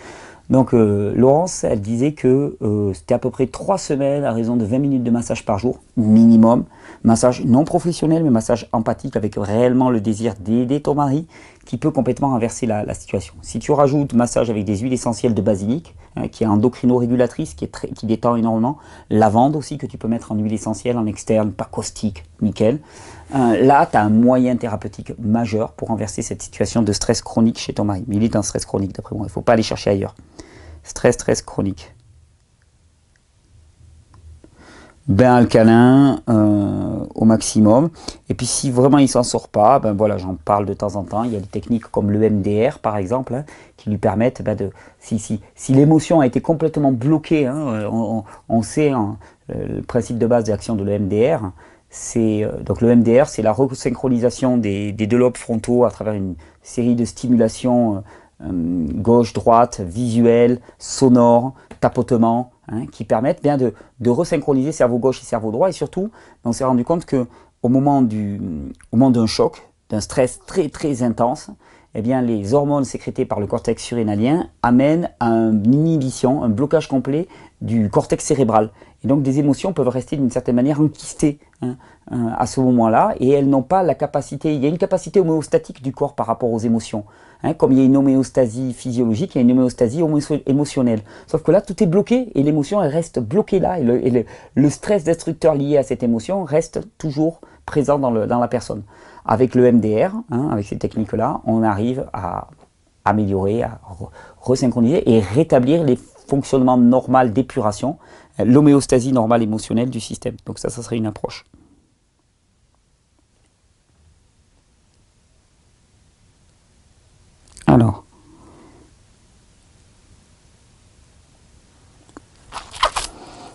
S1: Donc Laurence, elle disait que c'était à peu près 3 semaines à raison de 20 minutes de massage par jour, minimum. Massage non professionnel, mais massage empathique avec réellement le désir d'aider ton mari, qui peut complètement inverser la situation. Si tu rajoutes massage avec des huiles essentielles de basilic, hein, qui est endocrino-régulatrice, qui détend énormément, lavande aussi, que tu peux mettre en huile essentielle, en externe, pas caustique, nickel. Là, tu as un moyen thérapeutique majeur pour renverser cette situation de stress chronique chez ton mari. Mais il est un stress chronique, d'après moi, il ne faut pas aller chercher ailleurs. Stress chronique. Bain alcalin au maximum. Et puis si vraiment il s'en sort pas, ben voilà, j'en parle de temps en temps. Il y a des techniques comme le MDR par exemple, hein, qui lui permettent si l'émotion a été complètement bloquée, hein, on sait hein, le principe de base de l'action de l'EMDR. Donc le MDR, c'est la resynchronisation des 2 lobes frontaux à travers une série de stimulations gauche, droite, visuelles, sonores, tapotements, hein, qui permettent bien de resynchroniser cerveau gauche et cerveau droit. Et surtout, on s'est rendu compte qu'au moment d'un choc, d'un stress très intense, eh bien, les hormones sécrétées par le cortex surrénalien amènent à une inhibition, un blocage complet du cortex cérébral. Et donc des émotions peuvent rester d'une certaine manière enquistées à ce moment-là, et elles n'ont pas la capacité, il y a une capacité homéostatique du corps par rapport aux émotions. Comme il y a une homéostasie physiologique, il y a une homéostasie émotionnelle. Sauf que là, tout est bloqué, et l'émotion, elle reste bloquée là, et le stress destructeur lié à cette émotion reste toujours présent dans la personne. Avec le MDR, avec ces techniques-là, on arrive à améliorer, à resynchroniser et rétablir les fonctionnements normaux d'épuration, l'homéostasie normale émotionnelle du système. Donc ça serait une approche. Alors,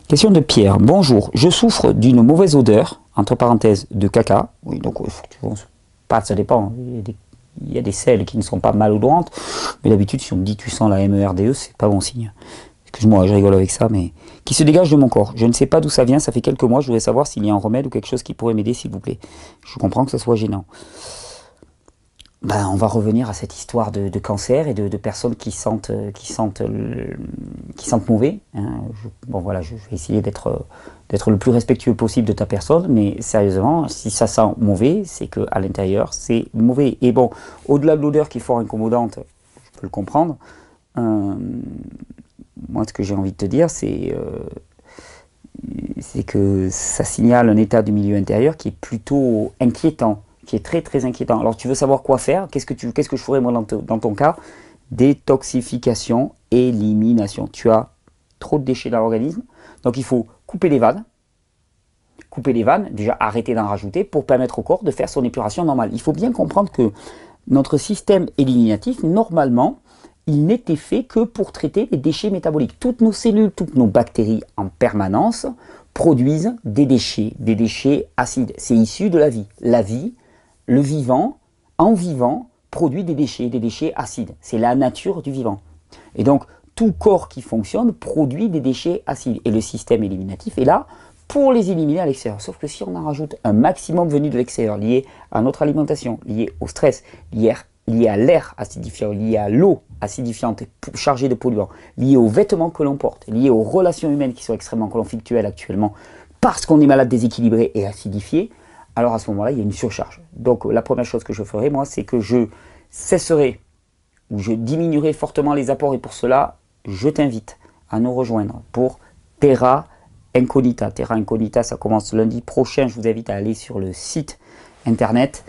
S1: question de Pierre. Bonjour, je souffre d'une mauvaise odeur, entre parenthèses, de caca. Oui, donc ça dépend. Il y a des selles qui ne sont pas malodorantes, mais d'habitude, si on me dit tu sens la MERDE, c'est pas bon signe. Excuse-moi, je rigole avec ça, mais qui se dégage de mon corps. Je ne sais pas d'où ça vient, ça fait quelques mois, je voudrais savoir s'il y a un remède ou quelque chose qui pourrait m'aider, s'il vous plaît. Je comprends que ça soit gênant. On va revenir à cette histoire de cancer et de personnes qui sentent mauvais. Voilà, je vais essayer d'être le plus respectueux possible de ta personne, mais sérieusement, si ça sent mauvais, c'est qu'à l'intérieur, c'est mauvais. Et bon, au-delà de l'odeur qui est fort incommodante, je peux le comprendre, moi, ce que j'ai envie de te dire, c'est que ça signale un état du milieu intérieur qui est plutôt inquiétant, qui est très très inquiétant. Alors tu veux savoir quoi faire? Qu'est-ce que je ferais moi dans ton cas? Détoxification, élimination. Tu as trop de déchets dans l'organisme, donc il faut couper les vannes, déjà arrêter d'en rajouter pour permettre au corps de faire son épuration normale. Il faut bien comprendre que notre système éliminatif, normalement, il n'était fait que pour traiter les déchets métaboliques. Toutes nos cellules, toutes nos bactéries en permanence produisent des déchets acides. C'est issu de la vie. La vie, le vivant, en vivant, produit des déchets acides. C'est la nature du vivant. Et donc, tout corps qui fonctionne produit des déchets acides. Et le système éliminatif est là pour les éliminer à l'extérieur. Sauf que si on en rajoute un maximum venu de l'extérieur, lié à notre alimentation, lié au stress, lié à l'air acidifiant, lié à l'eau acidifiante chargée de polluants, lié aux vêtements que l'on porte, lié aux relations humaines qui sont extrêmement conflictuelles actuellement, parce qu'on est malade, déséquilibré et acidifié, alors à ce moment-là, il y a une surcharge. Donc la première chose que je ferai, moi, c'est que je cesserai ou je diminuerai fortement les apports, et pour cela, je t'invite à nous rejoindre pour Terra Incognita. Terra Incognita, ça commence lundi prochain. Je vous invite à aller sur le site internet.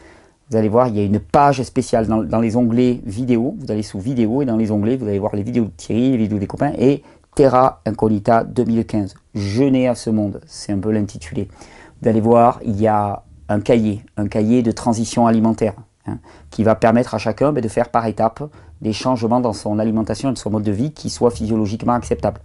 S1: Vous allez voir, il y a une page spéciale dans les onglets vidéo. Vous allez sous vidéo et dans les onglets, vous allez voir les vidéos de Thierry, les vidéos des copains et Terra Incognita 2015. Jeûner à ce monde, c'est un peu l'intitulé. Vous allez voir, il y a un cahier de transition alimentaire qui va permettre à chacun de faire par étapes des changements dans son alimentation et de son mode de vie qui soient physiologiquement acceptables.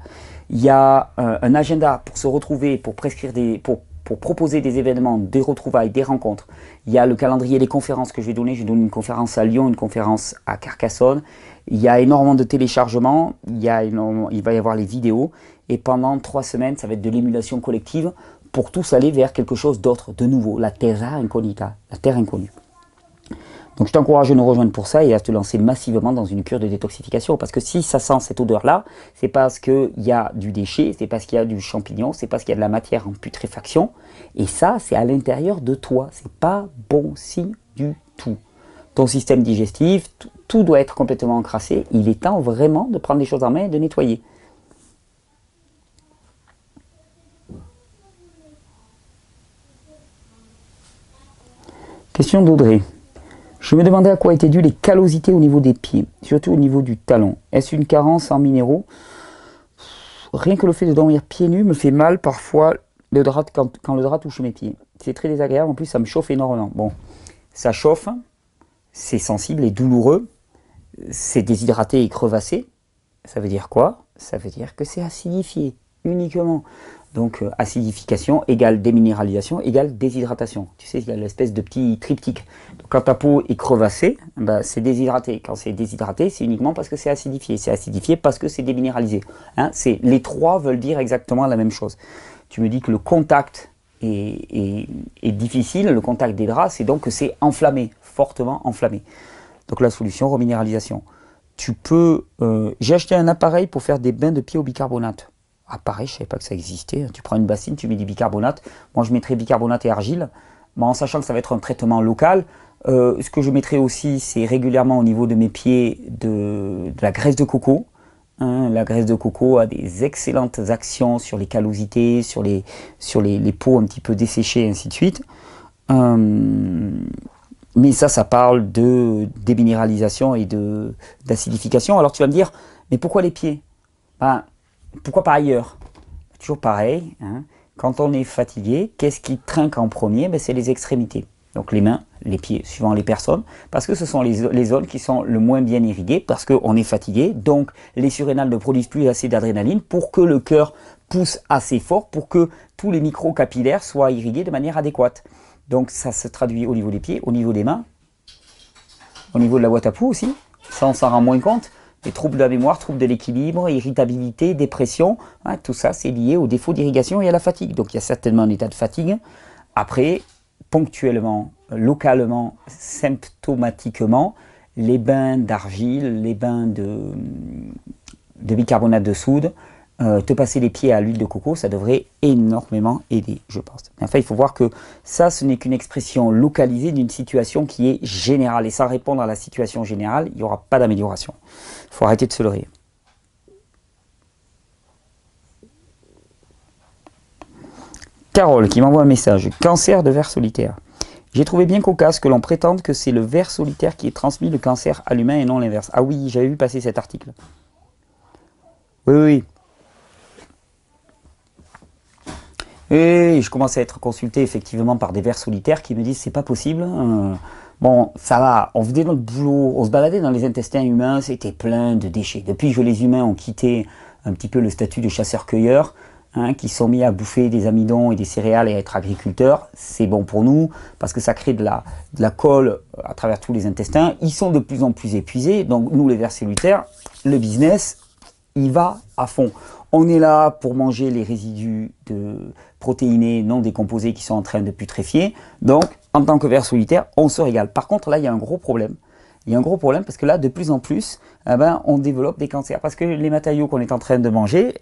S1: Il y a un agenda pour se retrouver, pour prescrire pour proposer des événements, des retrouvailles, des rencontres. Il y a le calendrier des conférences que je vais donner. Je donne une conférence à Lyon, une conférence à Carcassonne. Il y a énormément de téléchargements, il va y avoir les vidéos. Et pendant 3 semaines, ça va être de l'émulation collective pour tous aller vers quelque chose d'autre, de nouveau, la terra incognita, la terre inconnue. Donc je t'encourage à nous rejoindre pour ça et à te lancer massivement dans une cure de détoxification. Parce que si ça sent cette odeur-là, c'est parce qu'il y a du déchet, c'est parce qu'il y a du champignon, c'est parce qu'il y a de la matière en putréfaction. Et ça, c'est à l'intérieur de toi. C'est pas bon signe du tout. Ton système digestif, tout doit être complètement encrassé. Il est temps vraiment de prendre les choses en main et de nettoyer. Question d'Audrey. Je me demandais à quoi étaient dues les callosités au niveau des pieds, surtout au niveau du talon. Est-ce une carence en minéraux? Rien que le fait de dormir pieds nus me fait mal parfois quand le drap touche mes pieds. C'est très désagréable, en plus ça me chauffe énormément. Bon, ça chauffe, c'est sensible et douloureux, c'est déshydraté et crevassé. Ça veut dire quoi? Ça veut dire que c'est acidifié uniquement. Donc acidification égale déminéralisation égale déshydratation. Tu sais, il y a l'espèce de petit triptyque. Donc, quand ta peau est crevassée, c'est déshydraté. Quand c'est déshydraté, c'est uniquement parce que c'est acidifié. C'est acidifié parce que c'est déminéralisé. Les trois veulent dire exactement la même chose. Tu me dis que le contact est difficile, le contact des draps, c'est donc que c'est enflammé, fortement enflammé. Donc la solution, reminéralisation. Tu peux... J'ai acheté un appareil pour faire des bains de pieds au bicarbonate. Ah pareil, je ne savais pas que ça existait. Tu prends une bassine, tu mets du bicarbonate. Moi je mettrais bicarbonate et argile, mais en sachant que ça va être un traitement local. Ce que je mettrais aussi, c'est régulièrement au niveau de mes pieds de la graisse de coco. Hein, la graisse de coco a des excellentes actions sur les callosités, sur les peaux un petit peu desséchées, et ainsi de suite. Mais ça parle de déminéralisation et d'acidification. Alors tu vas me dire, mais pourquoi les pieds? Ben, pourquoi pas ailleurs? Toujours pareil, hein. Quand on est fatigué, qu'est-ce qui trinque en premier? Ben, c'est les extrémités. Donc les mains, les pieds, suivant les personnes, parce que ce sont les zones qui sont le moins bien irriguées, parce qu'on est fatigué, donc les surrénales ne produisent plus assez d'adrénaline pour que le cœur pousse assez fort, pour que tous les micro-capillaires soient irrigués de manière adéquate. Donc ça se traduit au niveau des pieds, au niveau des mains, au niveau de la boîte à pouls aussi, ça on s'en rend moins compte. Les troubles de la mémoire, troubles de l'équilibre, irritabilité, dépression, hein, tout ça c'est lié au défaut d'irrigation et à la fatigue. Donc il y a certainement un état de fatigue. Après, ponctuellement, localement, symptomatiquement, les bains d'argile, les bains de bicarbonate de soude, te passer les pieds à l'huile de coco, ça devrait énormément aider, je pense. Mais enfin, il faut voir que ça, ce n'est qu'une expression localisée d'une situation qui est générale. Et sans répondre à la situation générale, il n'y aura pas d'amélioration. Il faut arrêter de se leurrer. Carole qui m'envoie un message. Cancer de ver solitaire. J'ai trouvé bien cocasse que l'on prétende que c'est le ver solitaire qui est transmis le cancer à l'humain et non l'inverse. Ah oui, j'avais vu passer cet article. Oui. Et je commence à être consulté effectivement par des vers solitaires qui me disent c'est pas possible. Bon, ça va, on faisait notre boulot, on se baladait dans les intestins humains, c'était plein de déchets. Depuis que les humains ont quitté un petit peu le statut de chasseurs-cueilleurs, hein, qui sont mis à bouffer des amidons et des céréales et à être agriculteurs, c'est bon pour nous parce que ça crée de la colle à travers tous les intestins. Ils sont de plus en plus épuisés, donc nous les vers solitaires, le business, il va à fond. On est là pour manger les résidus de protéinés non décomposés qui sont en train de putréfier. Donc, en tant que ver solitaire, on se régale. Par contre, là, il y a un gros problème. Il y a un gros problème parce que là, de plus en plus, on développe des cancers. Parce que les matériaux qu'on est en train de manger,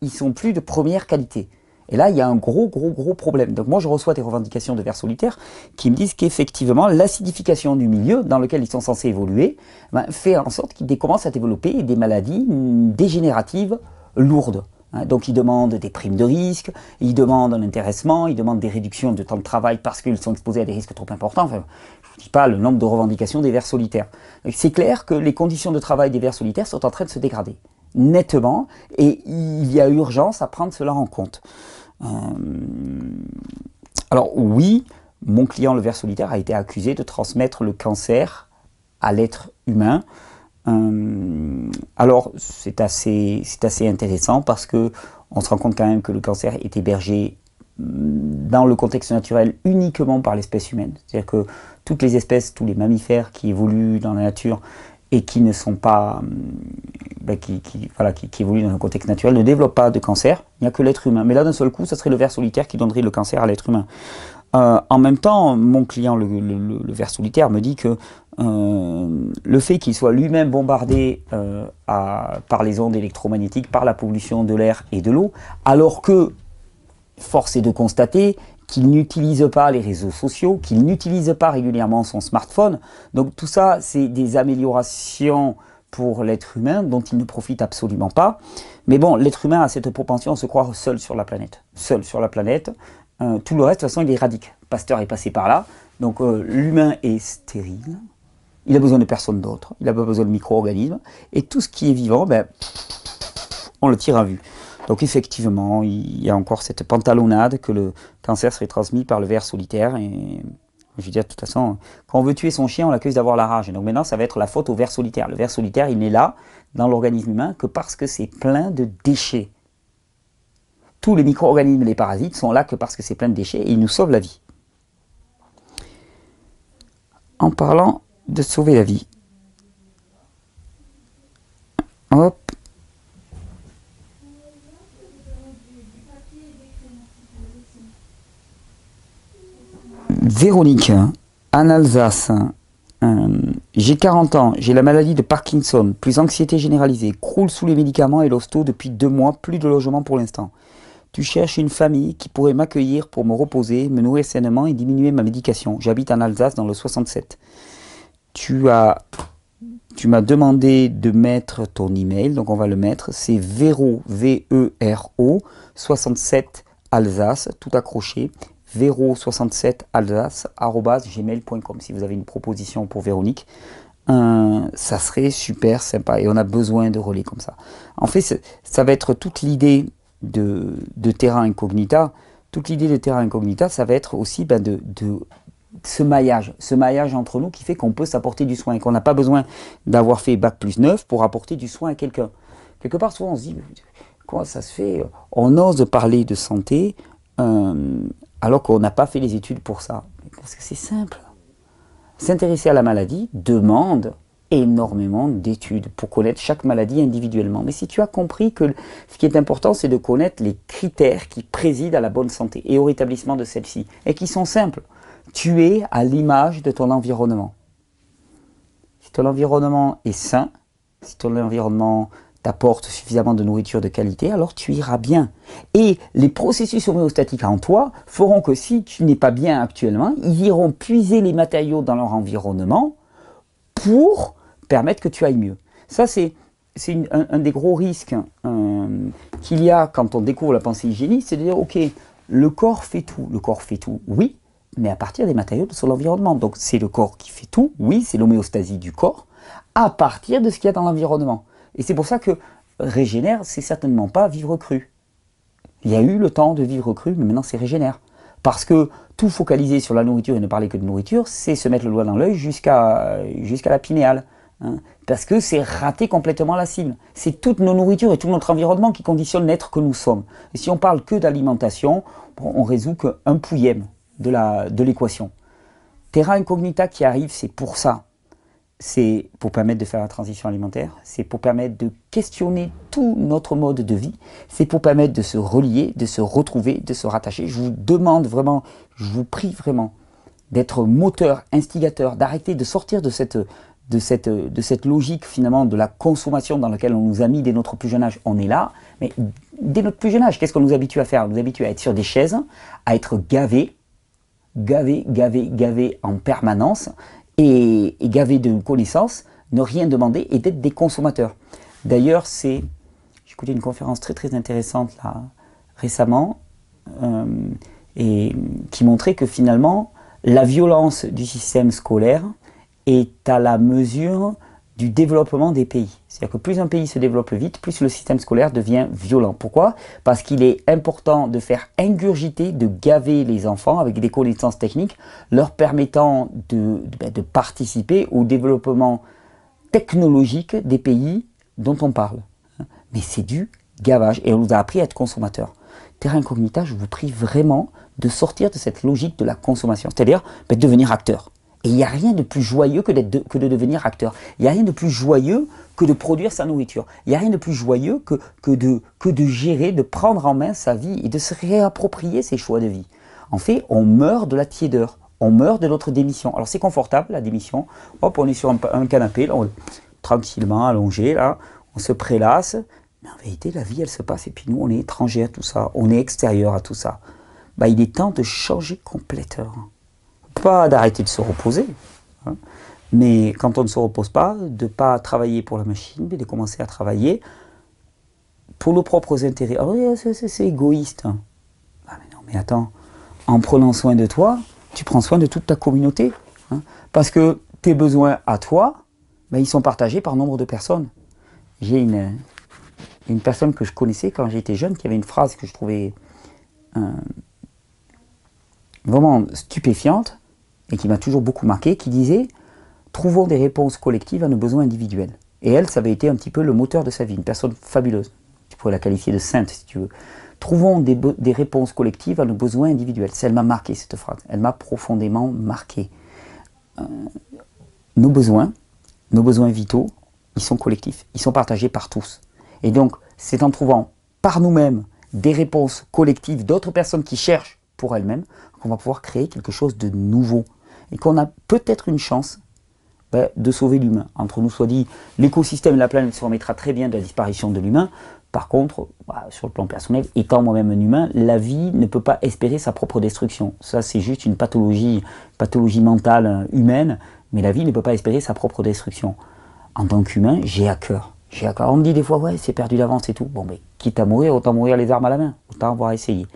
S1: ils sont plus de première qualité. Et là, il y a un gros problème. Donc moi, je reçois des revendications de vers solitaires qui me disent qu'effectivement, l'acidification du milieu dans lequel ils sont censés évoluer fait en sorte qu'ils commencent à développer des maladies dégénératives lourdes. Donc ils demandent des primes de risque, ils demandent un intéressement, ils demandent des réductions de temps de travail parce qu'ils sont exposés à des risques trop importants. Enfin, je ne vous dis pas le nombre de revendications des vers solitaires. C'est clair que les conditions de travail des vers solitaires sont en train de se dégrader, nettement, et il y a urgence à prendre cela en compte. Alors oui, mon client le ver solitaire a été accusé de transmettre le cancer à l'être humain. Alors c'est assez intéressant parce que on se rend compte quand même que le cancer est hébergé dans le contexte naturel uniquement par l'espèce humaine. C'est-à-dire que toutes les espèces, tous les mammifères qui évoluent dans la nature et qui ne sont pas, qui évoluent dans un contexte naturel ne développent pas de cancer. Il n'y a que l'être humain. Mais là d'un seul coup, ça serait le ver solitaire qui donnerait le cancer à l'être humain. En même temps, mon client, le ver solitaire, me dit que le fait qu'il soit lui-même bombardé par les ondes électromagnétiques, par la pollution de l'air et de l'eau, alors que, force est de constater qu'il n'utilise pas les réseaux sociaux, qu'il n'utilise pas régulièrement son smartphone. Donc tout ça, c'est des améliorations pour l'être humain dont il ne profite absolument pas. Mais bon, l'être humain a cette propension à se croire seul sur la planète. Seul sur la planète. Tout le reste, de toute façon, il éradique. Pasteur est passé par là. Donc l'humain est stérile. Il a besoin de personne d'autre. Il n'a pas besoin de micro-organismes. Et tout ce qui est vivant, on le tire à vue. Donc effectivement, il y a encore cette pantalonnade que le cancer serait transmis par le ver solitaire. Et je veux dire, de toute façon, quand on veut tuer son chien, on l'accuse d'avoir la rage. Et donc maintenant, ça va être la faute au ver solitaire. Le ver solitaire, il n'est là, dans l'organisme humain, que parce que c'est plein de déchets. Tous les micro-organismes et les parasites sont là que parce que c'est plein de déchets et ils nous sauvent la vie. En parlant de sauver la vie. Hop. Véronique, en Alsace, J'ai 40 ans, j'ai la maladie de Parkinson, plus anxiété généralisée, croule sous les médicaments et l'hosto depuis 2 mois, plus de logement pour l'instant. Tu cherches une famille qui pourrait m'accueillir pour me reposer, me nourrir sainement et diminuer ma médication. J'habite en Alsace dans le 67. Tu m'as demandé de mettre ton email, donc on va le mettre. C'est Vero, V-E-R-O, 67 Alsace, tout accroché. Vero67alsace @gmail.com si vous avez une proposition pour Véronique. Ça serait super sympa et on a besoin de relais comme ça. En fait, ça va être toute l'idée de Terra Incognita. Toute l'idée de Terra Incognita, ça va être aussi de ce maillage entre nous qui fait qu'on peut s'apporter du soin et qu'on n'a pas besoin d'avoir fait Bac+9 pour apporter du soin à quelqu'un. Quelque part, souvent on se dit, comment ça se fait? On ose parler de santé alors qu'on n'a pas fait les études pour ça. Parce que c'est simple. S'intéresser à la maladie demande énormément d'études pour connaître chaque maladie individuellement. Mais si tu as compris que ce qui est important, c'est de connaître les critères qui président à la bonne santé et au rétablissement de celle-ci, et qui sont simples. Tu es à l'image de ton environnement. Si ton environnement est sain, si ton environnement t'apporte suffisamment de nourriture de qualité, alors tu iras bien. Et les processus homéostatiques en toi feront que si tu n'es pas bien actuellement, ils iront puiser les matériaux dans leur environnement pour permettre que tu ailles mieux. Ça, c'est un des gros risques qu'il y a quand on découvre la pensée hygiéniste, c'est de dire, ok, le corps fait tout. Le corps fait tout, oui, mais à partir des matériaux de son environnement. Donc c'est le corps qui fait tout, oui, c'est l'homéostasie du corps, à partir de ce qu'il y a dans l'environnement. Et c'est pour ça que régénère, c'est certainement pas vivre cru. Il y a eu le temps de vivre cru, mais maintenant c'est régénère. Parce que tout focaliser sur la nourriture et ne parler que de nourriture, c'est se mettre le doigt dans l'œil jusqu'à la pinéale. Hein, parce que c'est rater complètement la cible. C'est toute nos nourritures et tout notre environnement qui conditionne l'être que nous sommes. Et si on parle que d'alimentation, on résout qu'un pouillème de l'équation. Terra Incognita qui arrive, c'est pour ça. C'est pour permettre de faire la transition alimentaire, c'est pour permettre de questionner tout notre mode de vie, c'est pour permettre de se relier, de se retrouver, de se rattacher. Je vous demande vraiment, je vous prie vraiment d'être moteur, instigateur, d'arrêter de sortir de cette logique finalement de la consommation dans laquelle on nous a mis dès notre plus jeune âge. On est là, mais dès notre plus jeune âge, qu'est-ce qu'on nous habitue à faire? On nous habitue à être sur des chaises, à être gavé en permanence, et gavé de connaissances, ne rien demander et d'être des consommateurs. D'ailleurs, j'ai écouté une conférence très très intéressante là, récemment et qui montrait que finalement la violence du système scolaire est à la mesure du développement des pays. C'est-à-dire que plus un pays se développe vite, plus le système scolaire devient violent. Pourquoi? Parce qu'il est important de faire ingurgiter, de gaver les enfants avec des connaissances techniques, leur permettant de participer au développement technologique des pays dont on parle. Mais c'est du gavage et on nous a appris à être consommateurs. Terra Incognita, je vous prie vraiment de sortir de cette logique de la consommation, c'est-à-dire devenir acteur. Et il n'y a rien de plus joyeux que de devenir acteur. Il n'y a rien de plus joyeux que de produire sa nourriture. Il n'y a rien de plus joyeux que de gérer, de prendre en main sa vie et de se réapproprier ses choix de vie. En fait, on meurt de la tiédeur. On meurt de notre démission. Alors c'est confortable, la démission. Hop, on est sur un canapé, là, tranquillement, allongé, là. On se prélasse. Mais en vérité, la vie, elle se passe. Et puis nous, on est étrangers à tout ça. On est extérieur à tout ça. Bah, il est temps de changer complètement. Pas d'arrêter de se reposer, hein, mais quand on ne se repose pas, de ne pas travailler pour la machine, mais de commencer à travailler pour nos propres intérêts. Alors, c'est égoïste. Hein. Ah, mais non, mais attends, en prenant soin de toi, tu prends soin de toute ta communauté. Hein, parce que tes besoins à toi, ben, ils sont partagés par nombre de personnes. J'ai une personne que je connaissais quand j'étais jeune qui avait une phrase que je trouvais vraiment stupéfiante, et qui m'a toujours beaucoup marqué, qui disait « Trouvons des réponses collectives à nos besoins individuels ». Et elle, ça avait été un petit peu le moteur de sa vie, une personne fabuleuse. Tu pourrais la qualifier de sainte, si tu veux. Trouvons des réponses collectives à nos besoins individuels. Elle m'a marqué, cette phrase. Elle m'a profondément marqué. Nos besoins vitaux, ils sont collectifs. Ils sont partagés par tous. Et donc, c'est en trouvant par nous-mêmes des réponses collectives d'autres personnes qui cherchent pour elles-mêmes qu'on va pouvoir créer quelque chose de nouveau. Et qu'on a peut-être une chance de sauver l'humain. Entre nous soit dit, l'écosystème de la planète se remettra très bien de la disparition de l'humain. Par contre, sur le plan personnel, étant moi-même un humain, la vie ne peut pas espérer sa propre destruction. Ça, c'est juste une pathologie mentale humaine, mais la vie ne peut pas espérer sa propre destruction. En tant qu'humain, j'ai à cœur. On me dit des fois, ouais, c'est perdu d'avance et tout. Bon, mais quitte à mourir, autant mourir les armes à la main. Autant avoir essayé.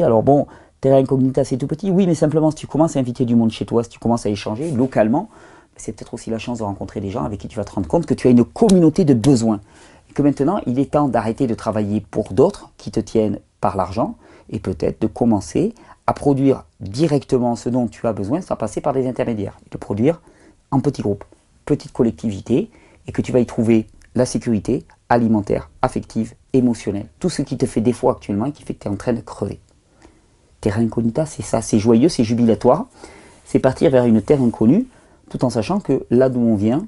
S1: Alors bon, Terra Incognita, c'est tout petit. Oui, mais simplement, si tu commences à inviter du monde chez toi, si tu commences à échanger localement, c'est peut-être aussi la chance de rencontrer des gens avec qui tu vas te rendre compte que tu as une communauté de besoins. Et que maintenant, il est temps d'arrêter de travailler pour d'autres qui te tiennent par l'argent et peut-être de commencer à produire directement ce dont tu as besoin sans passer par des intermédiaires. De produire en petits groupes, petite collectivité, et que tu vas y trouver la sécurité alimentaire, affective, émotionnelle. Tout ce qui te fait défaut actuellement et qui fait que tu es en train de crever. Terra Incognita, c'est ça, c'est joyeux, c'est jubilatoire. C'est partir vers une terre inconnue, tout en sachant que là d'où on vient,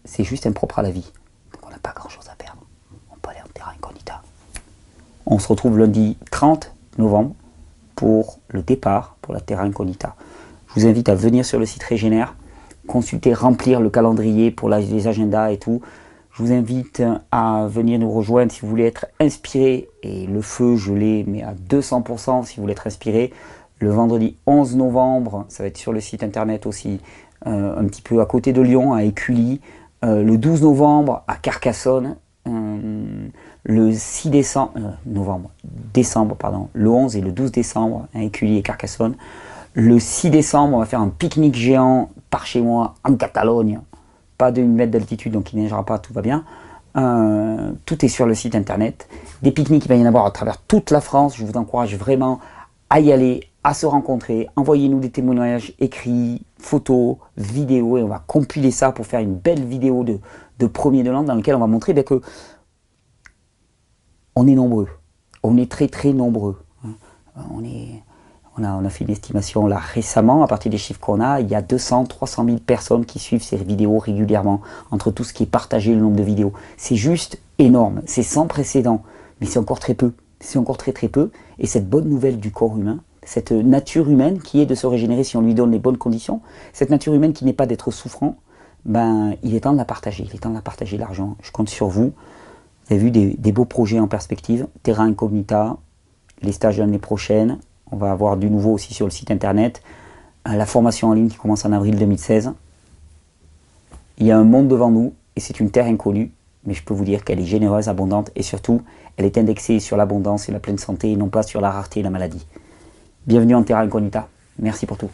S1: c'est juste impropre à la vie. Donc on n'a pas grand chose à perdre. On peut aller en Terra Incognita. On se retrouve lundi 30 novembre pour le départ pour la Terra Incognita. Je vous invite à venir sur le site Régénère, consulter, remplir le calendrier pour les agendas et tout. Je vous invite à venir nous rejoindre si vous voulez être inspiré. Et le feu, je l'ai, mais à 200% si vous voulez être inspiré. Le vendredi 11 novembre, ça va être sur le site internet aussi, un petit peu à côté de Lyon, à Écully. Le 12 novembre, à Carcassonne. Le 6 décembre, le 11 et le 12 décembre, à Écully et Carcassonne. Le 6 décembre, on va faire un pique-nique géant par chez moi, en Catalogne. Pas de 1 mètre d'altitude, donc il ne neigera pas, tout va bien. Tout est sur le site internet. Des pique-niques, il va y en avoir à travers toute la France. Je vous encourage vraiment à y aller, à se rencontrer. Envoyez-nous des témoignages écrits, photos, vidéos, et on va compiler ça pour faire une belle vidéo de premier de l'an dans laquelle on va montrer que on est nombreux. On est très très nombreux. On a fait une estimation là récemment, à partir des chiffres qu'on a, il y a 200-300 000 personnes qui suivent ces vidéos régulièrement, entre tout ce qui est partagé, le nombre de vidéos. C'est juste énorme, c'est sans précédent, mais c'est encore très peu. C'est encore très très peu, et cette bonne nouvelle du corps humain, cette nature humaine qui est de se régénérer si on lui donne les bonnes conditions, cette nature humaine qui n'est pas d'être souffrant, il est temps de la partager, il est temps de la partager l'argent. Je compte sur vous. Vous avez vu des beaux projets en perspective, Terra Incognita, les stages de l'année prochaine. On va avoir du nouveau aussi sur le site internet. La formation en ligne qui commence en avril 2016. Il y a un monde devant nous et c'est une terre inconnue. Mais je peux vous dire qu'elle est généreuse, abondante et surtout, elle est indexée sur l'abondance et la pleine santé et non pas sur la rareté et la maladie. Bienvenue en Terra Incognita. Merci pour tout.